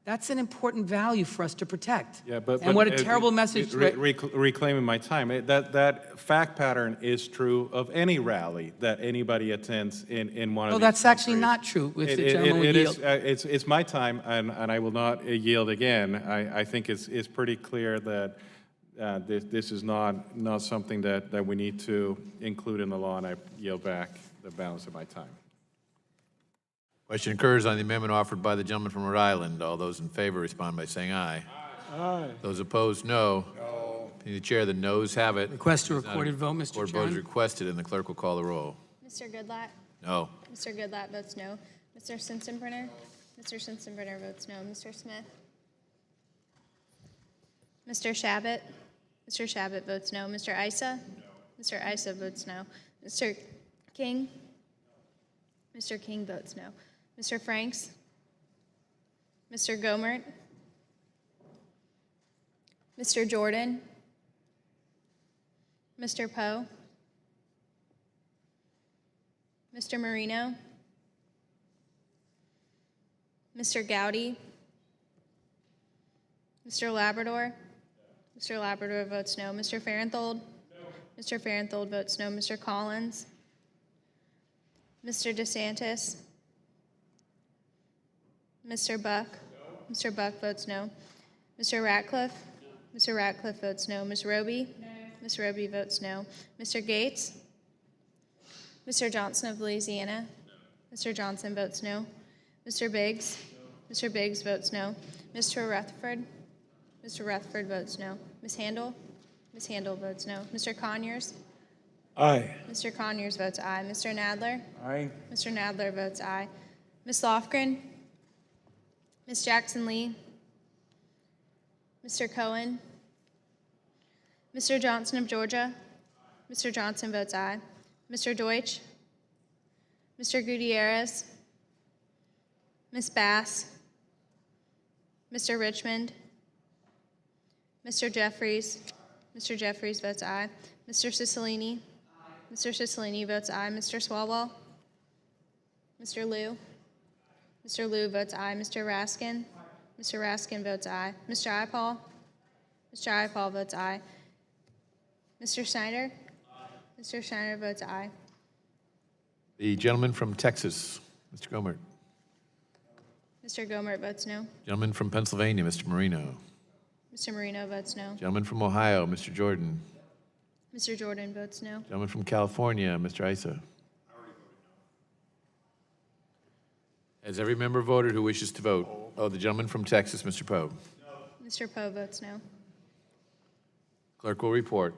S13: that's an important value for us to protect.
S10: Yeah, but
S13: what a terrible message.
S10: Reclaiming my time, that fact pattern is true of any rally that anybody attends in one of these
S13: that's
S10: countries.
S13: actually not true. With the gentleman would yield.
S10: It's my time, and I will not yield again. I think it's pretty clear that this is not something that we need to include in the law, and I yield back the balance of my time.
S1: Question occurs on the amendment offered by the gentleman from Rhode Island. All those in favor respond by saying aye.
S4: Aye.
S1: Those opposed, no. No. The chair, the noes have it.
S13: Request a recorded vote, Mr. Chairman.
S1: Recorded vote is requested, and the clerk will call the roll.
S2: Mr. Goodlatte?
S1: No.
S2: Mr. Goodlatte votes no. Mr. Sensenbrenner? Mr. Sensenbrenner votes no. Mr. Smith? Mr. Shabbat? Mr. Shabbat votes no. Mr. Issa? No. Mr. Issa votes no. Mr. King? Mr. King votes no. Mr. Franks? Mr. Gomert? Mr. Jordan? Mr. Poe? Mr. Marino? Mr. Gowdy? Mr. Labrador? Mr. Labrador votes no. Mr. Farenthold? No. Mr. Farenthold votes no. Mr. Collins? Mr. DeSantis? Mr. Buck? No. Mr. Buck votes no. Mr. Ratcliffe? Mr. Ratcliffe votes no. Ms. Roby? No. Ms. Roby votes no. Mr. Gates? Mr. Johnson of Louisiana? No. Mr. Johnson votes no. Mr. Biggs? No. Mr. Biggs votes no. Mr. Rutherford? Mr. Rutherford votes no. Ms. Handel? Ms. Handel votes no. Mr. Conyers?
S4: Aye.
S2: Mr. Conyers votes aye. Mr. Nadler?
S5: Aye.
S2: Mr. Nadler votes aye. Ms. Lofgren? Ms. Jackson Lee? Mr. Cohen? Mr. Johnson of Georgia? Mr. Johnson votes aye. Mr. Deutsch? Mr. Gutierrez? Ms. Bass? Mr. Richmond? Mr. Jeffries? Mr. Jeffries votes aye. Mr. Cicilline? Mr. Cicilline votes aye. Mr. Swalwell? Mr. Liu? Mr. Liu votes aye. Mr. Raskin? Mr. Raskin votes aye. Mr. Ipaul? Mr. Ipaul votes aye. Mr. Schneider? Mr. Schneider votes aye.
S1: The gentleman from Texas, Mr. Gomert.
S2: Mr. Gomert votes no.
S1: Gentleman from Pennsylvania, Mr. Marino.
S2: Mr. Marino votes no.
S1: Gentleman from Ohio, Mr. Jordan.
S2: Mr. Jordan votes no.
S1: Gentleman from California, Mr. Issa. Has every member voted who wishes to vote? Oh, the gentleman from Texas, Mr. Poe.
S2: Mr. Poe votes no.
S1: Clerk will report.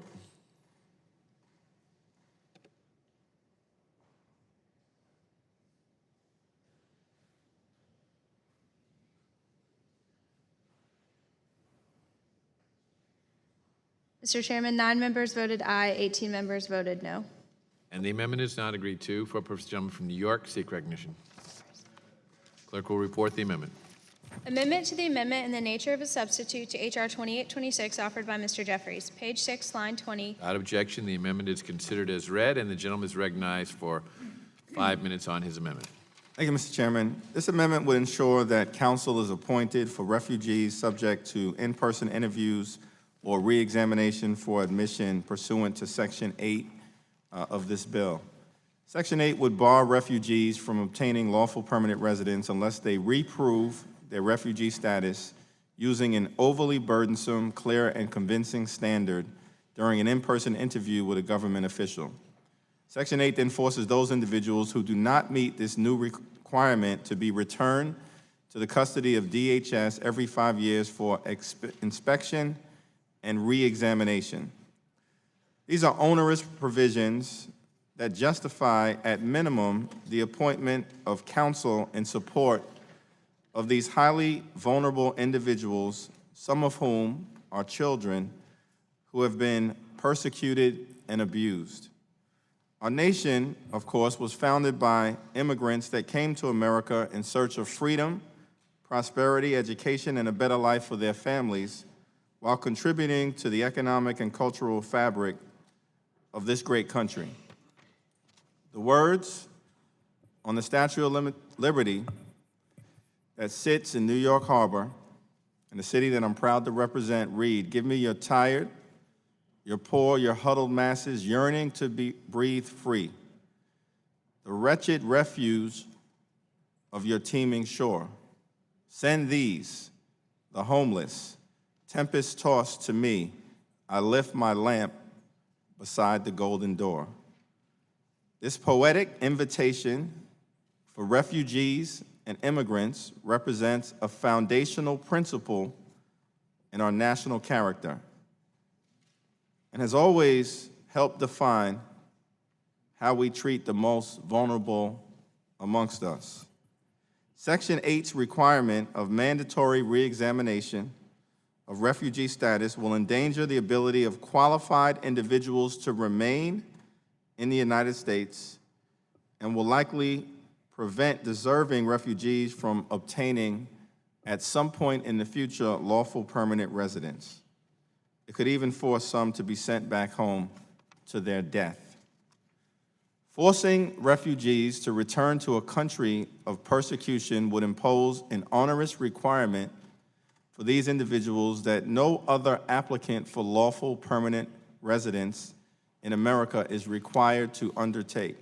S2: Mr. Chairman, 9 members voted aye, 18 members voted no.
S1: And the amendment is not agreed to. For purpose, gentleman from New York, seek recognition. Clerk will report the amendment.
S2: Amendment to the amendment in the nature of a substitute to H.R. 2826 offered by Mr. Jeffries. Page 6, line 20.
S1: Without objection, the amendment is considered as read, and the gentleman is recognized for 5 minutes on his amendment.
S12: Thank you, Mr. Chairman. This amendment would ensure that counsel is appointed for refugees subject to in-person interviews or re-examination for admission pursuant to Section 8 of this bill. Section 8 would bar refugees from obtaining lawful permanent residence unless they reprove their refugee status using an overly burdensome, clear, and convincing standard during an in-person interview with a government official. Section 8 then forces those individuals who do not meet this new requirement to be returned to the custody of DHS every 5 years for inspection and re-examination. These are onerous provisions that justify, at minimum, the appointment of counsel in support of these highly vulnerable individuals, some of whom are children who have been persecuted and abused. Our nation, of course, was founded by immigrants that came to America in search of freedom, prosperity, education, and a better life for their families, while contributing to the economic and cultural fabric of this great country. The words on the Statue of Liberty that sits in New York Harbor, in the city that I'm proud to represent, read, "Give me your tired, your poor, your huddled masses yearning to breathe free, the wretched refuse of your teeming shore. Send these, the homeless, tempest-tossed to me. I lift my lamp beside the golden door." This poetic invitation for refugees and immigrants represents a foundational principle in our national character and has always helped define how we treat the most vulnerable amongst us. Section 8's requirement of mandatory re-examination of refugee status will endanger the ability of qualified individuals to remain in the United States and will likely prevent deserving refugees from obtaining, at some point in the future, lawful permanent residence. It could even force some to be sent back home to their death. Forcing refugees to return to a country of persecution would impose an onerous requirement for these individuals that no other applicant for lawful permanent residence in America is required to undertake.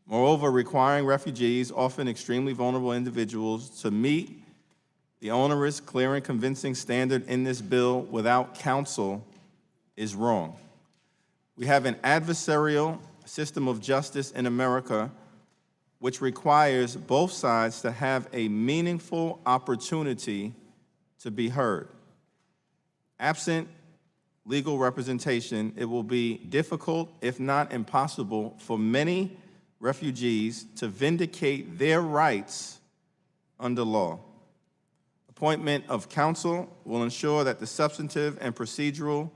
S12: Moreover, requiring refugees, often extremely vulnerable individuals, to meet The onerous, clear, and convincing standard in this bill without counsel is wrong. We have an adversarial system of justice in America which requires both sides to have a meaningful opportunity to be heard. Absent legal representation, it will be difficult, if not impossible, for many refugees to vindicate their rights under law. Appointment of counsel will ensure that the substantive and procedural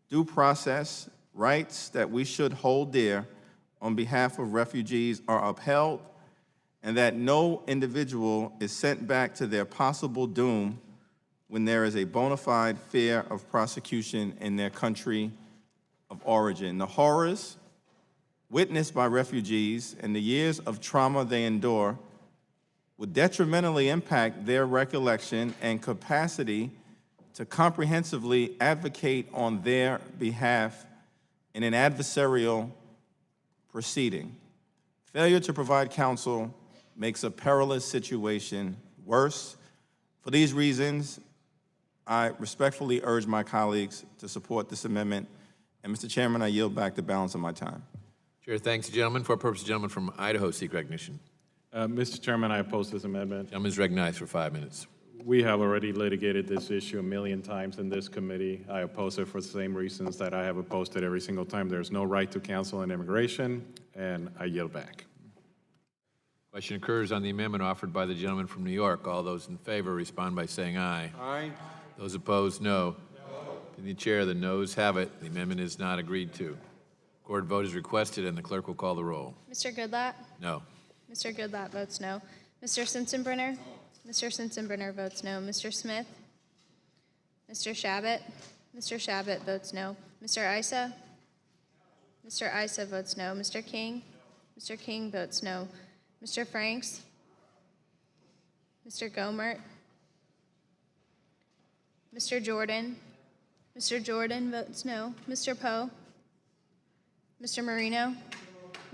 S12: due process rights that we should hold dear on behalf of refugees are upheld, and that no individual is sent back to their possible doom when there is a bona fide fear of prosecution in their country of origin. The horrors witnessed by refugees and the years of trauma they endure would detrimentally impact their recollection and capacity to comprehensively advocate on their behalf in an adversarial proceeding. Failure to provide counsel makes a perilous situation worse. For these reasons, I respectfully urge my colleagues to support this amendment. And Mr. Chairman, I yield back the balance of my time.
S1: Chair thanks the gentleman. For purpose, the gentleman from Idaho seek recognition.
S10: Mr. Chairman, I oppose this amendment.
S1: Gentleman is recognized for 5 minutes.
S10: We have already litigated this issue a million times in this committee. I oppose it for the same reasons that I have opposed it every single time. There's no right to counsel in immigration, and I yield back.
S1: Question occurs on the amendment offered by the gentleman from New York. All those in favor respond by saying aye.
S9: Aye.
S1: Those opposed, no. In the chair, the noes have it. The amendment is not agreed to. Record vote is requested, and the clerk will call the roll.
S2: Mr. Goodlatte?
S1: No.
S2: Mr. Goodlatte votes no. Mr. Sensenbrenner? Mr. Sensenbrenner votes no. Mr. Smith? Mr. Shabbat? Mr. Shabbat votes no. Mr. Issa? Mr. Issa votes no. Mr. King? Mr. King votes no. Mr. Franks? Mr. Gomert? Mr. Jordan? Mr. Jordan votes no. Mr. Poe? Mr. Marino?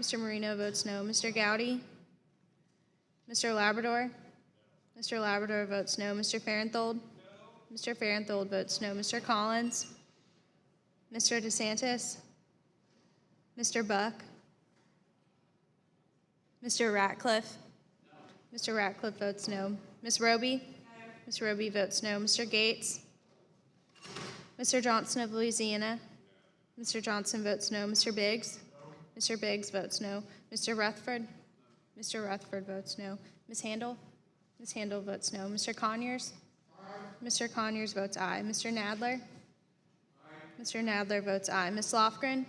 S2: Mr. Marino votes no. Mr. Gowdy? Mr. Labrador? Mr. Labrador votes no. Mr. Farenthold? Mr. Farenthold votes no. Mr. Collins? Mr. DeSantis? Mr. Buck? Mr. Ratcliffe? Mr. Ratcliffe votes no. Ms. Roby? Ms. Roby votes no. Mr. Gates? Mr. Johnson of Louisiana? Mr. Johnson votes no. Mr. Biggs? Mr. Biggs votes no. Mr. Rutherford? Mr. Rutherford votes no. Ms. Handel? Ms. Handel votes no. Mr. Conyers? Mr. Conyers votes aye. Mr. Nadler? Mr. Nadler votes aye. Ms. Lofgren?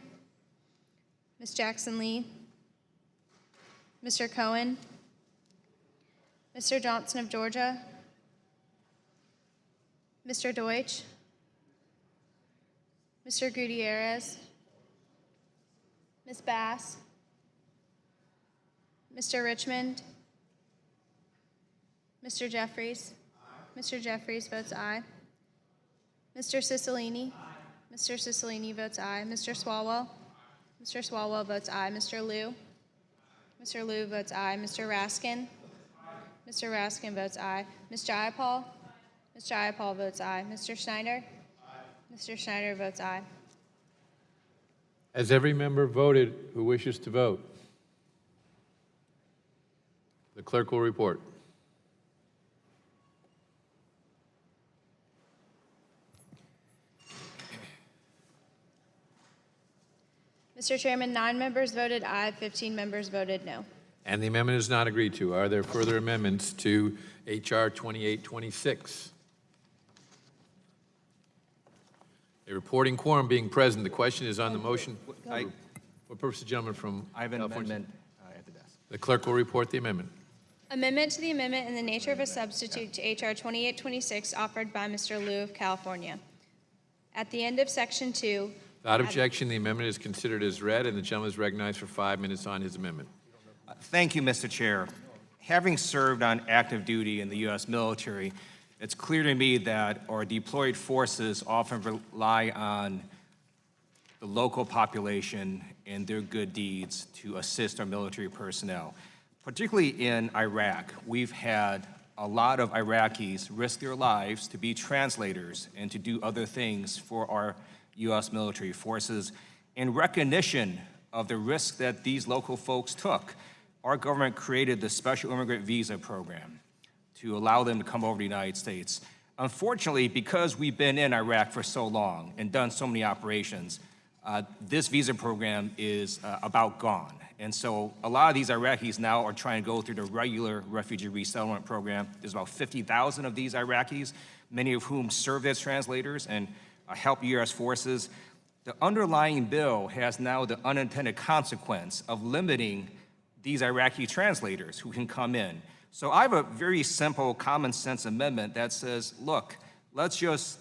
S2: Ms. Jackson Lee? Mr. Cohen? Mr. Johnson of Georgia? Mr. Deutsch? Mr. Gutierrez? Ms. Bass? Mr. Richmond? Mr. Jeffries? Mr. Jeffries votes aye. Mr. Cicilline? Mr. Cicilline votes aye. Mr. Swalwell? Mr. Swalwell votes aye. Mr. Liu? Mr. Liu votes aye. Mr. Raskin? Mr. Raskin votes aye. Ms. Jayapal? Ms. Jayapal votes aye. Mr. Schneider? Mr. Schneider votes aye.
S1: Has every member voted who wishes to vote? The clerk will report.
S2: Mr. Chairman, 9 members voted aye, 15 members voted no.
S1: And the amendment is not agreed to. Are there further amendments to H.R. 2826? A reporting quorum being present, the question is on the motion. What purpose, the gentleman from
S18: I have an
S1: California?
S18: amendment at the desk.
S1: The clerk will report the amendment.
S2: Amendment to the amendment in the nature of a substitute to H.R. 2826 offered by Mr. Liu of California. At the end of Section 2.
S1: Without objection, the amendment is considered as read, and the gentleman is recognized for 5 minutes on his amendment.
S18: Thank you, Mr. Chair. Having served on active duty in the U.S. military, it's clear to me that our deployed forces often rely on the local population and their good deeds to assist our military personnel. Particularly in Iraq, we've had a lot of Iraqis risk their lives to be translators and to do other things for our U.S. military forces. In recognition of the risk that these local folks took, our government created the Special Immigrant Visa Program to allow them to come over to the United States. Unfortunately, because we've been in Iraq for so long and done so many operations, this visa program is about gone. And so a lot of these Iraqis now are trying to go through the regular refugee resettlement program. There's about 50,000 of these Iraqis, many of whom served as translators and help U.S. forces. The underlying bill has now the unintended consequence of limiting these Iraqi translators who can come in. So I have a very simple common sense amendment that says, look, let's just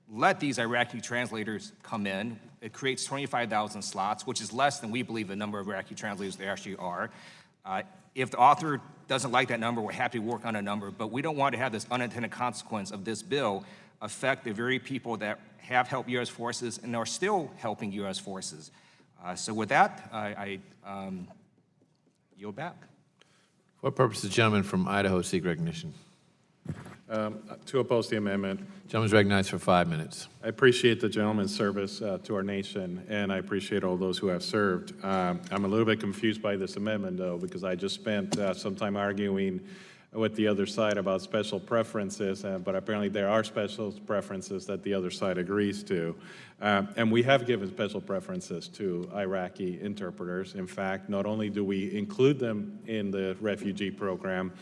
S18: let these Iraqi translators come in. It creates 25,000 slots, which is less than we believe the number of Iraqi translators there actually are. If the author doesn't like that number, we're happy to work on a number, but we don't want to have this unintended consequence of this bill affect the very people that have helped U.S. forces and are still helping U.S. forces. So with that, I yield back.
S1: For what purpose does the gentleman from Idaho seek recognition?
S10: To oppose the amendment.
S1: Gentleman's recognized for 5 minutes.
S10: I appreciate the gentleman's service to our nation, and I appreciate all those who have served. I'm a little bit confused by this amendment, though, because I just spent some time arguing with the other side about special preferences, but apparently there are special preferences that the other side agrees to. And we have given special preferences to Iraqi interpreters. In fact, not only do we include them in the refugee program,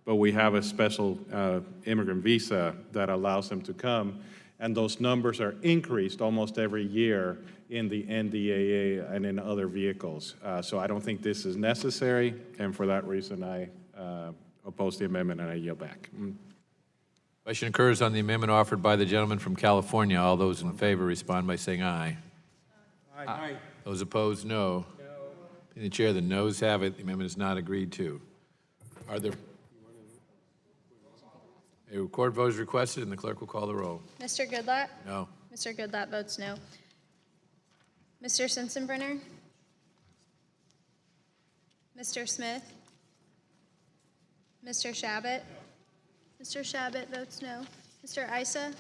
S10: but we have a special immigrant visa that allows them to come, and those numbers are increased almost every year in the NDAA and in other vehicles. So I don't think this is necessary, and for that reason I oppose the amendment and I yield back.
S1: Question occurs on the amendment offered by the gentleman from California. All those in favor respond by saying aye.
S9: Aye.
S1: Those opposed, no. In the chair, the noes have it. The amendment is not agreed to. Are there... A record vote is requested, and the clerk will call the roll.
S2: Mr. Goodlatte?
S1: No.
S2: Mr. Goodlatte votes no. Mr. Sensenbrenner? Mr. Smith? Mr. Shabbat? Mr. Shabbat votes no. Mr. Issa?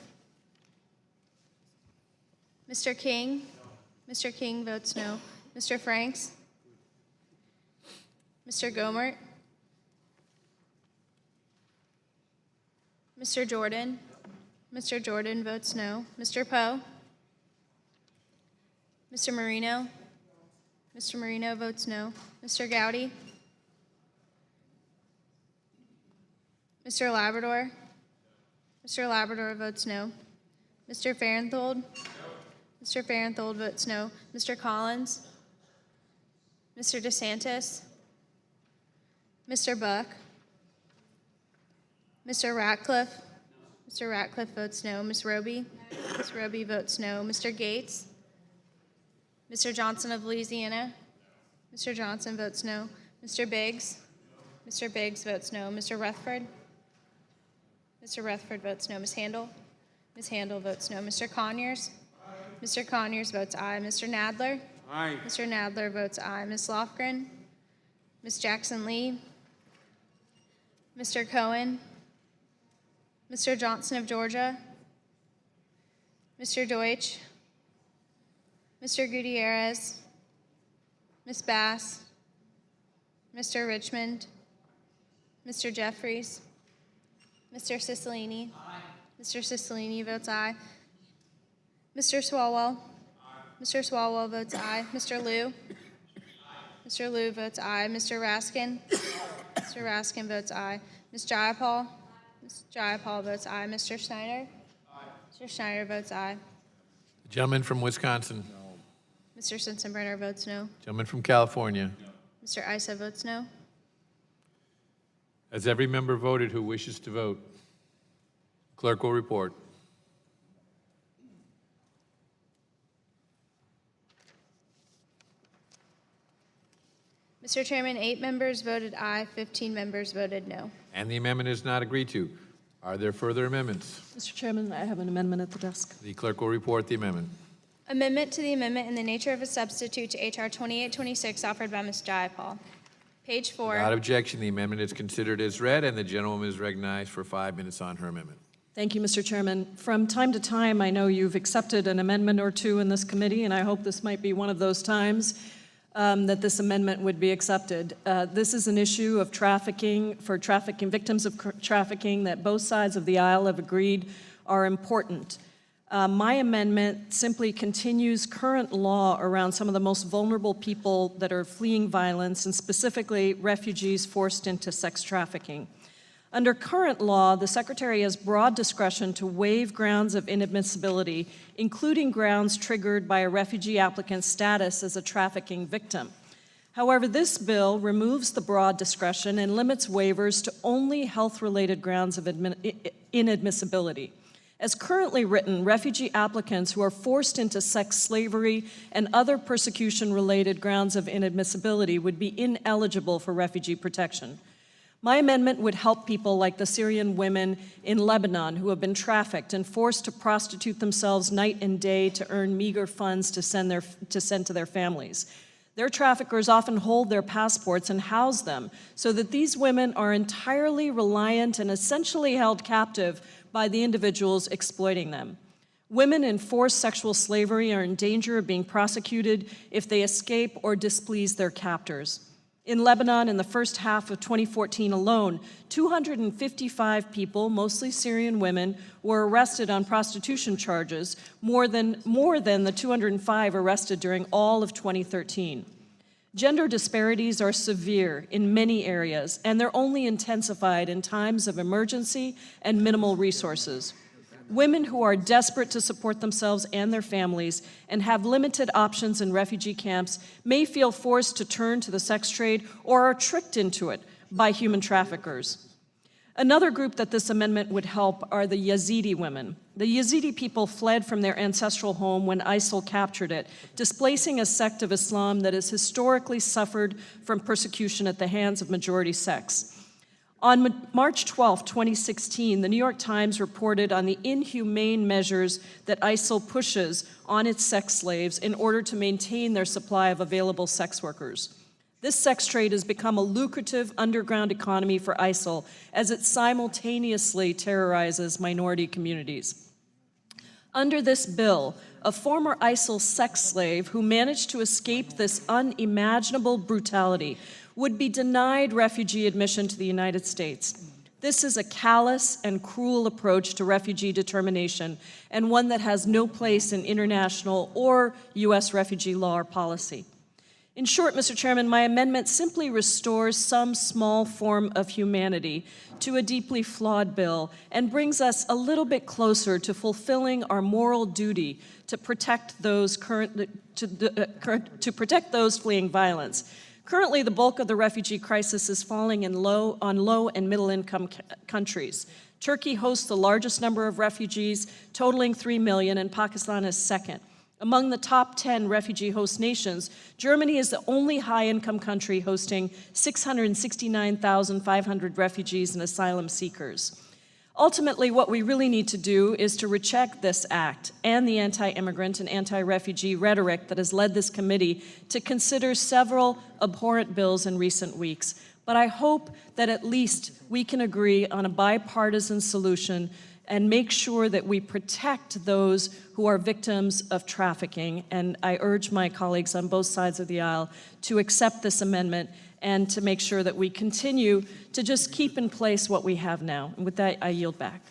S2: Mr. King? Mr. King votes no. Mr. Franks? Mr. Gomert? Mr. Jordan? Mr. Jordan votes no. Mr. Poe? Mr. Marino? Mr. Marino votes no. Mr. Gowdy? Mr. Labrador? Mr. Labrador votes no. Mr. Farenthold? Mr. Farenthold votes no. Mr. Collins? Mr. DeSantis? Mr. Buck? Mr. Ratcliffe? Mr. Ratcliffe votes no. Ms. Roby? Ms. Roby votes no. Mr. Gates? Mr. Johnson of Louisiana? Mr. Johnson votes no. Mr. Biggs? Mr. Biggs votes no. Mr. Rutherford? Mr. Rutherford votes no. Ms. Handel? Ms. Handel votes no. Mr. Conyers? Mr. Conyers votes aye. Mr. Nadler?
S9: Aye.
S2: Mr. Nadler votes aye. Ms. Lofgren? Ms. Jackson-Lee? Mr. Cohen? Mr. Johnson of Georgia? Mr. Deutsch? Mr. Gutierrez? Ms. Bass? Mr. Richmond? Mr. Jeffries? Mr. Cicilline? Mr. Cicilline votes aye. Mr. Swalwell? Mr. Swalwell votes aye. Mr. Liu? Mr. Liu votes aye. Mr. Raskin? Mr. Raskin votes aye. Ms. Jayapal? Ms. Jayapal votes aye. Mr. Schneider? Mr. Schneider votes aye.
S1: The gentleman from Wisconsin.
S2: Mr. Sensenbrenner votes no.
S1: Gentleman from California.
S2: Mr. Issa votes no.
S1: Has every member voted who wishes to vote? Clerk will report.
S2: Mr. Chairman, 8 members voted aye, 15 members voted no.
S1: And the amendment is not agreed to. Are there further amendments?
S16: Mr. Chairman, I have an amendment at the desk.
S1: The clerk will report the amendment.
S2: Amendment to the amendment in the nature of a substitute to H.R. 2826 offered by Ms. Jayapal. Page 4.
S1: Without objection, the amendment is considered as read, and the gentlewoman is recognized for 5 minutes on her amendment.
S16: Thank you, Mr. Chairman. From time to time, I know you've accepted an amendment or two in this committee, and I hope this might be one of those times that this amendment would be accepted. This is an issue of victims of trafficking that both sides of the aisle have agreed are important. My amendment simply continues current law around some of the most vulnerable people that are fleeing violence, and specifically refugees forced into sex trafficking. Under current law, the Secretary has broad discretion to waive grounds of inadmissibility, including grounds triggered by a refugee applicant's status as a trafficking victim. However, this bill removes the broad discretion and limits waivers to only health-related grounds of inadmissibility. As currently written, refugee applicants who are forced into sex slavery and other persecution-related grounds of inadmissibility would be ineligible for refugee protection. My amendment would help people like the Syrian women in Lebanon who have been trafficked and forced to prostitute themselves night and day to earn meager funds to send to their families. Their traffickers often hold their passports and house them so that these women are entirely reliant and essentially held captive by the individuals exploiting them. Women in forced sexual slavery are in danger of being prosecuted if they escape or displease their captors. In Lebanon, in the first half of 2014 alone, 255 people, mostly Syrian women, were arrested on prostitution charges, more than the 205 arrested during all of 2013. Gender disparities are severe in many areas, and they're only intensified in times of emergency and minimal resources. Women who are desperate to support themselves and their families and have limited options in refugee camps may feel forced to turn to the sex trade or are tricked into it by human traffickers. Another group that this amendment would help are the Yazidi women. The Yazidi people fled from their ancestral home when ISIL captured it, displacing a sect of Islam that has historically suffered from persecution at the hands of majority sects. On March 12, 2016, the New York Times reported on the inhumane measures that ISIL pushes on its sex slaves in order to maintain their supply of available sex workers. This sex trade has become a lucrative underground economy for ISIL as it simultaneously terrorizes minority communities. Under this bill, a former ISIL sex slave who managed to escape this unimaginable brutality would be denied refugee admission to the United States. This is a callous and cruel approach to refugee determination, and one that has no place in international or U.S. refugee law or policy. In short, Mr. Chairman, my amendment simply restores some small form of humanity to a deeply flawed bill and brings us a little bit closer to fulfilling our moral duty to protect those fleeing violence. Currently, the bulk of the refugee crisis is falling on low and middle-income countries. Turkey hosts the largest number of refugees, totaling 3 million, and Pakistan is second. Among the top 10 refugee host nations, Germany is the only high-income country hosting 669,500 refugees and asylum seekers. Ultimately, what we really need to do is to reject this act and the anti-immigrant and anti-refugee rhetoric that has led this committee to consider several abhorrent bills in recent weeks. But I hope that at least we can agree on a bipartisan solution and make sure that we protect those who are victims of trafficking. And I urge my colleagues on both sides of the aisle to accept this amendment and to make sure that we continue to just keep in place what we have now. And with that, I yield back.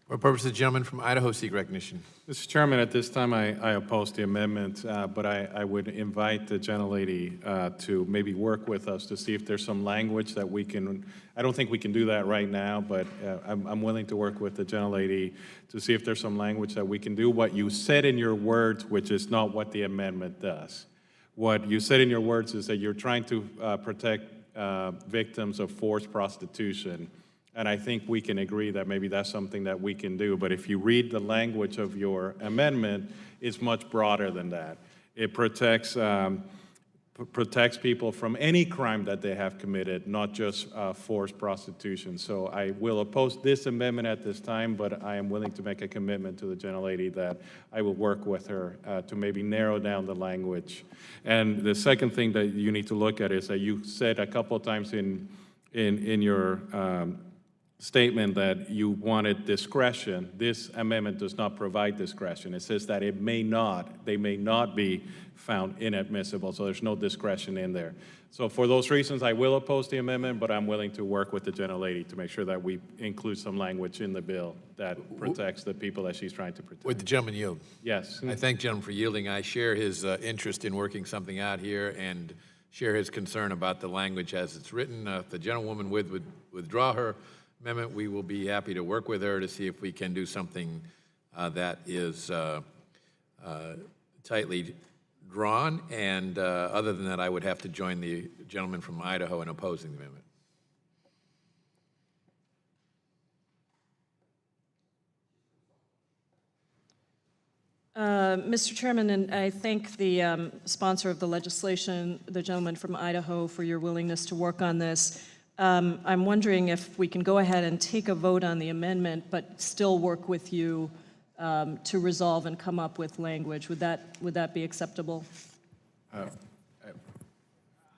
S1: For purpose, the gentleman from Idaho seek recognition.
S10: Mr. Chairman, at this time, I oppose the amendment, but I would invite the gentlelady to maybe work with us to see if there's some language that we can, I don't think we can do that right now, but I'm willing to work with the gentlelady to see if there's some language that we can do what you said in your words, which is not what the amendment does. What you said in your words is that you're trying to protect victims of forced prostitution. And I think we can agree that maybe that's something that we can do. But if you read the language of your amendment, it's much broader than that. It protects protects people from any crime that they have committed, not just forced prostitution. So I will oppose this amendment at this time, but I am willing to make a commitment to the gentlelady that I will work with her to maybe narrow down the language. And the second thing that you need to look at is that you said a couple of times in your statement that you wanted discretion. This amendment does not provide discretion. It says that they may not be found inadmissible, so there's no discretion in there. So for those reasons, I will oppose the amendment, but I'm willing to work with the gentlelady to make sure that we include some language in the bill that protects the people that she's trying to protect.
S1: Would the gentleman yield?
S10: Yes.
S1: I thank the gentleman for yielding. I share his interest in working something out here and share his concern about the language as it's written. If the gentlewoman would withdraw her amendment, we will be happy to work with her to see if we can do something that is tightly drawn, and other than that, I would have to join the gentleman from Idaho in opposing the amendment.
S16: Mr. Chairman, and I thank the sponsor of the legislation, the gentleman from Idaho, for your willingness to work on this. I'm wondering if we can go ahead and take a vote on the amendment, but still work with you to resolve and come up with language. Would that be acceptable?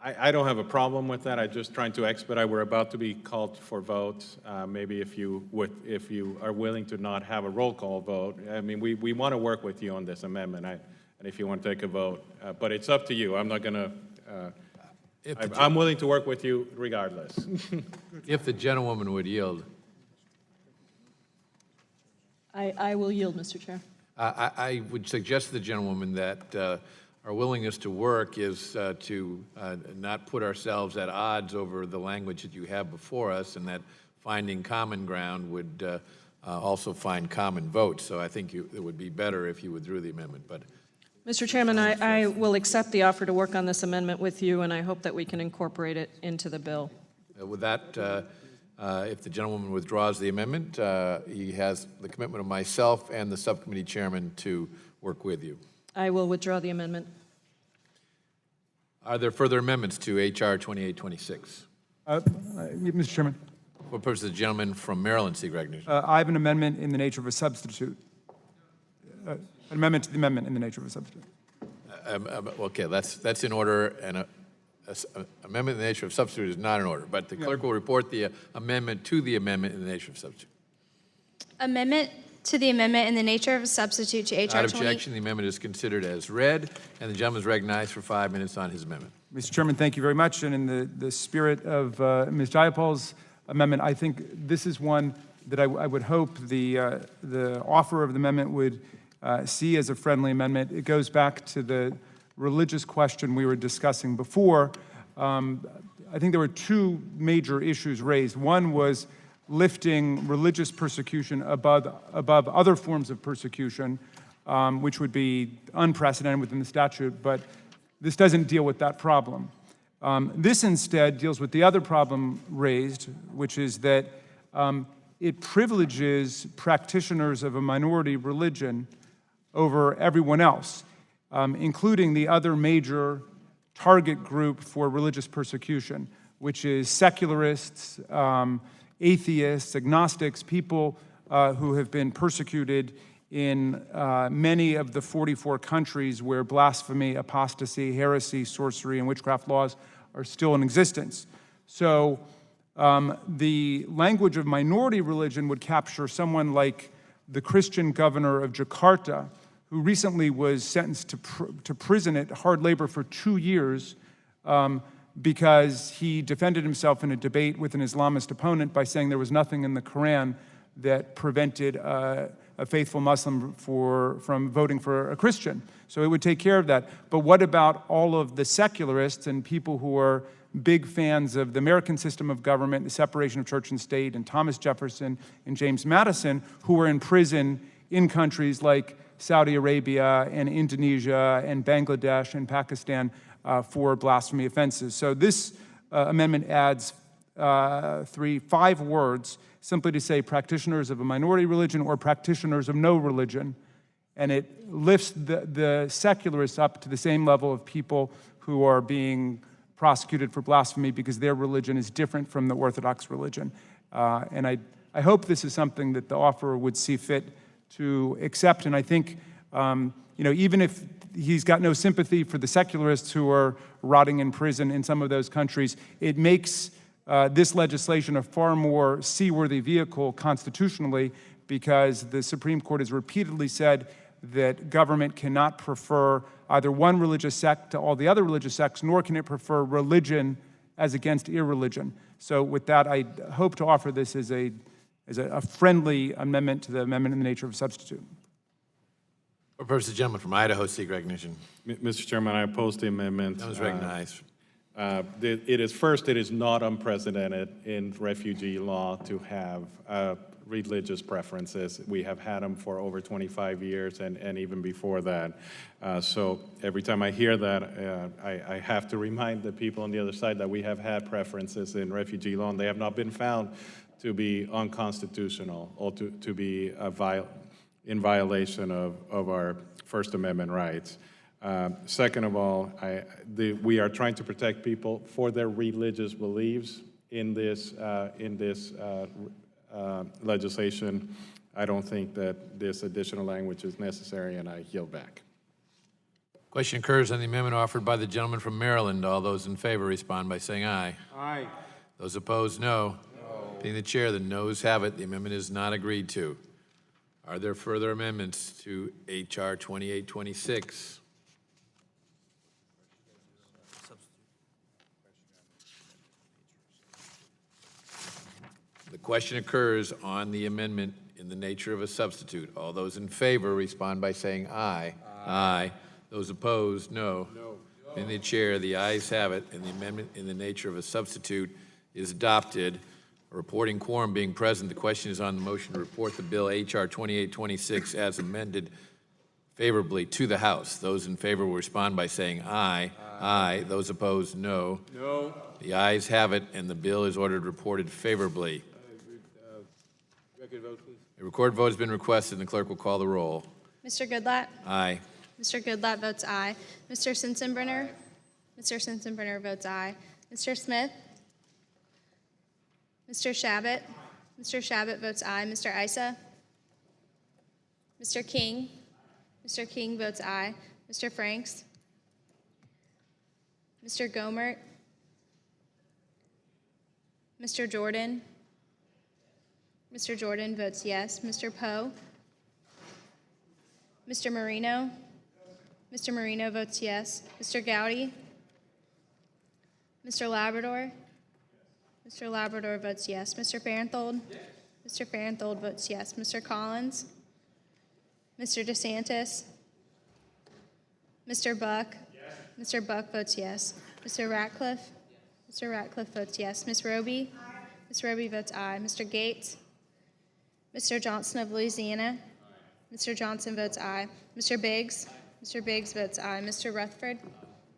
S10: I don't have a problem with that. I'm just trying to expedite. We're about to be called for vote. Maybe if you are willing to not have a roll call vote. I mean, we want to work with you on this amendment. And if you want to take a vote, but it's up to you. I'm not going to. I'm willing to work with you regardless.
S1: If the gentlewoman would yield.
S16: I will yield, Mr. Chair.
S1: I would suggest to the gentlewoman that our willingness to work is to not put ourselves at odds over the language that you have before us, and that finding common ground would also find common votes. So I think it would be better if you withdrew the amendment. But
S16: Mr. Chairman, I will accept the offer to work on this amendment with you, and I hope that we can incorporate it into the bill.
S1: with that, if the gentleman withdraws the amendment, he has the commitment of myself and the subcommittee chairman to work with you.
S16: I will withdraw the amendment.
S1: Are there further amendments to H.R. 2826?
S5: Mr. Chairman.
S1: For the purpose of the gentleman from Maryland seek recognition.
S5: I have an amendment in the nature of a substitute. An amendment to the amendment in the nature of a substitute.
S1: Okay, that's in order, and an amendment in the nature of substitute is not in order, but the clerk will report the amendment to the amendment in the nature of substitute.
S2: Amendment to the amendment in the nature of a substitute to H.R.
S1: Without objection, the amendment is considered as read, and the gentleman is recognized for 5 minutes on his amendment.
S5: Mr. Chairman, thank you very much. And in the spirit of Ms. Jayapal's amendment, I think this is one that I would hope the offer of the amendment would see as a friendly amendment. It goes back to the religious question we were discussing before. I think there were two major issues raised. One was lifting religious persecution above other forms of persecution, which would be unprecedented within the statute, but this doesn't deal with that problem. This instead deals with the other problem raised, which is that it privileges practitioners of a minority religion over everyone else, including the other major target group for religious persecution, which is secularists, atheists, agnostics, people who have been persecuted in many of the 44 countries where blasphemy, apostasy, heresy, sorcery, and witchcraft laws are still in existence. So the language of minority religion would capture someone like the Christian governor of Jakarta, who recently was sentenced to prison at hard labor for 2 years because he defended himself in a debate with an Islamist opponent by saying there was nothing in the Quran that prevented a faithful Muslim from voting for a Christian. So it would take care of that. But what about all of the secularists and people who are big fans of the American system of government, the separation of church and state, and Thomas Jefferson and James Madison, who are in prison in countries like Saudi Arabia and Indonesia and Bangladesh and Pakistan for blasphemy offenses? So this amendment adds 5 words simply to say practitioners of a minority religion or practitioners of no religion, and it lifts the secularists up to the same level of people who are being prosecuted for blasphemy because their religion is different from the Orthodox religion. And I hope this is something that the offerer would see fit to accept. And I think, even if he's got no sympathy for the secularists who are rotting in prison in some of those countries, it makes this legislation a far more seaworthy vehicle constitutionally, because the Supreme Court has repeatedly said that government cannot prefer either one religious sect to all the other religious sects, nor can it prefer religion as against irreligion. So with that, I hope to offer this as a friendly amendment to the amendment in the nature of a substitute.
S1: For purpose, the gentleman from Idaho seek recognition.
S10: Mr. Chairman, I oppose the amendment.
S1: That was recognized.
S10: It is not unprecedented in refugee law to have religious preferences. We have had them for over 25 years and even before that. So every time I hear that, I have to remind the people on the other side that we have had preferences in refugee law, and they have not been found to be unconstitutional or to be in violation of our First Amendment rights. Second of all, we are trying to protect people for their religious beliefs in this legislation. I don't think that this additional language is necessary, and I yield back.
S1: Question occurs on the amendment offered by the gentleman from Maryland. All those in favor respond by saying aye.
S9: Aye.
S1: Those opposed, no. Being the chair, the noes have it. The amendment is not agreed to. Are there further amendments to H.R. 2826? The question occurs on the amendment in the nature of a substitute. All those in favor respond by saying aye. Aye. Those opposed, no. Being the chair, the ayes have it, and the amendment in the nature of a substitute is adopted. A reporting quorum being present, the question is on the motion to report the bill H.R. 2826 as amended favorably to the House. Those in favor will respond by saying aye. Aye. Those opposed, no.
S9: No.
S1: The ayes have it, and the bill is ordered reported favorably.
S9: Record vote, please.
S1: A recorded vote has been requested, and the clerk will call the roll.
S2: Mr. Goodlatte?
S1: Aye.
S2: Mr. Goodlatte votes aye. Mr. Sensenbrenner? Mr. Sensenbrenner votes aye. Mr. Smith? Mr. Shabbat? Mr. Shabbat votes aye. Mr. Issa? Mr. King? Mr. King votes aye. Mr. Franks? Mr. Gomert? Mr. Jordan? Mr. Jordan votes yes. Mr. Poe? Mr. Marino? Mr. Marino votes yes. Mr. Gowdy? Mr. Labrador? Mr. Labrador votes yes. Mr. Farenthold? Mr. Farenthold votes yes. Mr. Collins? Mr. DeSantis? Mr. Buck? Mr. Buck votes yes. Mr. Ratcliffe? Mr. Ratcliffe votes yes. Ms. Roby? Ms. Roby votes aye. Mr. Gates? Mr. Johnson of Louisiana? Mr. Johnson votes aye. Mr. Biggs? Mr. Biggs votes aye. Mr. Rutherford?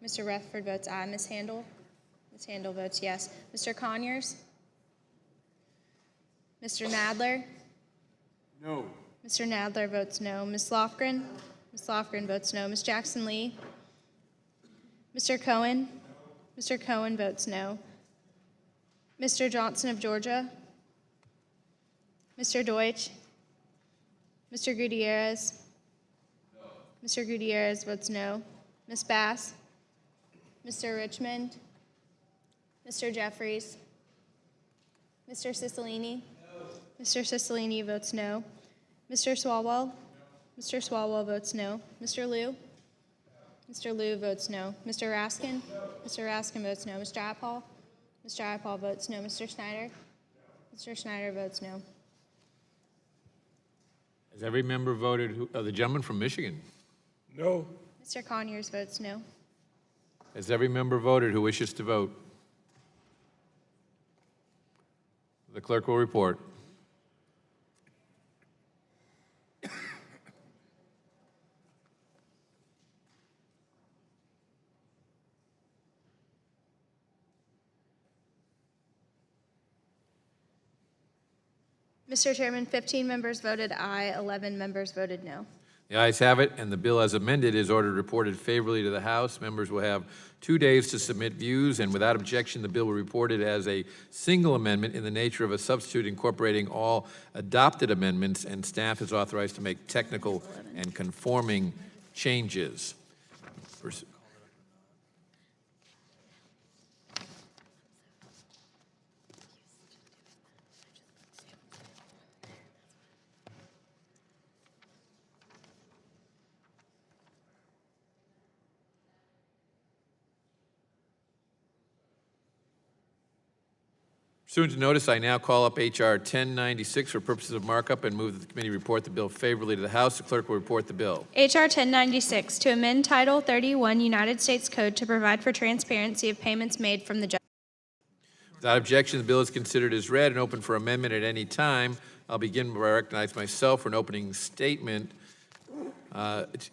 S2: Mr. Rutherford votes aye. Ms. Handel? Ms. Handel votes yes. Mr. Conyers? Mr. Nadler?
S9: No.
S2: Mr. Nadler votes no. Ms. Lofgren? Ms. Lofgren votes no. Ms. Jackson Lee? Mr. Cohen? Mr. Cohen votes no. Mr. Johnson of Georgia? Mr. Deutsch? Mr. Gutierrez? Mr. Gutierrez votes no. Ms. Bass? Mr. Richmond? Mr. Jeffries? Mr. Cicilline? Mr. Cicilline votes no. Mr. Swalwell? Mr. Swalwell votes no. Mr. Liu? Mr. Liu votes no. Mr. Raskin? Mr. Raskin votes no. Mr. Ipoll? Mr. Ipoll votes no. Mr. Snyder? Mr. Snyder votes no.
S1: Has every member voted? The gentleman from Michigan.
S4: No.
S2: Mr. Conyers votes no.
S1: Has every member voted who wishes to vote? The clerk will report.
S2: Mr. Chairman, 15 members voted aye, 11 members voted no.
S1: The ayes have it, and the bill as amended is ordered reported favorably to the House. Members will have 2 days to submit views, and without objection, the bill will be reported as a single amendment in the nature of a substitute incorporating all adopted amendments, and staff is authorized to make technical and conforming changes. Pursuant to notice, I now call up H.R. 1096 for purposes of markup and move that the committee report the bill favorably to the House. The clerk will report the bill.
S2: H.R. 1096, to amend Title 31 United States Code to provide for transparency of payments made from the judge.
S1: Without objection, the bill is considered as read and open for amendment at any time. I'll begin by recognizing myself for an opening statement.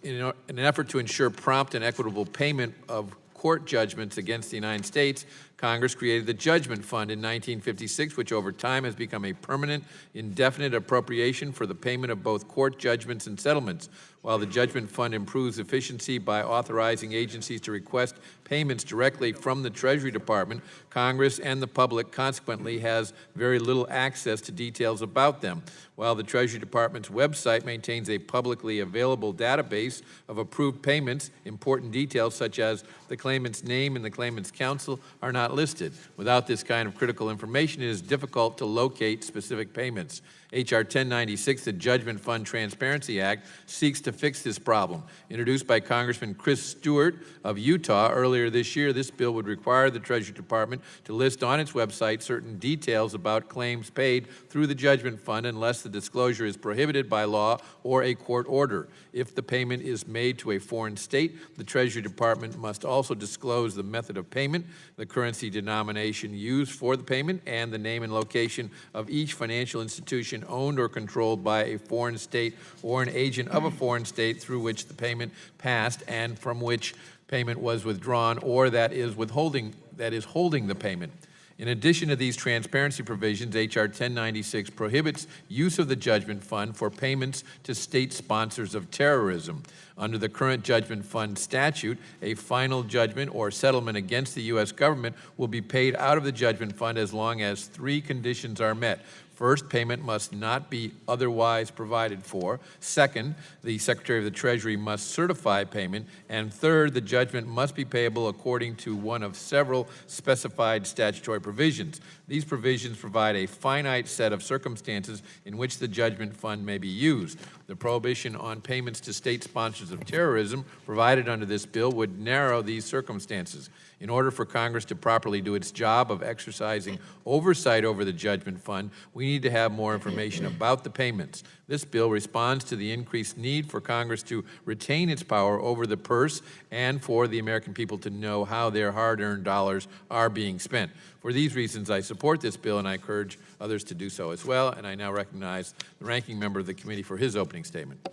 S1: In an effort to ensure prompt and equitable payment of court judgments against the United States, Congress created the Judgment Fund in 1956, which over time has become a permanent, indefinite appropriation for the payment of both court judgments and settlements. While the Judgment Fund improves efficiency by authorizing agencies to request payments directly from the Treasury Department, Congress and the public consequently has very little access to details about them. While the Treasury Department's website maintains a publicly available database of approved payments, important details such as the claimant's name and the claimant's counsel are not listed. Without this kind of critical information, it is difficult to locate specific payments. H.R. 1096, the Judgment Fund Transparency Act, seeks to fix this problem. Introduced by Congressman Chris Stewart of Utah earlier this year, this bill would require the Treasury Department to list on its website certain details about claims paid through the Judgment Fund unless the disclosure is prohibited by law or a court order. If the payment is made to a foreign state, the Treasury Department must also disclose the method of payment, the currency denomination used for the payment, and the name and location of each financial institution owned or controlled by a foreign state or an agent of a foreign state through which the payment passed and from which payment was withdrawn or that is holding the payment. In addition to these transparency provisions, H.R. 1096 prohibits use of the Judgment Fund for payments to state sponsors of terrorism. Under the current Judgment Fund statute, a final judgment or settlement against the U.S. government will be paid out of the Judgment Fund as long as 3 conditions are met. First, payment must not be otherwise provided for. Second, the Secretary of the Treasury must certify payment. And third, the judgment must be payable according to one of several specified statutory provisions. These provisions provide a finite set of circumstances in which the Judgment Fund may be used. The prohibition on payments to state sponsors of terrorism provided under this bill would narrow these circumstances. In order for Congress to properly do its job of exercising oversight over the Judgment Fund, we need to have more information about the payments. This bill responds to the increased need for Congress to retain its power over the purse and for the American people to know how their hard-earned dollars are being spent. For these reasons, I support this bill, and I encourage others to do so as well. And I now recognize the ranking member of the committee for his opening statement.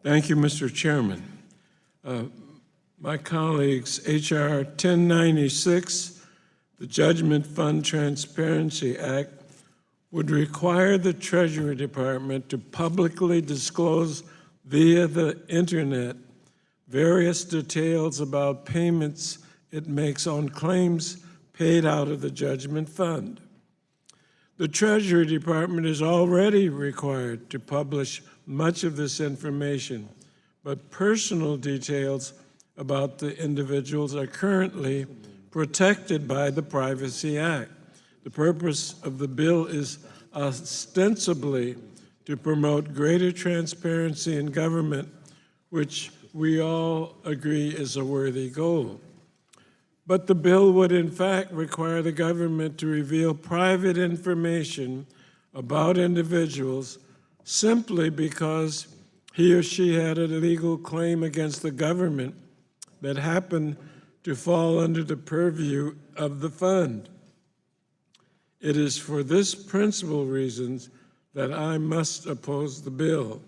S4: Thank you, Mr. Chairman. My colleagues, H.R. 1096, the Judgment Fund Transparency Act, would require the Treasury Department to publicly disclose via the Internet various details about payments it makes on claims paid out of the Judgment Fund. The Treasury Department is already required to publish much of this information, but personal details about the individuals are currently protected by the Privacy Act. The purpose of the bill is ostensibly to promote greater transparency in government, which we all agree is a worthy goal. But the bill would in fact require the government to reveal private information about individuals simply because he or she had a legal claim against the government that happened to fall under the purview of the fund. It is for this principal reasons that I must oppose the bill.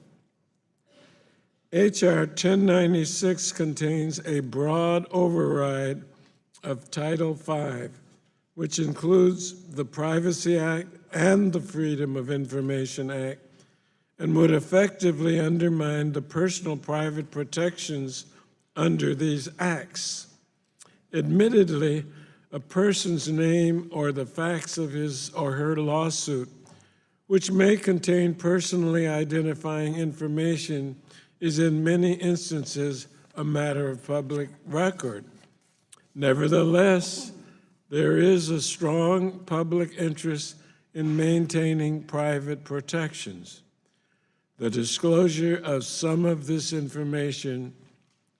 S4: H.R. 1096 contains a broad override of Title V, which includes the Privacy Act and the Freedom of Information Act, and would effectively undermine the personal private protections under these acts. Admittedly, a person's name or the facts of his or her lawsuit, which may contain personally identifying information, is in many instances a matter of public record. Nevertheless, there is a strong public interest in maintaining private protections. The disclosure of some of this information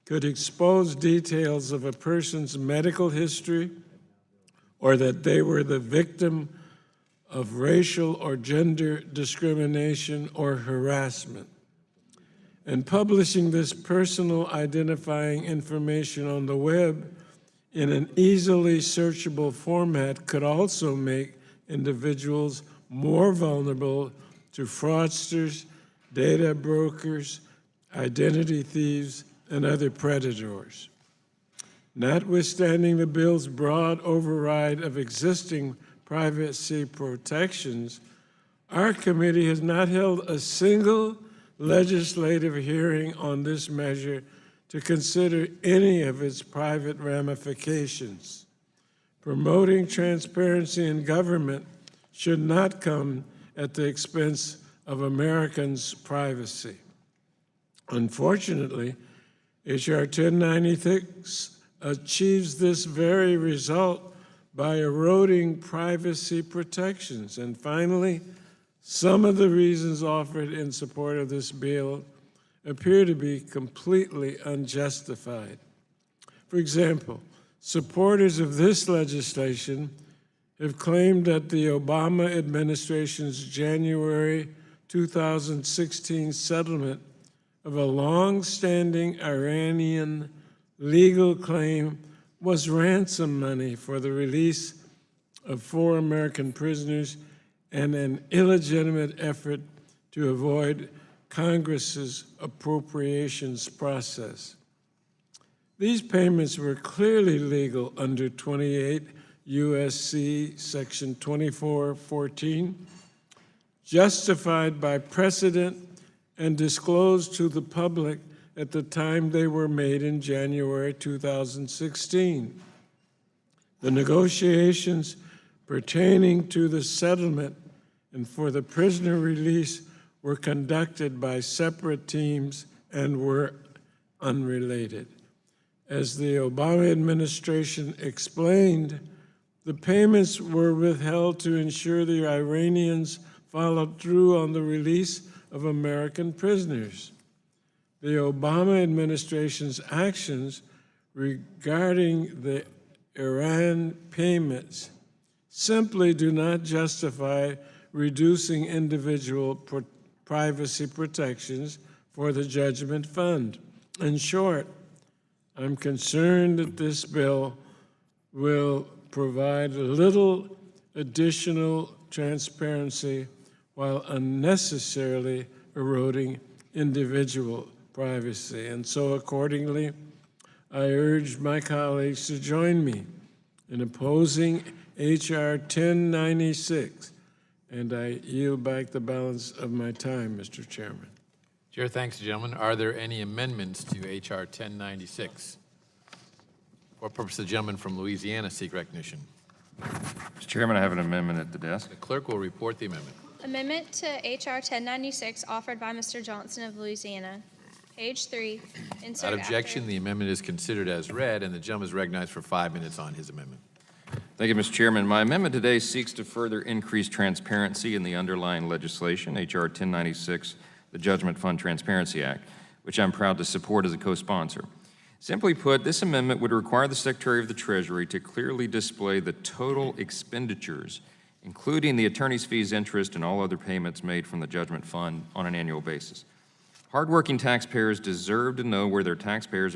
S4: could expose details of a person's medical history or that they were the victim of racial or gender discrimination or harassment. And publishing this personal identifying information on the web in an easily searchable format could also make individuals more vulnerable to fraudsters, data brokers, identity thieves, and other predators. Notwithstanding the bill's broad override of existing privacy protections, our committee has not held a single legislative hearing on this measure to consider any of its private ramifications. Promoting transparency in government should not come at the expense of Americans' privacy. Unfortunately, H.R. 1096 achieves this very result by eroding privacy protections. And finally, some of the reasons offered in support of this bill appear to be completely unjustified. For example, supporters of this legislation have claimed that the Obama administration's January 2016 settlement of a long-standing Iranian legal claim was ransom money for the release of 4 American prisoners and an illegitimate effort to avoid Congress's appropriations process. These payments were clearly legal under 28 U.S.C. Section 2414, justified by precedent and disclosed to the public at the time they were made in January 2016. The negotiations pertaining to the settlement and for the prisoner release were conducted by separate teams and were unrelated. As the Obama administration explained, the payments were withheld to ensure the Iranians followed through on the release of American prisoners. The Obama administration's actions regarding the Iran payments simply do not justify reducing individual privacy protections for the judgment fund. In short, I'm concerned that this bill will provide little additional transparency while unnecessarily eroding individual privacy. And so accordingly, I urge my colleagues to join me in opposing H.R. 1096, and I yield back the balance of my time, Mr. Chairman.
S1: Chair thanks the gentleman. Are there any amendments to H.R. 1096? For purpose, the gentleman from Louisiana seek recognition.
S19: Mr. Chairman, I have an amendment at the desk.
S1: The clerk will report the amendment.
S2: Amendment to H.R. 1096 offered by Mr. Johnson of Louisiana. Page 3, insert
S1: Without objection,
S2: after.
S1: the amendment is considered as read, and the gentleman is recognized for 5 minutes on his amendment.
S19: Thank you, Mr. Chairman. My amendment today seeks to further increase transparency in the underlying legislation, H.R. 1096, the Judgment Fund Transparency Act, which I'm proud to support as a co-sponsor. Simply put, this amendment would require the Secretary of the Treasury to clearly display the total expenditures, including the attorney's fees, interest, and all other payments made from the Judgment Fund on an annual basis. Hardworking taxpayers deserve to know where their taxpayer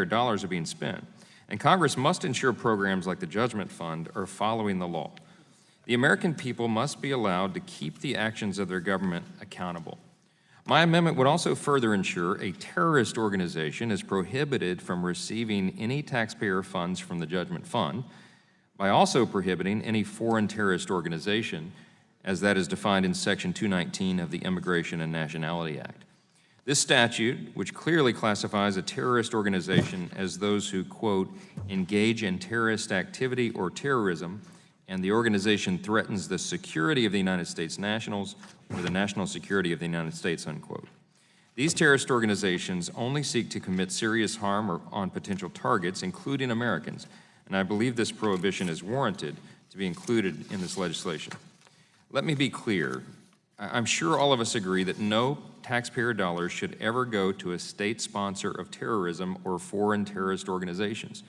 S19: dollars are being spent, and Congress must ensure programs like the Judgment Fund are following the law. The American people must be allowed to keep the actions of their government accountable. My amendment would also further ensure a terrorist organization is prohibited from receiving any taxpayer funds from the Judgment Fund by also prohibiting any foreign terrorist organization as that is defined in Section 219 of the Immigration and Nationality Act. This statute, which clearly classifies a terrorist organization as those who, quote, engage in terrorist activity or terrorism, and the organization threatens the security of the United States nationals or the national security of the United States, unquote. These terrorist organizations only seek to commit serious harm on potential targets, including Americans, and I believe this prohibition is warranted to be included in this legislation. Let me be clear. I'm sure all of us agree that no taxpayer dollars should ever go to a state sponsor of terrorism or foreign terrorist organizations.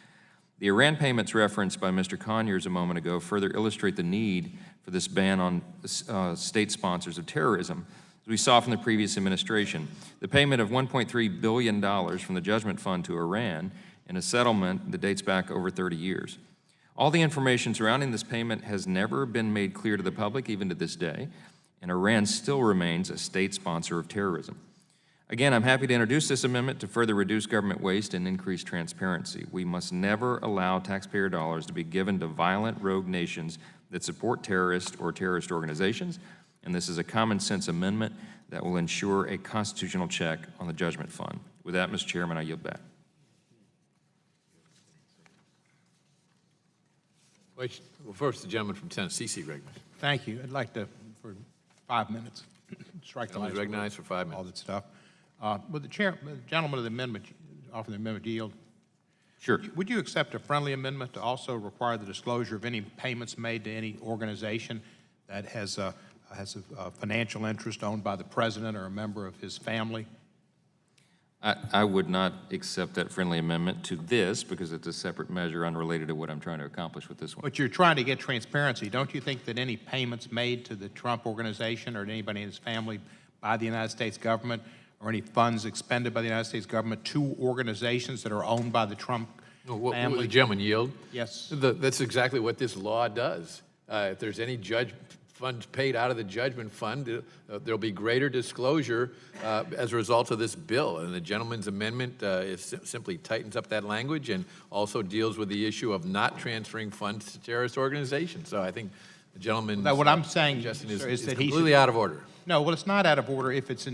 S19: The Iran payments referenced by Mr. Conyers a moment ago further illustrate the need for this ban on state sponsors of terrorism. As we saw from the previous administration, the payment of $1.3 billion from the Judgment Fund to Iran in a settlement that dates back over 30 years. All the information surrounding this payment has never been made clear to the public, even to this day, and Iran still remains a state sponsor of terrorism. Again, I'm happy to introduce this amendment to further reduce government waste and increase transparency. We must never allow taxpayer dollars to be given to violent rogue nations that support terrorists or terrorist organizations, and this is a common sense amendment that will ensure a constitutional check on the Judgment Fund. With that, Mr. Chairman, I yield back.
S1: Well, first, the gentleman from Tennessee, seek recognition.
S20: Thank you. I'd like to, for 5 minutes, strike the
S1: Gentleman's
S20: lights.
S1: recognized for 5 minutes.
S20: All that stuff. Would the gentleman of the amendment, offer the amendment yield?
S19: Sure.
S20: Would you accept a friendly amendment to also require the disclosure of any payments made to any organization that has a financial interest owned by the president or a member of his family?
S19: I would not accept that friendly amendment to this because it's a separate measure unrelated to what I'm trying to accomplish with this one.
S20: But you're trying to get transparency. Don't you think that any payments made to the Trump organization or to anybody in his family by the United States government or any funds expended by the United States government to organizations that are owned by the Trump family?
S1: Will the gentleman yield?
S20: Yes.
S1: That's exactly what this law does. If there's any funds paid out of the Judgment Fund, there'll be greater disclosure as a result of this bill. And the gentleman's amendment simply tightens up that language and also deals with the issue of not transferring funds to terrorist organizations. So I think the gentleman's
S20: What I'm saying,
S1: suggestion
S20: sir,
S1: is
S20: that he
S1: completely
S20: should,
S1: out of order.
S20: No, well, it's not out of order if it's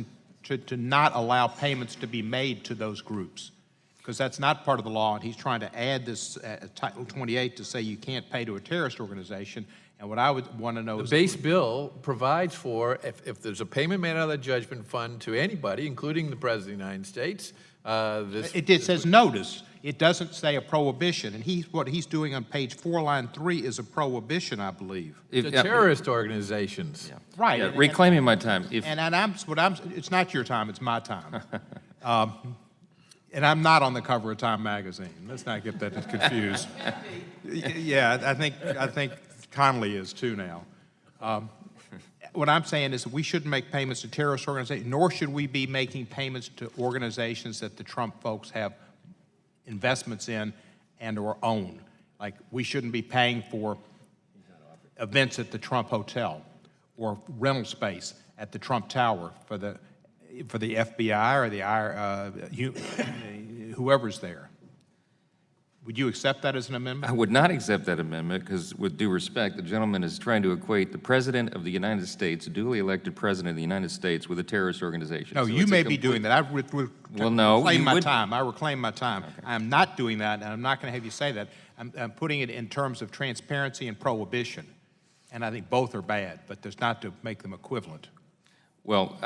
S20: to not allow payments to be made to those groups, because that's not part of the law, and he's trying to add this Title 28 to say you can't pay to a terrorist organization. And what I would want to know is...
S1: The base bill provides for, if there's a payment made out of the Judgment Fund to anybody, including the President of the United States,
S20: It says notice. It doesn't say a prohibition. And what he's doing on page 4, line 3 is a prohibition, I believe.
S1: The terrorist organizations.
S19: Yeah.
S20: Right.
S19: Yeah, reclaiming my time.
S20: It's not your time, it's my time. And I'm not on the cover of Time magazine. Let's not get that confused. Yeah, I think Connolly is too now. What I'm saying is that we shouldn't make payments to terrorist organizations, nor should we be making payments to organizations that the Trump folks have investments in and or own. Like, we shouldn't be paying for events at the Trump Hotel or rental space at the Trump Tower for the FBI or the whoever's there. Would you accept that as an amendment?
S19: I would not accept that amendment because, with due respect, the gentleman is trying to equate the President of the United States, a duly elected President of the United States, with a terrorist organization.
S20: No,
S19: So
S20: you
S19: it's
S20: may
S19: a
S20: be doing that. I reclaim my time. I reclaim my time.
S19: Okay.
S20: I am not doing that, and I'm not going to have you say that. I'm putting it in terms of transparency and prohibition, and I think both are bad, but there's not to make them equivalent.
S19: Well,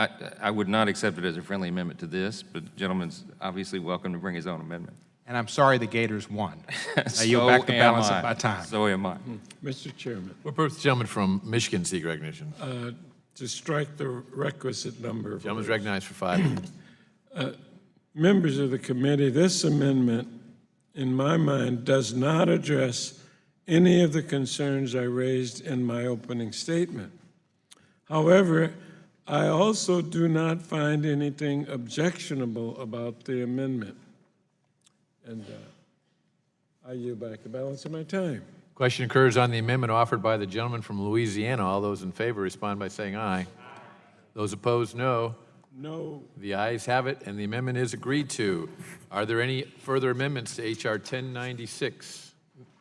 S19: I would not accept it as a friendly amendment to this, but the gentleman's obviously welcome to bring his own amendment.
S20: And I'm sorry the Gators won.
S19: So
S20: You'll back the balance
S19: am
S20: of my time.
S19: So am I.
S4: Mr. Chairman.
S1: What purpose the gentleman from Michigan seek recognition?
S4: To strike the requisite number of
S1: Gentleman's
S4: words.
S1: recognized for 5 minutes.
S4: Members of the committee, this amendment, in my mind, does not address any of the concerns I raised in my opening statement. However, I also do not find anything objectionable about the amendment. And I yield back the balance of my time.
S1: Question occurs on the amendment offered by the gentleman from Louisiana. All those in favor respond by saying aye. Those opposed, no.
S4: No.
S1: The ayes have it, and the amendment is agreed to. Are there any further amendments to H.R. 1096?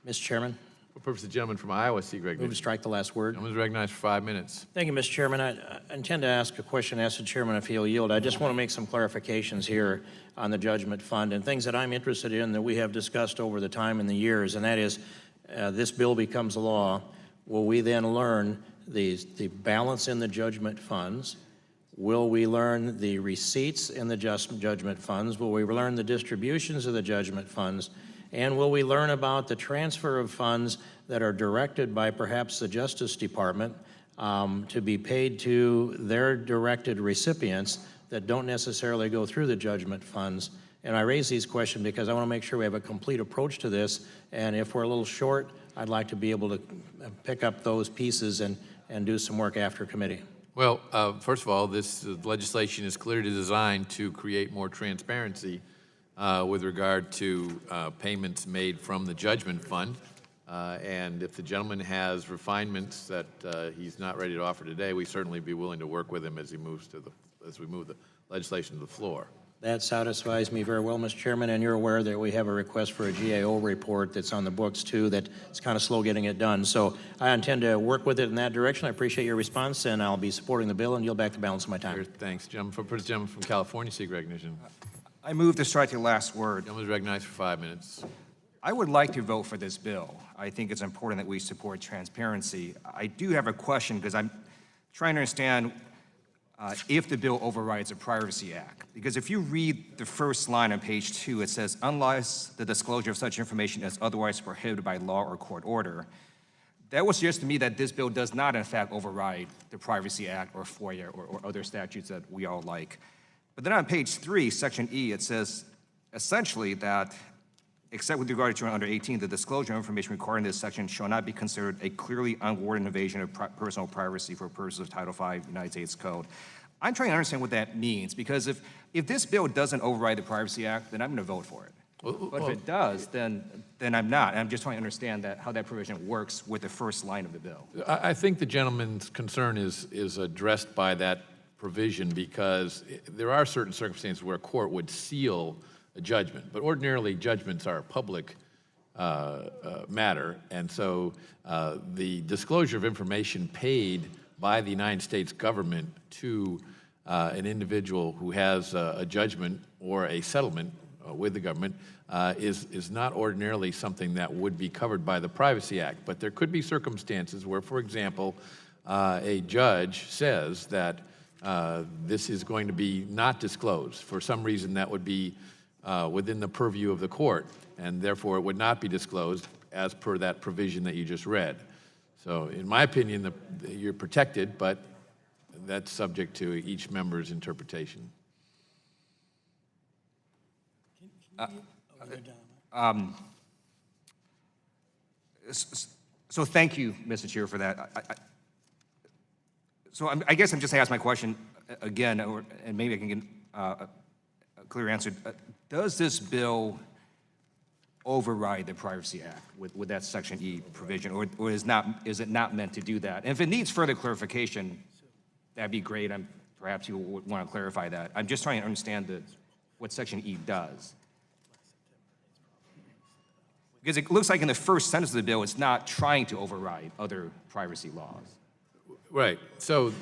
S21: Mr. Chairman,
S1: What purpose, the gentleman from Iowa seek recognition.
S21: Move to strike the last word.
S1: Gentleman is recognized for 5 minutes.
S21: Thank you, Mr. Chairman. I intend to ask a question, ask the chairman if he'll yield. I just want to make some clarifications here on the judgment fund and things that I'm interested in that we have discussed over the time and the years, and that is, this bill becomes law. Will we then learn the balance in the judgment funds? Will we learn the receipts in the judgment funds? Will we learn the distributions of the judgment funds? And will we learn about the transfer of funds that are directed by perhaps the Justice Department to be paid to their directed recipients that don't necessarily go through the judgment funds? And I raise these questions because I want to make sure we have a complete approach to this. And if we're a little short, I'd like to be able to pick up those pieces and do some work after committee.
S1: Well, first of all, this legislation is clearly designed to create more transparency with regard to payments made from the judgment fund. And if the gentleman has refinements that he's not ready to offer today, we certainly be willing to work with him as he moves to as we move the legislation to the floor.
S21: That satisfies me very well, Mr. Chairman, and you're aware that we have a request for a GAO report that's on the books, too, that it's kind of slow getting it done. So I intend to work with it in that direction. I appreciate your response, and I'll be supporting the bill and yield back the balance of my time.
S1: Thanks. Gentleman from California, seek recognition.
S18: I move to strike the last word.
S1: Gentleman is recognized for 5 minutes.
S18: I would like to vote for this bill. I think it's important that we support transparency. I do have a question because I'm trying to understand if the bill overrides the Privacy Act. Because if you read the first line on page 2, it says, unless the disclosure of such information is otherwise prohibited by law or court order. That would suggest to me that this bill does not, in fact, override the Privacy Act or FOIA or other statutes that we all like. But then on page 3, section E, it says essentially that, except with regard to children under 18, the disclosure of information required in this section shall not be considered a clearly unwarranted invasion of personal privacy for purposes of Title V United States Code. I'm trying to understand what that means, because if this bill doesn't override the Privacy Act, then I'm going to vote for it. But if it does, then I'm not. I'm just trying to understand how that provision works with the first line of the bill.
S1: I think the gentleman's concern is addressed by that provision because there are certain circumstances where a court would seal a judgment, but ordinarily judgments are a public matter, and so the disclosure of information paid by the United States government to an individual who has a judgment or a settlement with the government is not ordinarily something that would be covered by the Privacy Act. But there could be circumstances where, for example, a judge says that this is going to be not disclosed. For some reason, that would be within the purview of the court, and therefore it would not be disclosed as per that provision that you just read. So in my opinion, you're protected, but that's subject to each member's interpretation.
S18: So thank you, Mr. Chair, for that. I guess I'm just asking my question again, and maybe I can get a clear answer. Does this bill override the Privacy Act with that Section E provision, or is it not meant to do that? And if it needs further clarification, that'd be great. Perhaps you would want to clarify that. I'm just trying to understand what Section E does. Because it looks like in the first sentence of the bill, it's not trying to override other privacy laws.
S1: Right. So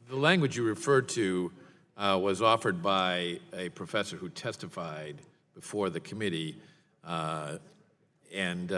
S1: the language you referred to was offered by a professor who testified before the committee, and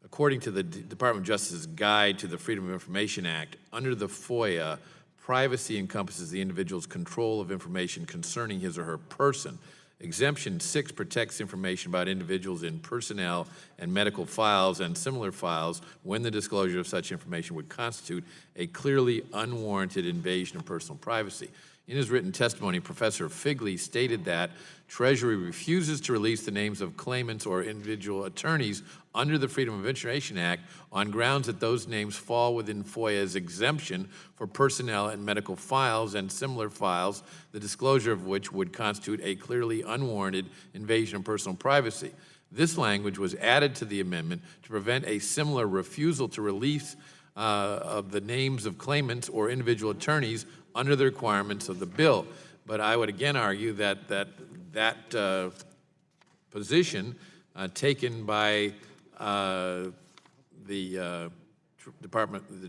S1: according to the Department of Justice's Guide to the Freedom of Information Act, under the FOIA, privacy encompasses the individual's control of information concerning his or her person. Exemption 6 protects information about individuals in personnel and medical files and similar files when the disclosure of such information would constitute a clearly unwarranted invasion of personal privacy. In his written testimony, Professor Figley stated that Treasury refuses to release the names of claimants or individual attorneys under the Freedom of Information Act on grounds that those names fall within FOIA's exemption for personnel and medical files and similar files, the disclosure of which would constitute a clearly unwarranted invasion of personal privacy. This language was added to the amendment to prevent a similar refusal to release of the names of claimants or individual attorneys under the requirements of the bill. But I would again argue that position taken by the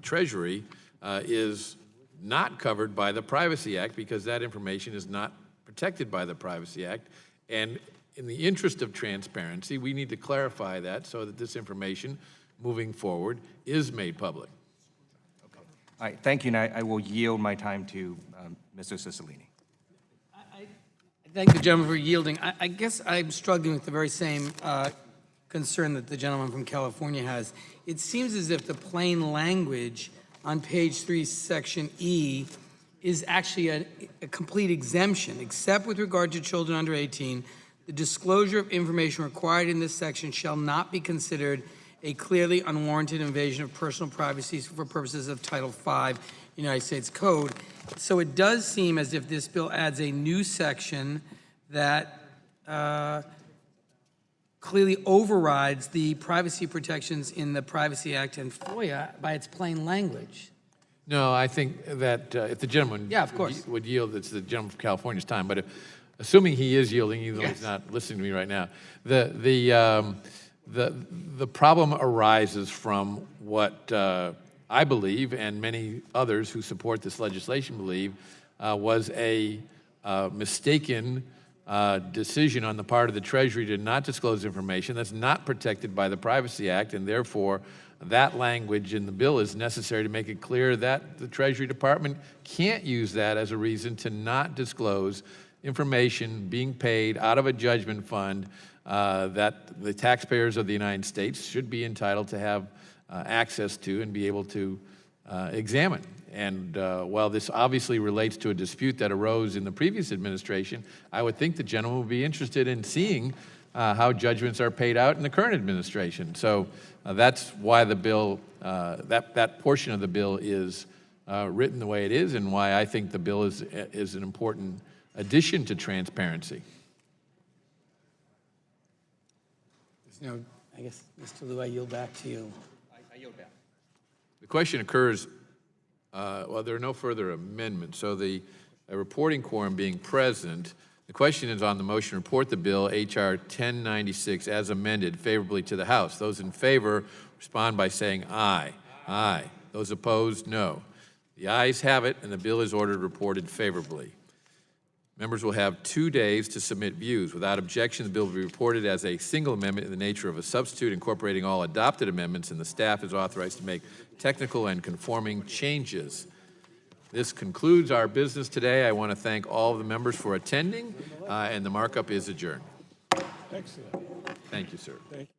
S1: Treasury is not covered by the Privacy Act because that information is not protected by the Privacy Act. And in the interest of transparency, we need to clarify that so that this information moving forward is made public.
S18: All right, thank you, and I will yield my time to Mr. Cicilline.
S13: I thank the gentleman for yielding. I guess I'm struggling with the very same concern that the gentleman from California has. It seems as if the plain language on page 3, section E, is actually a complete exemption, except with regard to children under 18. The disclosure of information required in this section shall not be considered a clearly unwarranted invasion of personal privacy for purposes of Title V United States Code. So it does seem as if this bill adds a new section that clearly overrides the privacy protections in the Privacy Act and FOIA by its plain language.
S1: No, I think that if the gentleman
S13: Yeah, of course.
S1: would yield, it's the gentleman from California's time, but assuming he is yielding, even though he's not listening to me right now, the problem arises from what I believe, and many others who support this legislation believe, was a mistaken decision on the part of the Treasury to not disclose information that's not protected by the Privacy Act, and therefore that language in the bill is necessary to make it clear that the Treasury Department can't use that as a reason to not disclose information being paid out of a judgment fund that the taxpayers of the United States should be entitled to have access to and be able to examine. And while this obviously relates to a dispute that arose in the previous administration, I would think the gentleman would be interested in seeing how judgments are paid out in the current administration. So that's why the bill, that portion of the bill is written the way it is, and why I think the bill is an important addition to transparency.
S13: No, I guess, Mr. Liu, I yield back to you.
S18: I yield back.
S1: The question occurs, well, there are no further amendments, so the reporting quorum being present, the question is on the motion to report the bill H.R. 1096 as amended favorably to the House. Those in favor respond by saying aye. Aye. Those opposed, no. The ayes have it, and the bill is ordered reported favorably. Members will have 2 days to submit views. Without objection, the bill will be reported as a single amendment in the nature of a substitute incorporating all adopted amendments, and the staff is authorized to make technical and conforming changes. This concludes our business today. I want to thank all of the members for attending, and the markup is adjourned.
S4: Excellent.
S1: Thank you, sir.
S4: Thank you.